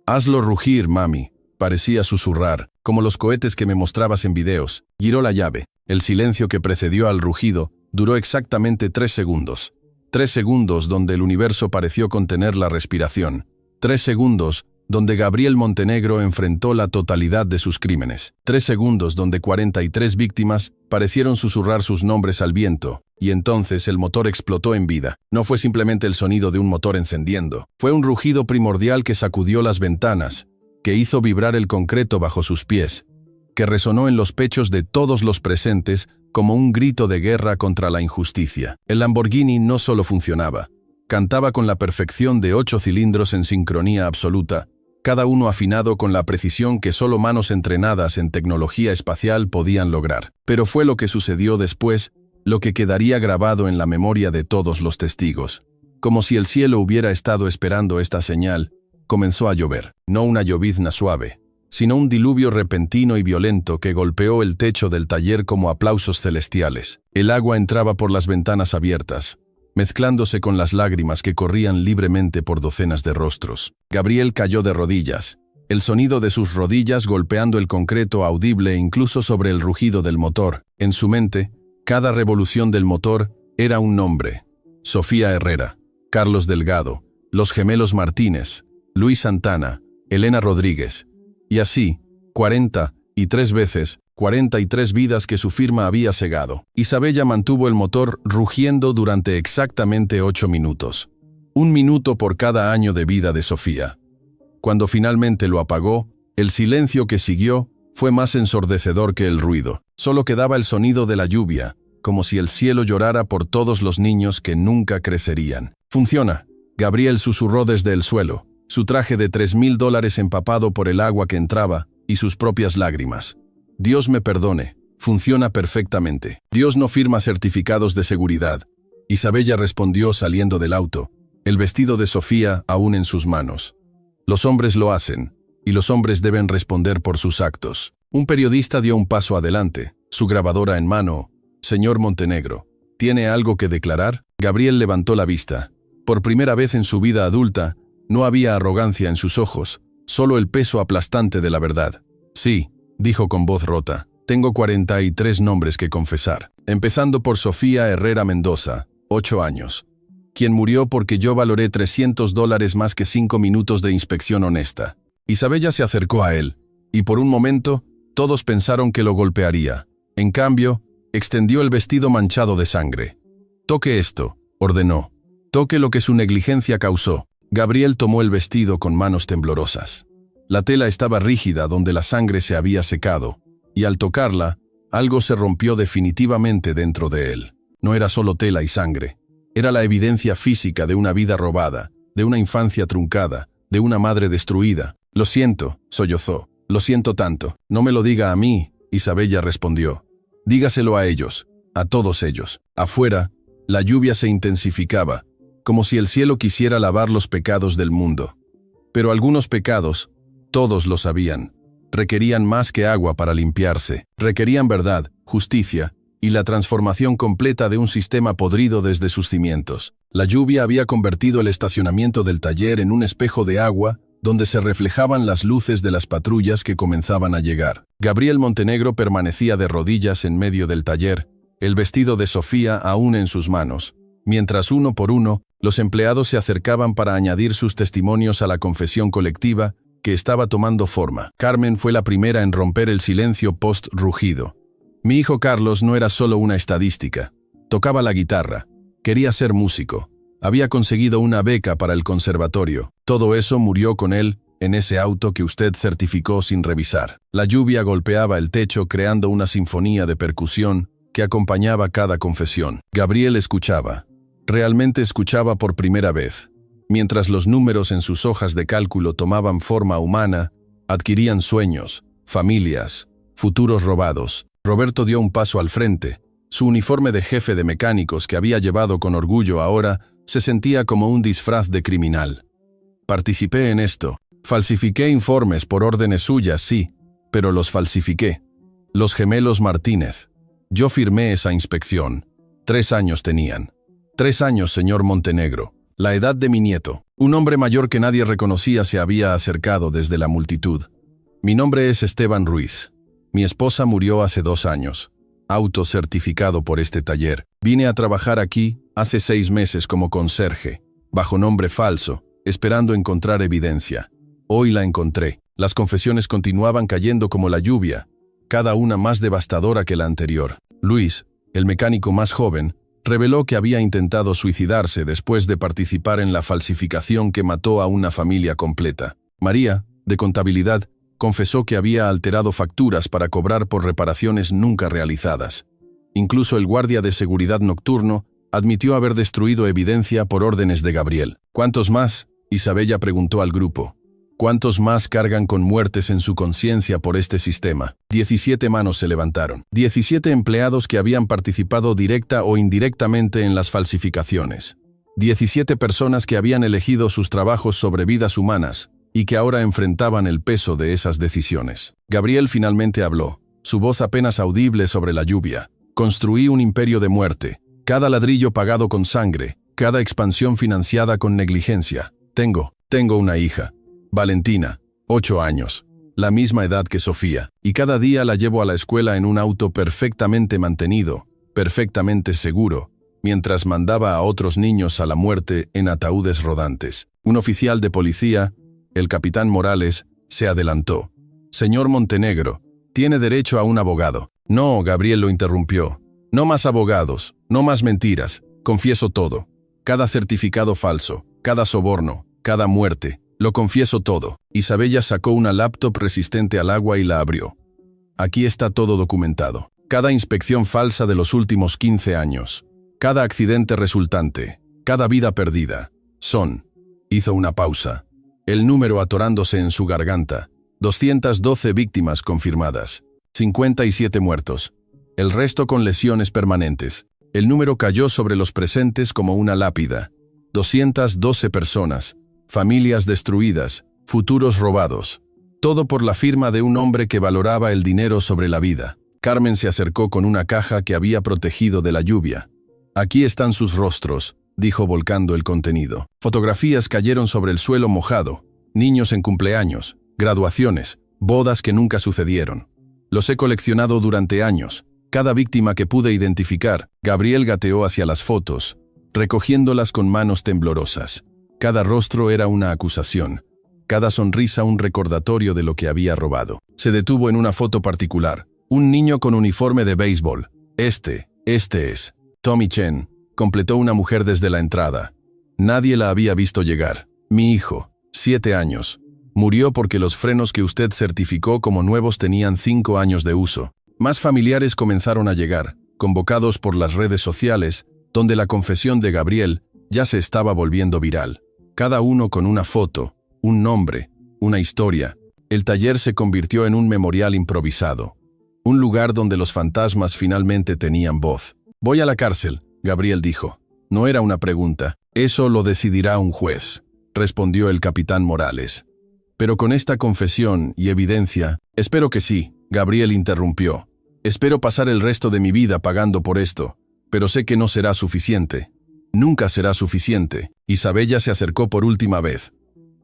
«Hazlo rugir, mami», parecía susurrar, como los cohetes que me mostrabas en videos. Giró la llave. El silencio que precedió al rugido duró exactamente 3 segundos. 3 segundos donde el universo pareció contener la respiración. 3 segundos donde Gabriel Montenegro enfrentó la totalidad de sus crímenes. 3 segundos donde 43 víctimas parecieron susurrar sus nombres al viento, y entonces el motor explotó en vida. No fue simplemente el sonido de un motor encendiendo, fue un rugido primordial que sacudió las ventanas, que hizo vibrar el concreto bajo sus pies, que resonó en los pechos de todos los presentes como un grito de guerra contra la injusticia. El Lamborghini no solo funcionaba, cantaba con la perfección de 8 cilindros en sincronía absoluta, cada uno afinado con la precisión que solo manos entrenadas en tecnología espacial podían lograr. Pero fue lo que sucedió después, lo que quedaría grabado en la memoria de todos los testigos. Como si el cielo hubiera estado esperando esta señal, comenzó a llover. No una llovizna suave, sino un diluvio repentino y violento que golpeó el techo del taller como aplausos celestiales. El agua entraba por las ventanas abiertas, mezclándose con las lágrimas que corrían libremente por docenas de rostros. Gabriel cayó de rodillas, el sonido de sus rodillas golpeando el concreto audible incluso sobre el rugido del motor. En su mente, cada revolución del motor era un nombre: Sofía Herrera, Carlos Delgado, los gemelos Martínez, Luis Santana, Elena Rodríguez, y así, 43 veces, 43 vidas que su firma había cegado. Isabella mantuvo el motor rugiendo durante exactamente 8 minutos. 1 minuto por cada año de vida de Sofía. Cuando finalmente lo apagó, el silencio que siguió fue más ensordecedor que el ruido. Solo quedaba el sonido de la lluvia, como si el cielo llorara por todos los niños que nunca crecerían. «Funciona», Gabriel susurró desde el suelo, su traje de $3,000 empapado por el agua que entraba y sus propias lágrimas. «Dios me perdone, funciona perfectamente. Dios no firma certificados de seguridad», Isabella respondió saliendo del auto, el vestido de Sofía aún en sus manos. «Los hombres lo hacen, y los hombres deben responder por sus actos». Un periodista dio un paso adelante, su grabadora en mano. «Señor Montenegro, ¿Tiene algo que declarar? Gabriel levantó la vista. Por primera vez en su vida adulta, no había arrogancia en sus ojos, solo el peso aplastante de la verdad. Sí, dijo con voz rota, tengo 43 nombres que confesar, empezando por Sofía Herrera Mendoza, 8 años, quien murió porque yo valoré $300 más que 5 minutos de inspección honesta. Isabella se acercó a él, y por un momento, todos pensaron que lo golpearía. En cambio, extendió el vestido manchado de sangre. Toque esto, ordenó. Toque lo que su negligencia causó. Gabriel tomó el vestido con manos temblorosas. La tela estaba rígida donde la sangre se había secado, y al tocarla, algo se rompió definitivamente dentro de él. No era solo tela y sangre. Era la evidencia física de una vida robada, de una infancia truncada, de una madre destruida. Lo siento, sollozó. Lo siento tanto. No me lo diga a mí, Isabella respondió. Dígaselo a ellos, a todos ellos. Afuera, la lluvia se intensificaba, como si el cielo quisiera lavar los pecados del mundo. Pero algunos pecados, todos lo sabían, requerían más que agua para limpiarse, requerían verdad, justicia y la transformación completa de un sistema podrido desde sus cimientos. La lluvia había convertido el estacionamiento del taller en un espejo de agua donde se reflejaban las luces de las patrullas que comenzaban a llegar. Gabriel Montenegro permanecía de rodillas en medio del taller, el vestido de Sofía aún en sus manos, mientras uno por uno, los empleados se acercaban para añadir sus testimonios a la confesión colectiva que estaba tomando forma. Carmen fue la primera en romper el silencio post-rugido. Mi hijo Carlos no era solo una estadística. Tocaba la guitarra. Quería ser músico. Había conseguido una beca para el conservatorio. Todo eso murió con él en ese auto que usted certificó sin revisar. La lluvia golpeaba el techo creando una sinfonía de percusión que acompañaba cada confesión. Gabriel escuchaba. Realmente escuchaba por primera vez. Mientras los números en sus hojas de cálculo tomaban forma humana, adquirían sueños, familias, futuros robados. Roberto dio un paso al frente. Su uniforme de jefe de mecánicos que había llevado con orgullo ahora se sentía como un disfraz de criminal. Participé en esto. Falsifiqué informes por órdenes suyas, sí, pero los falsifiqué. Los gemelos Martínez. Yo firmé esa inspección. 3 años tenían. 3 años, señor Montenegro. La edad de mi nieto. Un hombre mayor que nadie reconocía se había acercado desde la multitud. Mi nombre es Esteban Ruiz. Mi esposa murió hace 2 años. Auto certificado por este taller. Vine a trabajar aquí hace 6 meses como conserje, bajo nombre falso, esperando encontrar evidencia. Hoy la encontré. Las confesiones continuaban cayendo como la lluvia, cada una más devastadora que la anterior. Luis, el mecánico más joven, reveló que había intentado suicidarse después de participar en la falsificación que mató a una familia completa. María, de contabilidad, confesó que había alterado facturas para cobrar por reparaciones nunca realizadas. Incluso el guardia de seguridad nocturno admitió haber destruido evidencia por órdenes de Gabriel. ¿Cuántos más?, Isabella preguntó al grupo. ¿Cuántos más cargan con muertes en su conciencia por este sistema? 17 manos se levantaron. 17 empleados que habían participado directa o indirectamente en las falsificaciones. 17 personas que habían elegido sus trabajos sobre vidas humanas y que ahora enfrentaban el peso de esas decisiones. Gabriel finalmente habló, su voz apenas audible sobre la lluvia. Construí un imperio de muerte. Cada ladrillo pagado con sangre, cada expansión financiada con negligencia. Tengo una hija. Valentina, 8 años, la misma edad que Sofía, y cada día la llevo a la escuela en un auto perfectamente mantenido, perfectamente seguro, mientras mandaba a otros niños a la muerte en ataúdes rodantes. Un oficial de policía, el capitán Morales, se adelantó. Señor Montenegro, tiene derecho a un abogado. No, Gabriel lo interrumpió. No más abogados, no más mentiras, confieso todo. Cada certificado falso, cada soborno, cada muerte. Lo confieso todo. Isabella sacó una laptop resistente al agua y la abrió. Aquí está todo documentado. Cada inspección falsa de los últimos 15 años. Cada accidente resultante. Cada vida perdida. Hizo una pausa. El número atorándose en su garganta. 212 víctimas confirmadas. 57 muertos. El resto con lesiones permanentes. El número cayó sobre los presentes como una lápida. 212 personas. Familias destruidas, futuros robados. Todo por la firma de un hombre que valoraba el dinero sobre la vida. Carmen se acercó con una caja que había protegido de la lluvia. Aquí están sus rostros, dijo volcando el contenido. Fotografías cayeron sobre el suelo mojado. Niños en cumpleaños, graduaciones, bodas que nunca sucedieron. Los he coleccionado durante años. Cada víctima que pude identificar, Gabriel gateó hacia las fotos, recogiéndolas con manos temblorosas. Cada rostro era una acusación. Cada sonrisa un recordatorio de lo que había robado. Se detuvo en una foto particular. Un niño con uniforme de béisbol. Este es. Tommy Chen, completó una mujer desde la entrada. Nadie la había visto llegar. Mi hijo, 7 años. Murió porque los frenos que usted certificó como nuevos tenían 5 años de uso. Más familiares comenzaron a llegar, convocados por las redes sociales, donde la confesión de Gabriel ya se estaba volviendo viral. Cada uno con una foto, un nombre, una historia. El taller se convirtió en un memorial improvisado. Un lugar donde los fantasmas finalmente tenían voz. «Voy a la cárcel», Gabriel dijo. No era una pregunta. «Eso lo decidirá un juez», respondió el capitán Morales. «Pero con esta confesión y evidencia, espero que sí», Gabriel interrumpió. «Espero pasar el resto de mi vida pagando por esto, pero sé que no será suficiente. Nunca será suficiente». Isabella se acercó por última vez.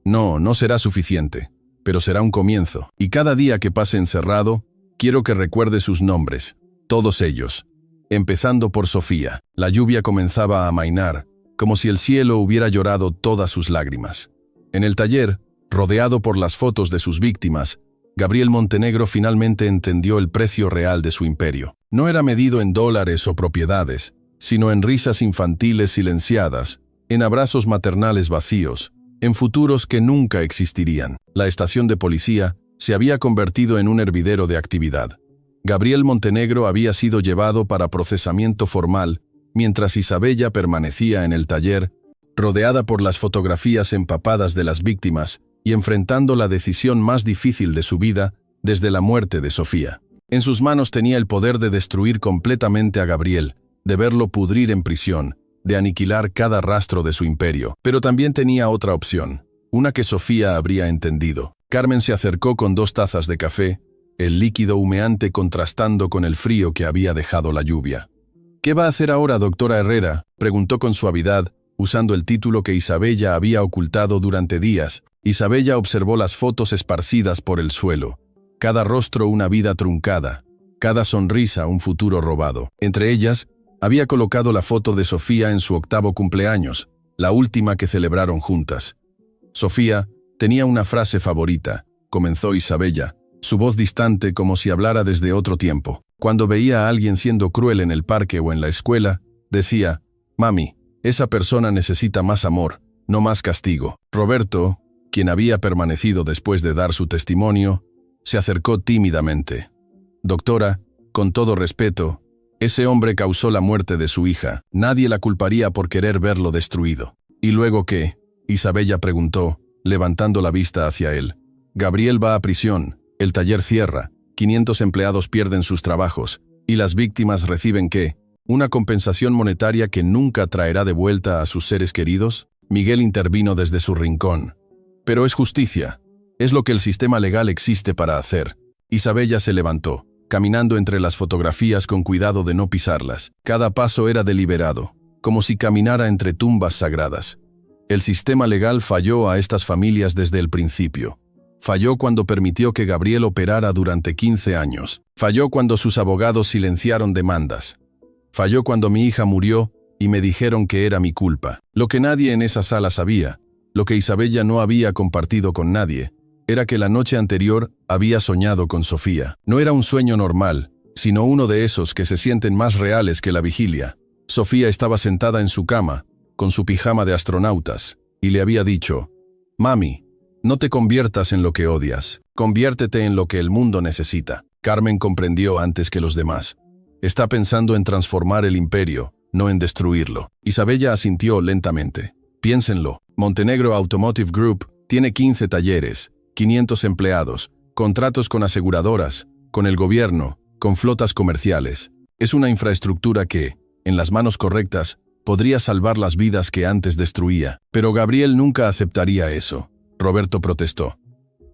No será suficiente, pero será un comienzo. Y cada día que pase encerrado, quiero que recuerde sus nombres, todos ellos. Empezando por Sofía. La lluvia comenzaba a amainar, como si el cielo hubiera llorado todas sus lágrimas. En el taller, rodeado por las fotos de sus víctimas, Gabriel Montenegro finalmente entendió el precio real de su imperio. No era medido en dólares o propiedades, sino en risas infantiles silenciadas, en abrazos maternales vacíos, en futuros que nunca existirían. La estación de policía se había convertido en un hervidero de actividad. Gabriel Montenegro había sido llevado para procesamiento formal, mientras Isabella permanecía en el taller, rodeada por las fotografías empapadas de las víctimas y enfrentando la decisión más difícil de su vida desde la muerte de Sofía. En sus manos tenía el poder de destruir completamente a Gabriel, de verlo pudrir en prisión, de aniquilar cada rastro de su imperio. Pero también tenía otra opción, una que Sofía habría entendido. Carmen se acercó con 2 tazas de café, el líquido humeante contrastando con el frío que había dejado la lluvia. «¿Qué va a hacer ahora, doctora Herrera?», preguntó con suavidad, usando el título que Isabella había ocultado durante días. Isabella observó las fotos esparcidas por el suelo. Cada rostro una vida truncada, cada sonrisa un futuro robado. Entre ellas, había colocado la foto de Sofía en su 8º cumpleaños, la última que celebraron juntas. Sofía tenía una frase favorita, comenzó Isabella, su voz distante como si hablara desde otro tiempo. Cuando veía a alguien siendo cruel en el parque o en la escuela, decía: «Mami, esa persona necesita más amor, no más castigo». Roberto, quien había permanecido después de dar su testimonio, se acercó tímidamente. «Doctora, con todo respeto, ese hombre causó la muerte de su hija. Nadie la culparía por querer verlo destruido». «¿Y luego qué?», Isabella preguntó, levantando la vista hacia él. «Gabriel va a prisión, el taller cierra, 500 empleados pierden sus trabajos, y las víctimas reciben ¿qué? ¿Una compensación monetaria que nunca traerá de vuelta a sus seres queridos?». Miguel intervino desde su rincón. «Pero es justicia. Es lo que el sistema legal existe para hacer». Isabella se levantó, caminando entre las fotografías con cuidado de no pisarlas. Cada paso era deliberado, como si caminara entre tumbas sagradas. El sistema legal falló a estas familias desde el principio. Falló cuando permitió que Gabriel operara durante 15 años. Falló cuando sus abogados silenciaron demandas. Falló cuando mi hija murió y me dijeron que era mi culpa. Lo que nadie en esa sala sabía, lo que Isabella no había compartido con nadie, era que la noche anterior había soñado con Sofía. No era un sueño normal, sino uno de esos que se sienten más reales que la vigilia. Sofía estaba sentada en su cama, con su pijama de astronautas, y le había dicho: «Mami, no te conviertas en lo que odias, conviértete en lo que el mundo necesita». Carmen comprendió antes que los demás. Está pensando en transformar el imperio, no en destruirlo. Isabella asintió lentamente. Piénsenlo. Montenegro Automotive Group tiene 15 talleres, 500 empleados, contratos con aseguradoras, con el gobierno, con flotas comerciales. Es una infraestructura que, en las manos correctas, podría salvar las vidas que antes destruía. Pero Gabriel nunca aceptaría eso. Roberto protestó.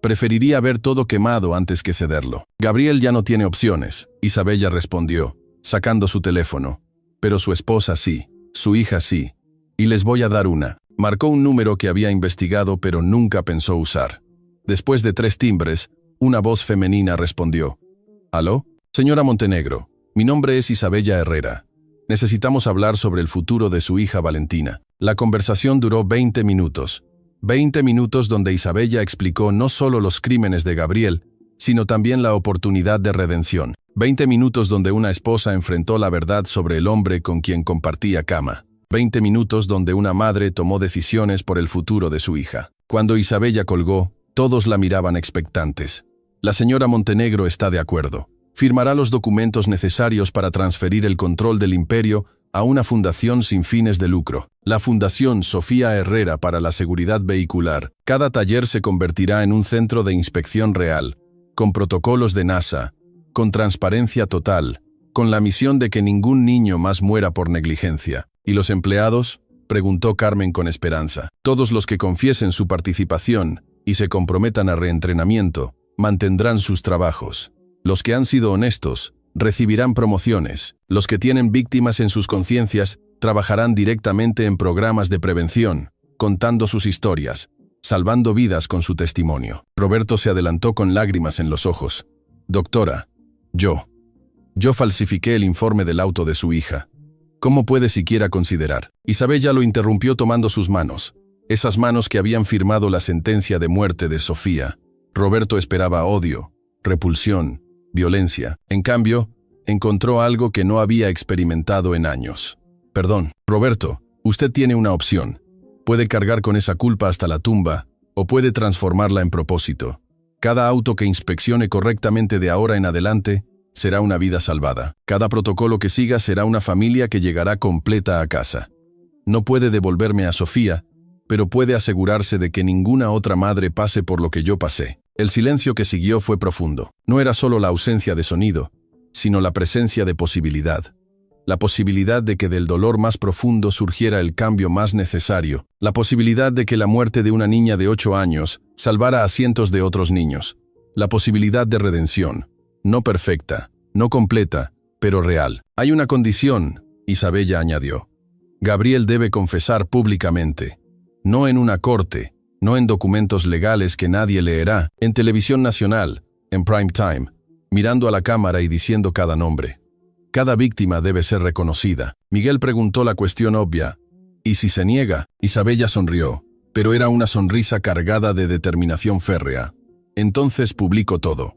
Preferiría ver todo quemado antes que cederlo. Gabriel ya no tiene opciones, Isabella respondió, sacando su teléfono. pero su esposa sí, su hija sí. Y les voy a dar una. Marcó un número que había investigado pero nunca pensó usar. Después de 3 timbres, una voz femenina respondió. ¿Aló? Señora Montenegro, mi nombre es Isabella Herrera. Necesitamos hablar sobre el futuro de su hija Valentina. La conversación duró 20 minutos. 20 minutos donde Isabella explicó no solo los crímenes de Gabriel, sino también la oportunidad de redención. 20 minutos donde una esposa enfrentó la verdad sobre el hombre con quien compartía cama. 20 minutos donde una madre tomó decisiones por el futuro de su hija. Cuando Isabella colgó, todos la miraban expectantes. La señora Montenegro está de acuerdo. Firmará los documentos necesarios para transferir el control del imperio a una fundación sin fines de lucro. La Fundación Sofía Herrera para la Seguridad Vehicular. Cada taller se convertirá en un centro de inspección real, con protocolos de NASA, con transparencia total, con la misión de que ningún niño más muera por negligencia. ¿Y los empleados?, preguntó Carmen con esperanza. Todos los que confiesen su participación y se comprometan a reentrenamiento, mantendrán sus trabajos. Los que han sido honestos recibirán promociones. Los que tienen víctimas en sus conciencias trabajarán directamente en programas de prevención, contando sus historias, salvando vidas con su testimonio. Roberto se adelantó con lágrimas en los ojos. Doctora, yo falsifiqué el informe del auto de su hija. ¿Cómo puede siquiera considerar? Isabella lo interrumpió tomando sus manos, esas manos que habían firmado la sentencia de muerte de Sofía. Roberto esperaba odio, repulsión, violencia. En cambio, encontró algo que no había experimentado en años. Perdón, Roberto, usted tiene una opción. Puede cargar con esa culpa hasta la tumba, o puede transformarla en propósito. Cada auto que inspeccione correctamente de ahora en adelante será una vida salvada. Cada protocolo que siga será una familia que llegará completa a casa. No puede devolverme a Sofía, pero puede asegurarse de que ninguna otra madre pase por lo que yo pasé. El silencio que siguió fue profundo. No era solo la ausencia de sonido, sino la presencia de posibilidad. La posibilidad de que del dolor más profundo surgiera el cambio más necesario. La posibilidad de que la muerte de una niña de 8 años salvara a cientos de otros niños. La posibilidad de redención. No perfecta, no completa, pero real. Hay una condición, Isabella añadió. Gabriel debe confesar públicamente. No en una corte, no en documentos legales que nadie leerá, en televisión nacional, en prime time, mirando a la cámara y diciendo cada nombre. Cada víctima debe ser reconocida. Miguel preguntó la cuestión obvia. ¿Y si se niega? Isabella sonrió, pero era una sonrisa cargada de determinación férrea. Entonces publico todo.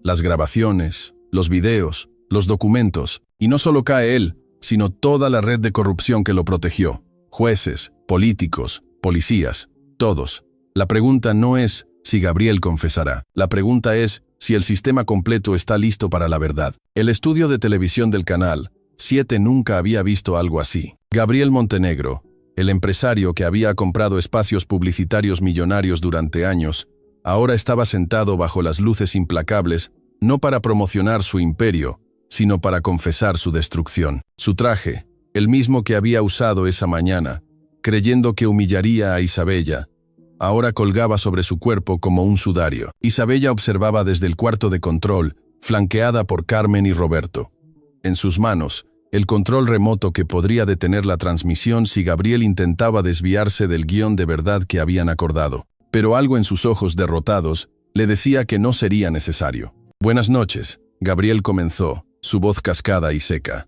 Las grabaciones, los videos, los documentos, y no solo cae él, sino toda la red de corrupción que lo protegió. Jueces, políticos, policías, todos. La pregunta no es si Gabriel confesará. La pregunta es si el sistema completo está listo para la verdad. El estudio de televisión del canal 7 nunca había visto algo así. Gabriel Montenegro, el empresario que había comprado espacios publicitarios millonarios durante años, ahora estaba sentado bajo las luces implacables, no para promocionar su imperio, sino para confesar su destrucción. Su traje, el mismo que había usado esa mañana, creyendo que humillaría a Isabella, ahora colgaba sobre su cuerpo como un sudario. Isabella observaba desde el cuarto de control, flanqueada por Carmen y Roberto. En sus manos, el control remoto que podría detener la transmisión si Gabriel intentaba desviarse del guión de verdad que habían acordado. Pero algo en sus ojos derrotados le decía que no sería necesario. Buenas noches, Gabriel comenzó, su voz cascada y seca.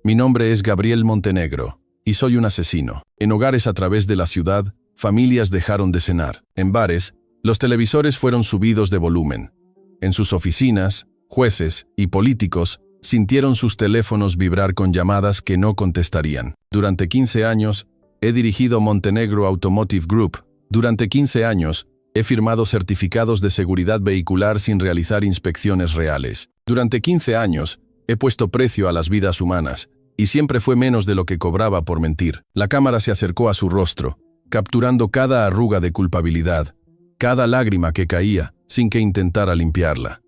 Mi nombre es Gabriel Montenegro, y soy un asesino. En hogares a través de la ciudad, familias dejaron de cenar. En bares, los televisores fueron subidos de volumen. En sus oficinas, jueces y políticos sintieron sus teléfonos vibrar con llamadas que no contestarían. Durante 15 años, he dirigido Montenegro Automotive Group. Durante 15 años, he firmado certificados de seguridad vehicular sin realizar inspecciones reales. Durante 15 años, he puesto precio a las vidas humanas, y siempre fue menos de lo que cobraba por mentir. La cámara se acercó a su rostro, capturando cada arruga de culpabilidad, cada lágrima que caía, sin que intentara limpiarla.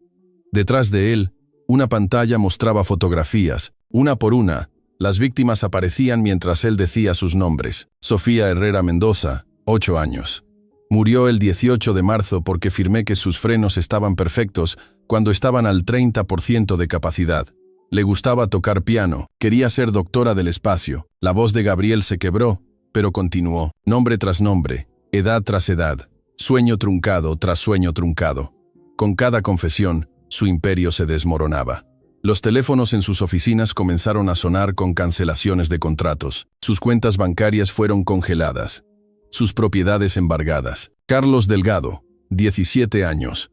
Detrás de él, una pantalla mostraba fotografías. Una por una, las víctimas aparecían mientras él decía sus nombres. Sofía Herrera Mendoza, 8 años. Murió el 18 de marzo porque firmé que sus frenos estaban perfectos cuando estaban al 30% de capacidad. Le gustaba tocar piano, quería ser doctora del espacio. La voz de Gabriel se quebró, pero continuó, nombre tras nombre, edad tras edad, sueño truncado tras sueño truncado. Con cada confesión, su imperio se desmoronaba. Los teléfonos en sus oficinas comenzaron a sonar con cancelaciones de contratos. Sus cuentas bancarias fueron congeladas. Sus propiedades embargadas. Carlos Delgado, 17 años.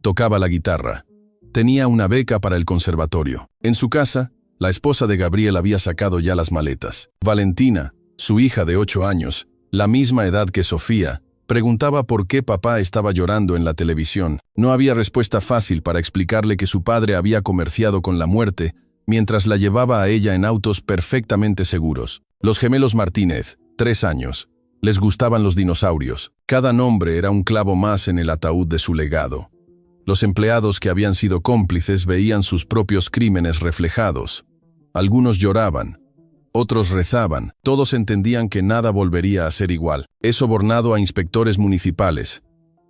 Tocaba la guitarra. Tenía una beca para el conservatorio. En su casa, la esposa de Gabriel había sacado ya las maletas. Valentina, su hija de 8 años, la misma edad que Sofía, preguntaba por qué papá estaba llorando en la televisión. No había respuesta fácil para explicarle que su padre había comerciado con la muerte, mientras la llevaba a ella en autos perfectamente seguros. Los gemelos Martínez, 3 años. Les gustaban los dinosaurios. Cada nombre era un clavo más en el ataúd de su legado. Los empleados que habían sido cómplices veían sus propios crímenes reflejados. Algunos lloraban. Otros rezaban. Todos entendían que nada volvería a ser igual. He sobornado a inspectores municipales.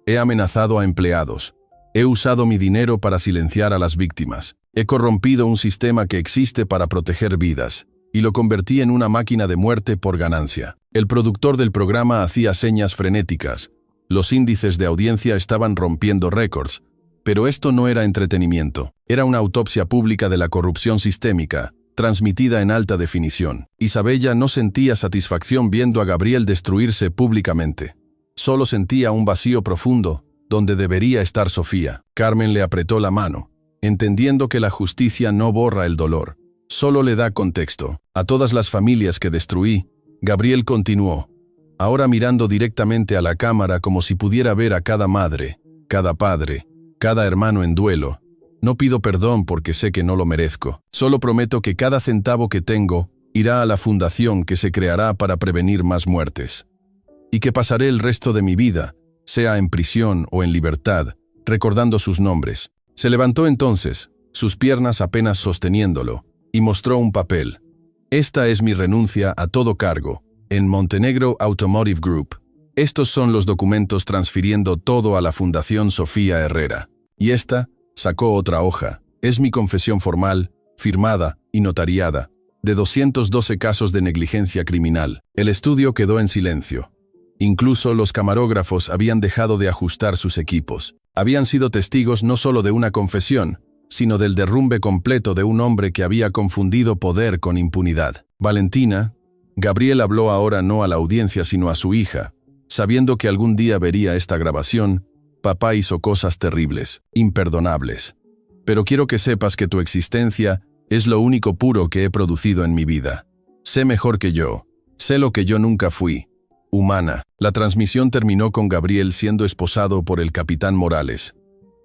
He amenazado a empleados. He usado mi dinero para silenciar a las víctimas. He corrompido un sistema que existe para proteger vidas, y lo convertí en una máquina de muerte por ganancia. El productor del programa hacía señas frenéticas. Los índices de audiencia estaban rompiendo récords. Pero esto no era entretenimiento. Era una autopsia pública de la corrupción sistémica, transmitida en alta definición. Isabella no sentía satisfacción viendo a Gabriel destruirse públicamente. Solo sentía un vacío profundo, donde debería estar Sofía. Carmen le apretó la mano, entendiendo que la justicia no borra el dolor, solo le da contexto. A todas las familias que destruí, Gabriel continuó, ahora mirando directamente a la cámara como si pudiera ver a cada madre, cada padre, cada hermano en duelo. No pido perdón porque sé que no lo merezco. Solo prometo que cada centavo que tengo irá a la fundación que se creará para prevenir más muertes. Y que pasaré el resto de mi vida, sea en prisión o en libertad, recordando sus nombres. Se levantó entonces, sus piernas apenas sosteniéndolo, y mostró un papel. Esta es mi renuncia a todo cargo, en Montenegro Automotive Group. Estos son los documentos transfiriendo todo a la Fundación Sofía Herrera. Y esta, sacó otra hoja, es mi confesión formal, firmada y notariada, de 212 casos de negligencia criminal. El estudio quedó en silencio. Incluso los camarógrafos habían dejado de ajustar sus equipos. Habían sido testigos no solo de una confesión, sino del derrumbe completo de un hombre que había confundido poder con impunidad. Valentina, Gabriel habló ahora no a la audiencia sino a su hija. Sabiendo que algún día vería esta grabación, papá hizo cosas terribles, imperdonables. Pero quiero que sepas que tu existencia es lo único puro que he producido en mi vida. Sé mejor que yo. Sé lo que yo nunca fui. Humana. La transmisión terminó con Gabriel siendo esposado por el capitán Morales,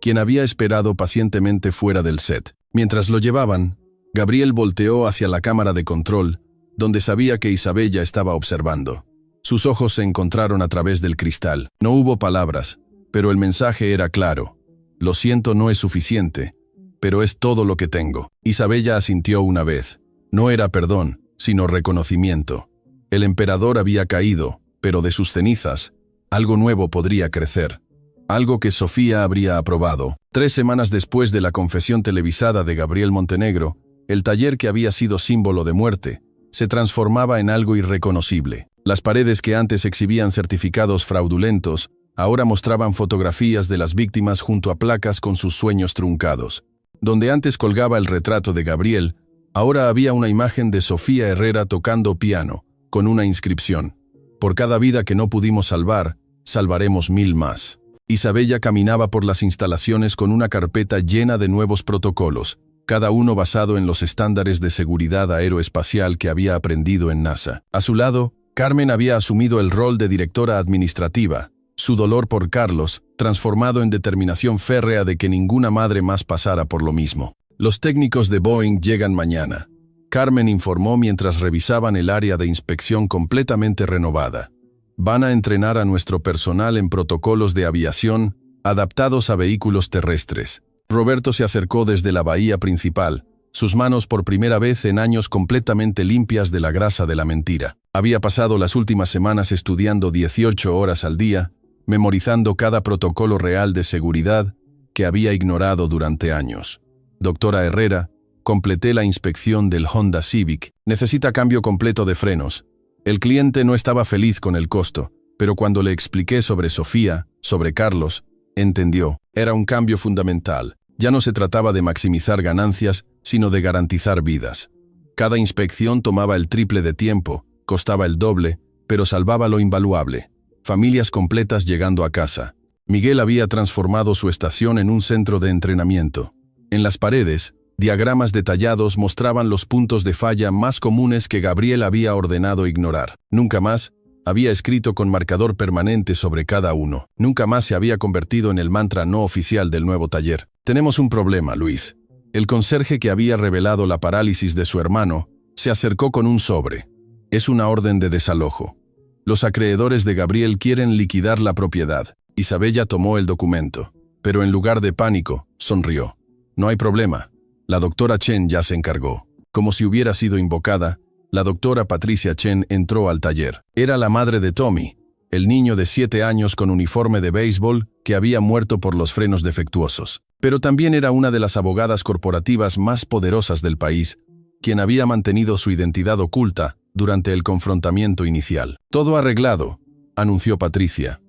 quien había esperado pacientemente fuera del set. Mientras lo llevaban, Gabriel volteó hacia la cámara de control, donde sabía que Isabella estaba observando. Sus ojos se encontraron a través del cristal. No hubo palabras, pero el mensaje era claro. Lo siento, no es suficiente, pero es todo lo que tengo. Isabella asintió una vez. No era perdón, sino reconocimiento. El emperador había caído, pero de sus cenizas, algo nuevo podría crecer. Algo que Sofía habría aprobado. 3 semanas después de la confesión televisada de Gabriel Montenegro, el taller que había sido símbolo de muerte, se transformaba en algo irreconocible. Las paredes que antes exhibían certificados fraudulentos, ahora mostraban fotografías de las víctimas junto a placas con sus sueños truncados. Donde antes colgaba el retrato de Gabriel, ahora había una imagen de Sofía Herrera tocando piano, con una inscripción. Por cada vida que no pudimos salvar, salvaremos 1000 más. Isabella caminaba por las instalaciones con una carpeta llena de nuevos protocolos, cada uno basado en los estándares de seguridad aeroespacial que había aprendido en NASA. A su lado, Carmen había asumido el rol de directora administrativa, su dolor por Carlos, transformado en determinación férrea de que ninguna madre más pasara por lo mismo. Los técnicos de Boeing llegan mañana. Carmen informó mientras revisaban el área de inspección completamente renovada. Van a entrenar a nuestro personal en protocolos de aviación adaptados a vehículos terrestres. Roberto se acercó desde la bahía principal, sus manos por primera vez en años completamente limpias de la grasa de la mentira. Había pasado las últimas semanas estudiando 18 horas al día, memorizando cada protocolo real de seguridad que había ignorado durante años. Doctora Herrera, completé la inspección del Honda Civic. Necesita cambio completo de frenos. El cliente no estaba feliz con el costo, pero cuando le expliqué sobre Sofía, sobre Carlos, entendió. Era un cambio fundamental. Ya no se trataba de maximizar ganancias, sino de garantizar vidas. Cada inspección tomaba el triple de tiempo, costaba el doble, pero salvaba lo invaluable. Familias completas llegando a casa. Miguel había transformado su estación en un centro de entrenamiento. En las paredes, diagramas detallados mostraban los puntos de falla más comunes que Gabriel había ordenado ignorar. Nunca más había escrito con marcador permanente sobre cada uno. Nunca más se había convertido en el mantra no oficial del nuevo taller. Tenemos un problema, Luis. El conserje que había revelado la parálisis de su hermano se acercó con un sobre. Es una orden de desalojo. Los acreedores de Gabriel quieren liquidar la propiedad. Isabella tomó el documento, pero en lugar de pánico, sonrió. No hay problema. La doctora Chen ya se encargó. Como si hubiera sido invocada, la doctora Patricia Chen entró al taller. Era la madre de Tommy, el niño de 7 años con uniforme de béisbol que había muerto por los frenos defectuosos. Pero también era una de las abogadas corporativas más poderosas del país, quien había mantenido su identidad oculta durante el confrontamiento inicial. Todo arreglado, anunció Patricia.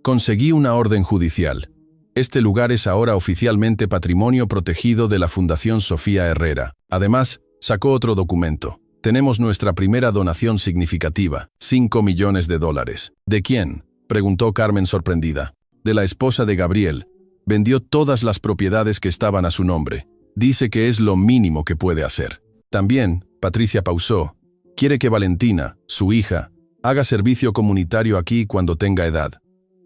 Conseguí una orden judicial. Este lugar es ahora oficialmente patrimonio protegido de la Fundación Sofía Herrera. Además, sacó otro documento. Tenemos nuestra primera donación significativa, $5 millones. ¿De quién?, preguntó Carmen sorprendida. De la esposa de Gabriel. Vendió todas las propiedades que estaban a su nombre. Dice que es lo mínimo que puede hacer. También, Patricia pausó, quiere que Valentina, su hija, haga servicio comunitario aquí cuando tenga edad.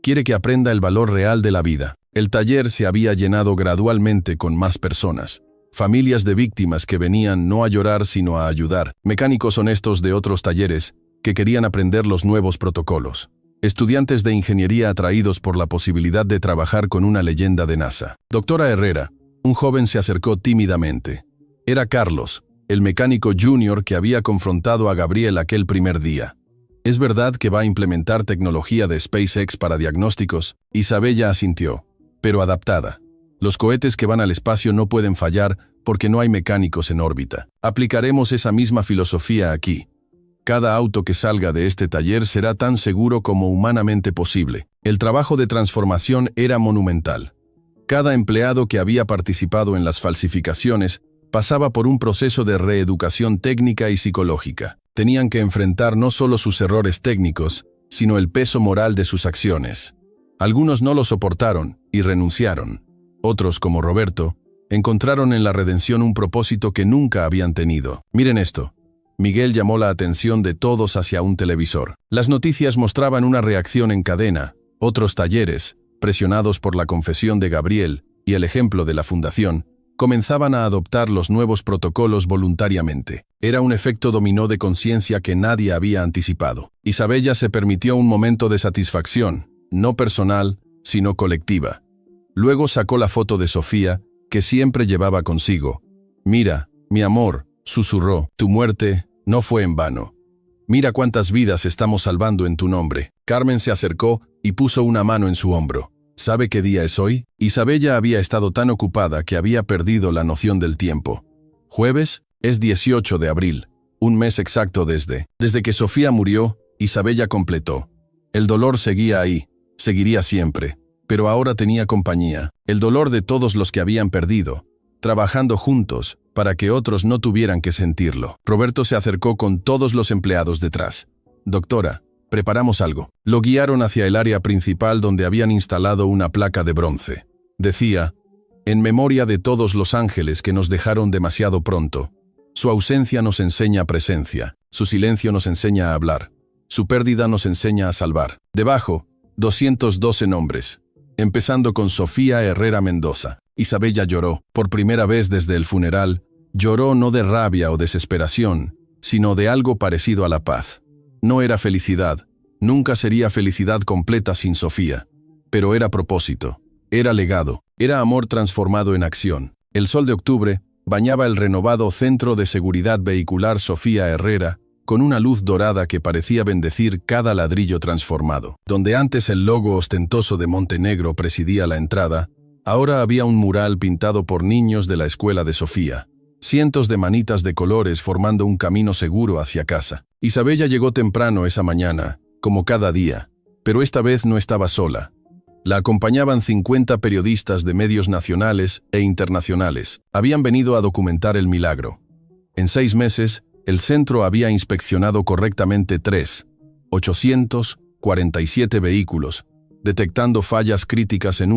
Quiere que aprenda el valor real de la vida. El taller se había llenado gradualmente con más personas. Familias de víctimas que venían no a llorar sino a ayudar. Mecánicos honestos de otros talleres que querían aprender los nuevos protocolos. Estudiantes de ingeniería atraídos por la posibilidad de trabajar con una leyenda de NASA. Doctora Herrera, un joven se acercó tímidamente. Era Carlos, el mecánico junior que había confrontado a Gabriel aquel primer día. ¿Es verdad que va a implementar tecnología de SpaceX para diagnósticos? Isabella asintió, pero adaptada. Los cohetes que van al espacio no pueden fallar porque no hay mecánicos en órbita. Aplicaremos esa misma filosofía aquí. Cada auto que salga de este taller será tan seguro como humanamente posible. El trabajo de transformación era monumental. Cada empleado que había participado en las falsificaciones pasaba por un proceso de reeducación técnica y psicológica. Tenían que enfrentar no solo sus errores técnicos, sino el peso moral de sus acciones. Algunos no lo soportaron y renunciaron. Otros, como Roberto, encontraron en la redención un propósito que nunca habían tenido. Miren esto. Miguel llamó la atención de todos hacia un televisor. Las noticias mostraban una reacción en cadena. Otros talleres, presionados por la confesión de Gabriel y el ejemplo de la fundación, comenzaban a adoptar los nuevos protocolos voluntariamente. Era un efecto dominó de conciencia que nadie había anticipado. Isabella se permitió un momento de satisfacción, no personal, sino colectiva. Luego sacó la foto de Sofía, que siempre llevaba consigo. Mira, mi amor, susurró, tu muerte no fue en vano. Mira cuántas vidas estamos salvando en tu nombre. Carmen se acercó y puso una mano en su hombro. ¿Sabe qué día es hoy? Isabella había estado tan ocupada que había perdido la noción del tiempo. Jueves es 18 de abril, un mes exacto desde que Sofía murió, Isabella completó. El dolor seguía ahí, seguiría siempre, pero ahora tenía compañía, el dolor de todos los que habían perdido, trabajando juntos para que otros no tuvieran que sentirlo. Roberto se acercó con todos los empleados detrás. Doctora, preparamos algo. Lo guiaron hacia el área principal donde habían instalado una placa de bronce. Decía, en memoria de todos los ángeles que nos dejaron demasiado pronto. Su ausencia nos enseña presencia, su silencio nos enseña a hablar, su pérdida nos enseña a salvar. Debajo, 212 nombres, empezando con Sofía Herrera Mendoza. Isabella lloró, por primera vez desde el funeral, lloró no de rabia o desesperación, sino de algo parecido a la paz. No era felicidad, nunca sería felicidad completa sin Sofía, pero era propósito, era legado, era amor transformado en acción. El sol de octubre bañaba el renovado Centro de Seguridad Vehicular Sofía Herrera con una luz dorada que parecía bendecir cada ladrillo transformado. Donde antes el logo ostentoso de Montenegro presidía la entrada, ahora había un mural pintado por niños de la escuela de Sofía. cientos de manitas de colores formando un camino seguro hacia casa. Isabella llegó temprano esa mañana, como cada día, pero esta vez no estaba sola. La acompañaban 50 periodistas de medios nacionales e internacionales. Habían venido a documentar el milagro. En 6 meses, el centro había inspeccionado correctamente 847 vehículos, detectando fallas críticas en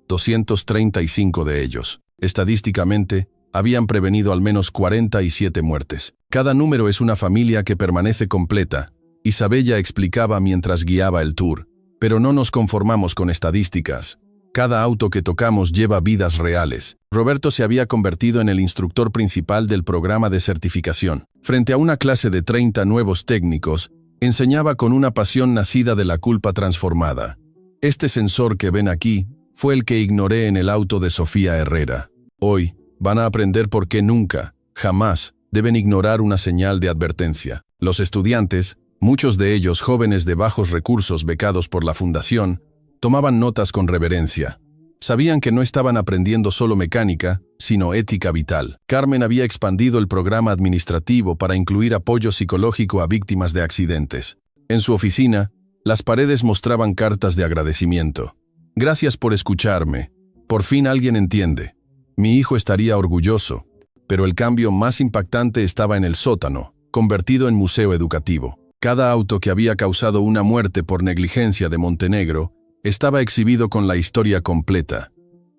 235 de ellos. Estadísticamente, habían prevenido al menos 47 muertes. Cada número es una familia que permanece completa, Isabella explicaba mientras guiaba el tour. Pero no nos conformamos con estadísticas. Cada auto que tocamos lleva vidas reales. Roberto se había convertido en el instructor principal del programa de certificación. Frente a una clase de 30 nuevos técnicos, enseñaba con una pasión nacida de la culpa transformada. Este sensor que ven aquí fue el que ignoré en el auto de Sofía Herrera. Hoy van a aprender por qué nunca, jamás, deben ignorar una señal de advertencia. Los estudiantes, muchos de ellos jóvenes de bajos recursos becados por la fundación, tomaban notas con reverencia. Sabían que no estaban aprendiendo solo mecánica, sino ética vital. Carmen había expandido el programa administrativo para incluir apoyo psicológico a víctimas de accidentes. En su oficina, las paredes mostraban cartas de agradecimiento. Gracias por escucharme. Por fin alguien entiende. Mi hijo estaría orgulloso. Pero el cambio más impactante estaba en el sótano, convertido en museo educativo. Cada auto que había causado una muerte por negligencia de Montenegro estaba exhibido con la historia completa.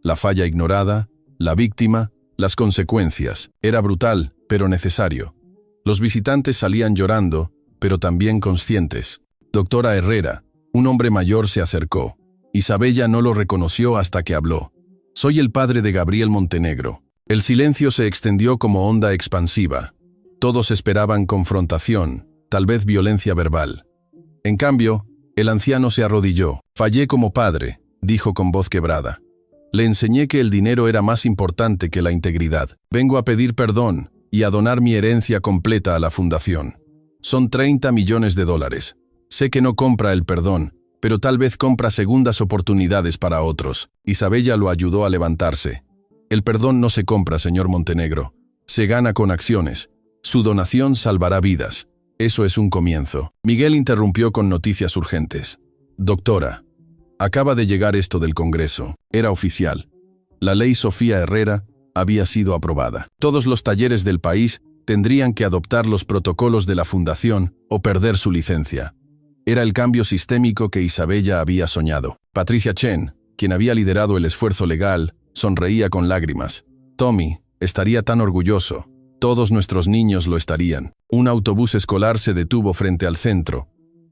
La falla ignorada, la víctima, las consecuencias. Era brutal, pero necesario. Los visitantes salían llorando, pero también conscientes. Doctora Herrera, un hombre mayor se acercó. Isabella no lo reconoció hasta que habló. Soy el padre de Gabriel Montenegro. El silencio se extendió como onda expansiva. Todos esperaban confrontación, tal vez violencia verbal. En cambio, el anciano se arrodilló. Fallé como padre, dijo con voz quebrada. Le enseñé que el dinero era más importante que la integridad. Vengo a pedir perdón y a donar mi herencia completa a la fundación. Son 30 millones de dólares. Sé que no compra el perdón, pero tal vez compra segundas oportunidades para otros. Isabella lo ayudó a levantarse. El perdón no se compra, señor Montenegro. Se gana con acciones. Su donación salvará vidas. Eso es un comienzo. Miguel interrumpió con noticias urgentes. Doctora, acaba de llegar esto del Congreso. Era oficial. La ley Sofía Herrera había sido aprobada. Todos los talleres del país tendrían que adoptar los protocolos de la fundación o perder su licencia. Era el cambio sistémico que Isabella había soñado. Patricia Chen, quien había liderado el esfuerzo legal, sonreía con lágrimas. Tommy estaría tan orgulloso. Todos nuestros niños lo estarían. Un autobús escolar se detuvo frente al centro.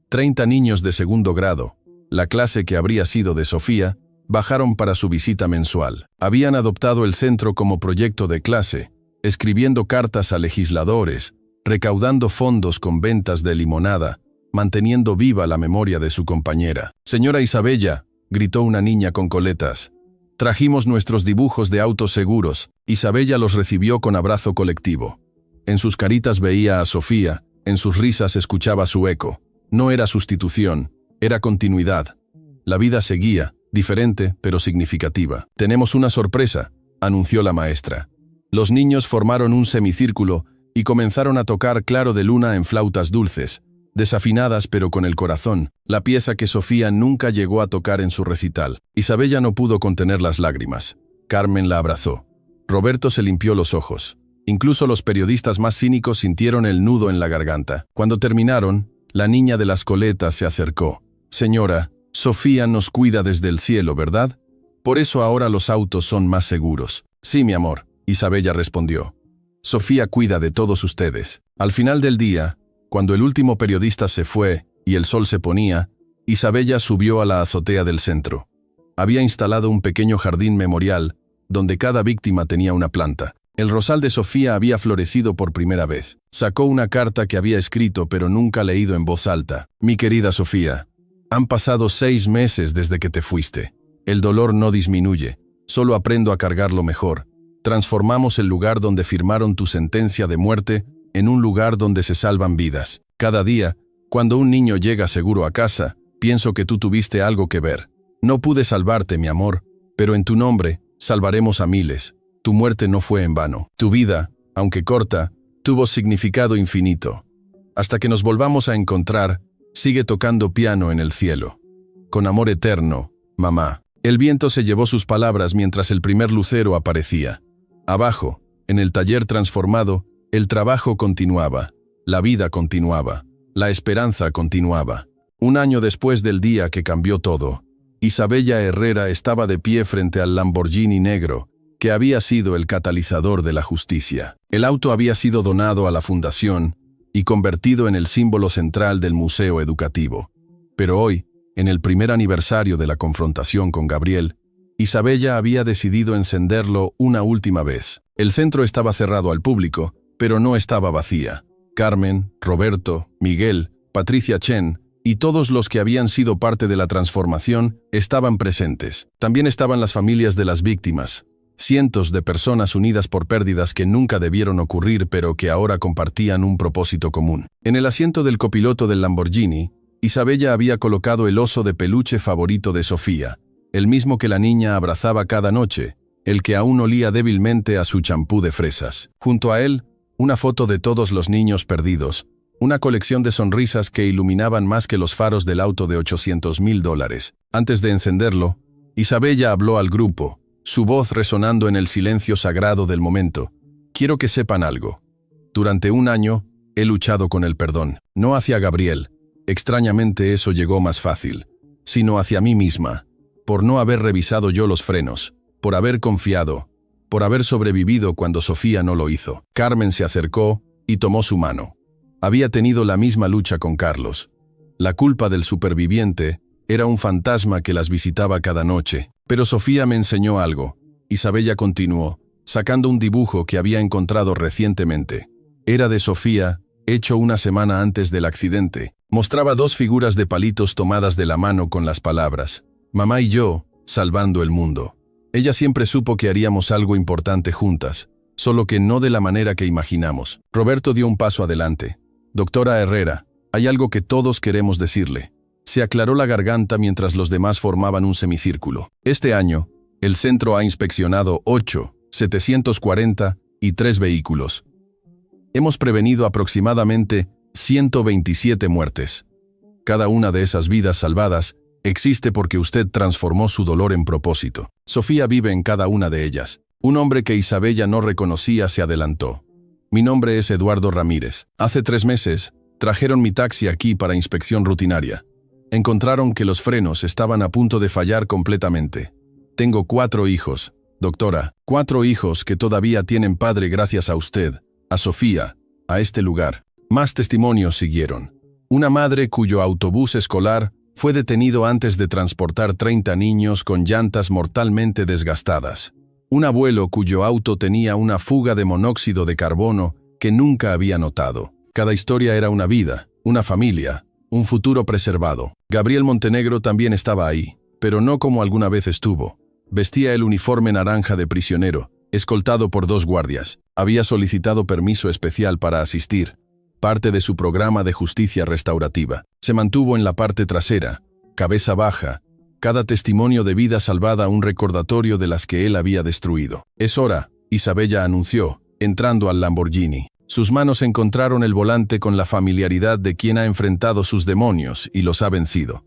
30 niños de segundo grado, la clase que habría sido de Sofía, bajaron para su visita mensual. Habían adoptado el centro como proyecto de clase, escribiendo cartas a legisladores, recaudando fondos con ventas de limonada, manteniendo viva la memoria de su compañera. Señora Isabella, gritó una niña con coletas. Trajimos nuestros dibujos de autos seguros. Isabella los recibió con abrazo colectivo. En sus caritas veía a Sofía, en sus risas escuchaba su eco. No era sustitución, era continuidad. La vida seguía, diferente pero significativa. Tenemos una sorpresa, anunció la maestra. Los niños formaron un semicírculo y comenzaron a tocar Claro de Luna en flautas dulces, desafinadas pero con el corazón, la pieza que Sofía nunca llegó a tocar en su recital. Isabella no pudo contener las lágrimas. Carmen la abrazó. Roberto se limpió los ojos. Incluso los periodistas más cínicos sintieron el nudo en la garganta. Cuando terminaron, la niña de las coletas se acercó. Señora, Sofía nos cuida desde el cielo, ¿verdad? Por eso ahora los autos son más seguros. Sí, mi amor, Isabella respondió. Sofía cuida de todos ustedes. Al final del día, cuando el último periodista se fue y el sol se ponía, Isabella subió a la azotea del centro. Había instalado un pequeño jardín memorial, donde cada víctima tenía una planta. El rosal de Sofía había florecido por primera vez. Sacó una carta que había escrito pero nunca leído en voz alta. Mi querida Sofía, han pasado 6 meses desde que te fuiste. El dolor no disminuye, solo aprendo a cargarlo mejor. Transformamos el lugar donde firmaron tu sentencia de muerte en un lugar donde se salvan vidas. Cada día, cuando un niño llega seguro a casa, pienso que tú tuviste algo que ver. No pude salvarte, mi amor, pero en tu nombre salvaremos a miles. Tu muerte no fue en vano. Tu vida, aunque corta, tuvo significado infinito. Hasta que nos volvamos a encontrar, sigue tocando piano en el cielo. Con amor eterno, mamá. El viento se llevó sus palabras mientras el primer lucero aparecía. Abajo, en el taller transformado, el trabajo continuaba, la vida continuaba, la esperanza continuaba. Un año después del día que cambió todo, Isabella Herrera estaba de pie frente al Lamborghini negro, que había sido el catalizador de la justicia. El auto había sido donado a la fundación y convertido en el símbolo central del museo educativo. Pero hoy, en el primer aniversario de la confrontación con Gabriel, Isabella había decidido encenderlo una última vez. El centro estaba cerrado al público, pero no estaba vacía. Carmen, Roberto, Miguel, Patricia Chen y todos los que habían sido parte de la transformación estaban presentes. También estaban las familias de las víctimas, cientos de personas unidas por pérdidas que nunca debieron ocurrir pero que ahora compartían un propósito común. En el asiento del copiloto del Lamborghini, Isabella había colocado el oso de peluche favorito de Sofía, el mismo que la niña abrazaba cada noche, el que aún olía débilmente a su champú de fresas. Junto a él, una foto de todos los niños perdidos, una colección de sonrisas que iluminaban más que los faros del auto de $800,000. Antes de encenderlo, Isabella habló al grupo, su voz resonando en el silencio sagrado del momento. Quiero que sepan algo. Durante un año, he luchado con el perdón, no hacia Gabriel. Extrañamente eso llegó más fácil, sino hacia mí misma, por no haber revisado yo los frenos, por haber confiado, por haber sobrevivido cuando Sofía no lo hizo. Carmen se acercó y tomó su mano. Había tenido la misma lucha con Carlos. La culpa del superviviente era un fantasma que las visitaba cada noche. Pero Sofía me enseñó algo. Isabella continuó, sacando un dibujo que había encontrado recientemente. Era de Sofía, hecho una semana antes del accidente. Mostraba dos figuras de palitos tomadas de la mano con las palabras, mamá y yo, salvando el mundo. Ella siempre supo que haríamos algo importante juntas, solo que no de la manera que imaginamos. Roberto dio un paso adelante. Doctora Herrera, hay algo que todos queremos decirle. Se aclaró la garganta mientras los demás formaban un semicírculo. Este año, el centro ha inspeccionado 743 vehículos. Hemos prevenido aproximadamente 127 muertes. Cada una de esas vidas salvadas existe porque usted transformó su dolor en propósito. Sofía vive en cada una de ellas. Un hombre que Isabella no reconocía se adelantó. Mi nombre es Eduardo Ramírez. Hace 3 meses, trajeron mi taxi aquí para inspección rutinaria. Encontraron que los frenos estaban a punto de fallar completamente. Tengo 4 hijos, doctora, 4 hijos que todavía tienen padre gracias a usted, a Sofía, a este lugar. Más testimonios siguieron. Una madre cuyo autobús escolar fue detenido antes de transportar 30 niños con llantas mortalmente desgastadas. Un abuelo cuyo auto tenía una fuga de monóxido de carbono que nunca había notado. Cada historia era una vida, una familia, un futuro preservado. Gabriel Montenegro también estaba ahí, pero no como alguna vez estuvo. Vestía el uniforme naranja de prisionero, escoltado por 2 guardias. Había solicitado permiso especial para asistir, parte de su programa de justicia restaurativa. Se mantuvo en la parte trasera, cabeza baja, cada testimonio de vida salvada un recordatorio de las que él había destruido. Es hora, Isabella anunció, entrando al Lamborghini. Sus manos encontraron el volante con la familiaridad de quien ha enfrentado sus demonios y los ha vencido.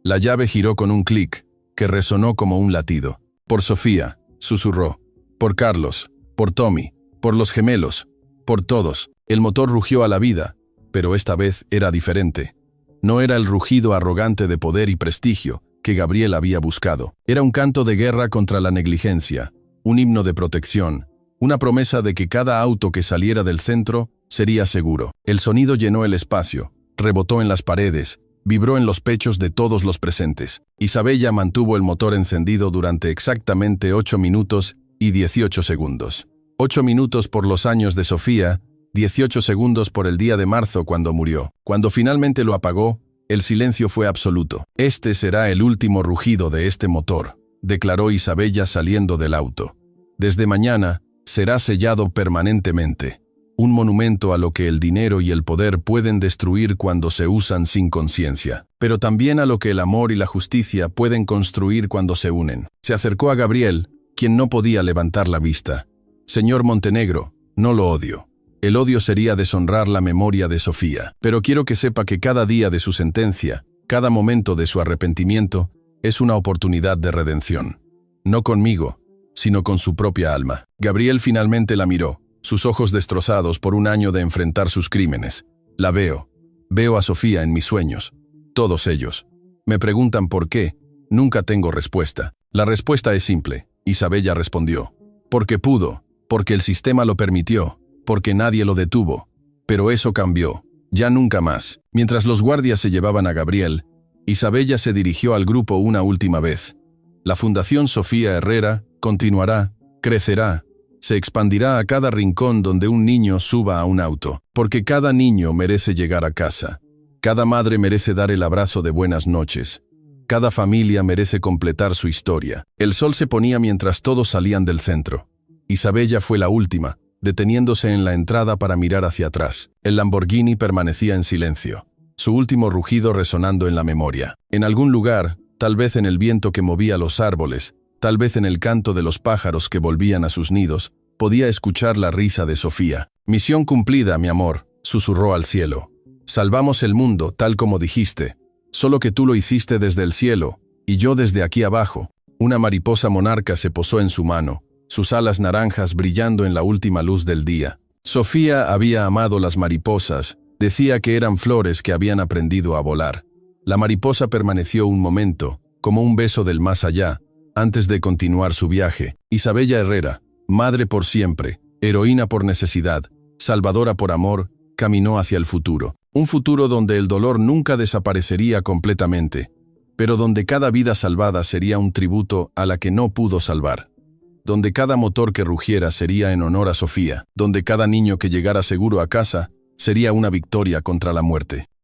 La llave giró con un clic, que resonó como un latido. Por Sofía, susurró. Por Carlos, por Tommy, por los gemelos, por todos. El motor rugió a la vida, pero esta vez era diferente. No era el rugido arrogante de poder y prestigio que Gabriel había buscado. Era un canto de guerra contra la negligencia, un himno de protección, una promesa de que cada auto que saliera del centro sería seguro. El sonido llenó el espacio, rebotó en las paredes, vibró en los pechos de todos los presentes. Isabella mantuvo el motor encendido durante exactamente 8 minutos y 18 segundos. 8 minutos por los años de Sofía, 18 segundos por el día de marzo cuando murió. Cuando finalmente lo apagó, el silencio fue absoluto. Este será el último rugido de este motor, declaró Isabella saliendo del auto. Desde mañana, será sellado permanentemente. Un monumento a lo que el dinero y el poder pueden destruir cuando se usan sin conciencia, pero también a lo que el amor y la justicia pueden construir cuando se unen. Se acercó a Gabriel, quien no podía levantar la vista. Señor Montenegro, No lo odio. El odio sería deshonrar la memoria de Sofía. Pero quiero que sepa que cada día de su sentencia, cada momento de su arrepentimiento, es una oportunidad de redención. No conmigo, sino con su propia alma. Gabriel finalmente la miró, sus ojos destrozados por un año de enfrentar sus crímenes. La veo. Veo a Sofía en mis sueños. Todos ellos. Me preguntan por qué. Nunca tengo respuesta. La respuesta es simple. Isabella respondió. Porque pudo, porque el sistema lo permitió, porque nadie lo detuvo. Pero eso cambió. Ya nunca más. Mientras los guardias se llevaban a Gabriel, Isabella se dirigió al grupo una última vez. La Fundación Sofía Herrera continuará, crecerá, se expandirá a cada rincón donde un niño suba a un auto, porque cada niño merece llegar a casa. Cada madre merece dar el abrazo de buenas noches. Cada familia merece completar su historia. El sol se ponía mientras todos salían del centro. Isabella fue la última, deteniéndose en la entrada para mirar hacia atrás. El Lamborghini permanecía en silencio, su último rugido resonando en la memoria. En algún lugar, tal vez en el viento que movía los árboles, tal vez en el canto de los pájaros que volvían a sus nidos, podía escuchar la risa de Sofía. «Misión cumplida, mi amor», susurró al cielo. «Salvamos el mundo, tal como dijiste. Solo que tú lo hiciste desde el cielo, y yo desde aquí abajo». Una mariposa monarca se posó en su mano, sus alas naranjas brillando en la última luz del día. Sofía había amado las mariposas, decía que eran flores que habían aprendido a volar. La mariposa permaneció un momento, como un beso del más allá, antes de continuar su viaje. Isabella Herrera, madre por siempre, heroína por necesidad, salvadora por amor, caminó hacia el futuro. Un futuro donde el dolor nunca desaparecería completamente, pero donde cada vida salvada sería un tributo a la que no pudo salvar. Donde cada motor que rugiera sería en honor a Sofía, donde cada niño que llegara seguro a casa sería una victoria contra la muerte.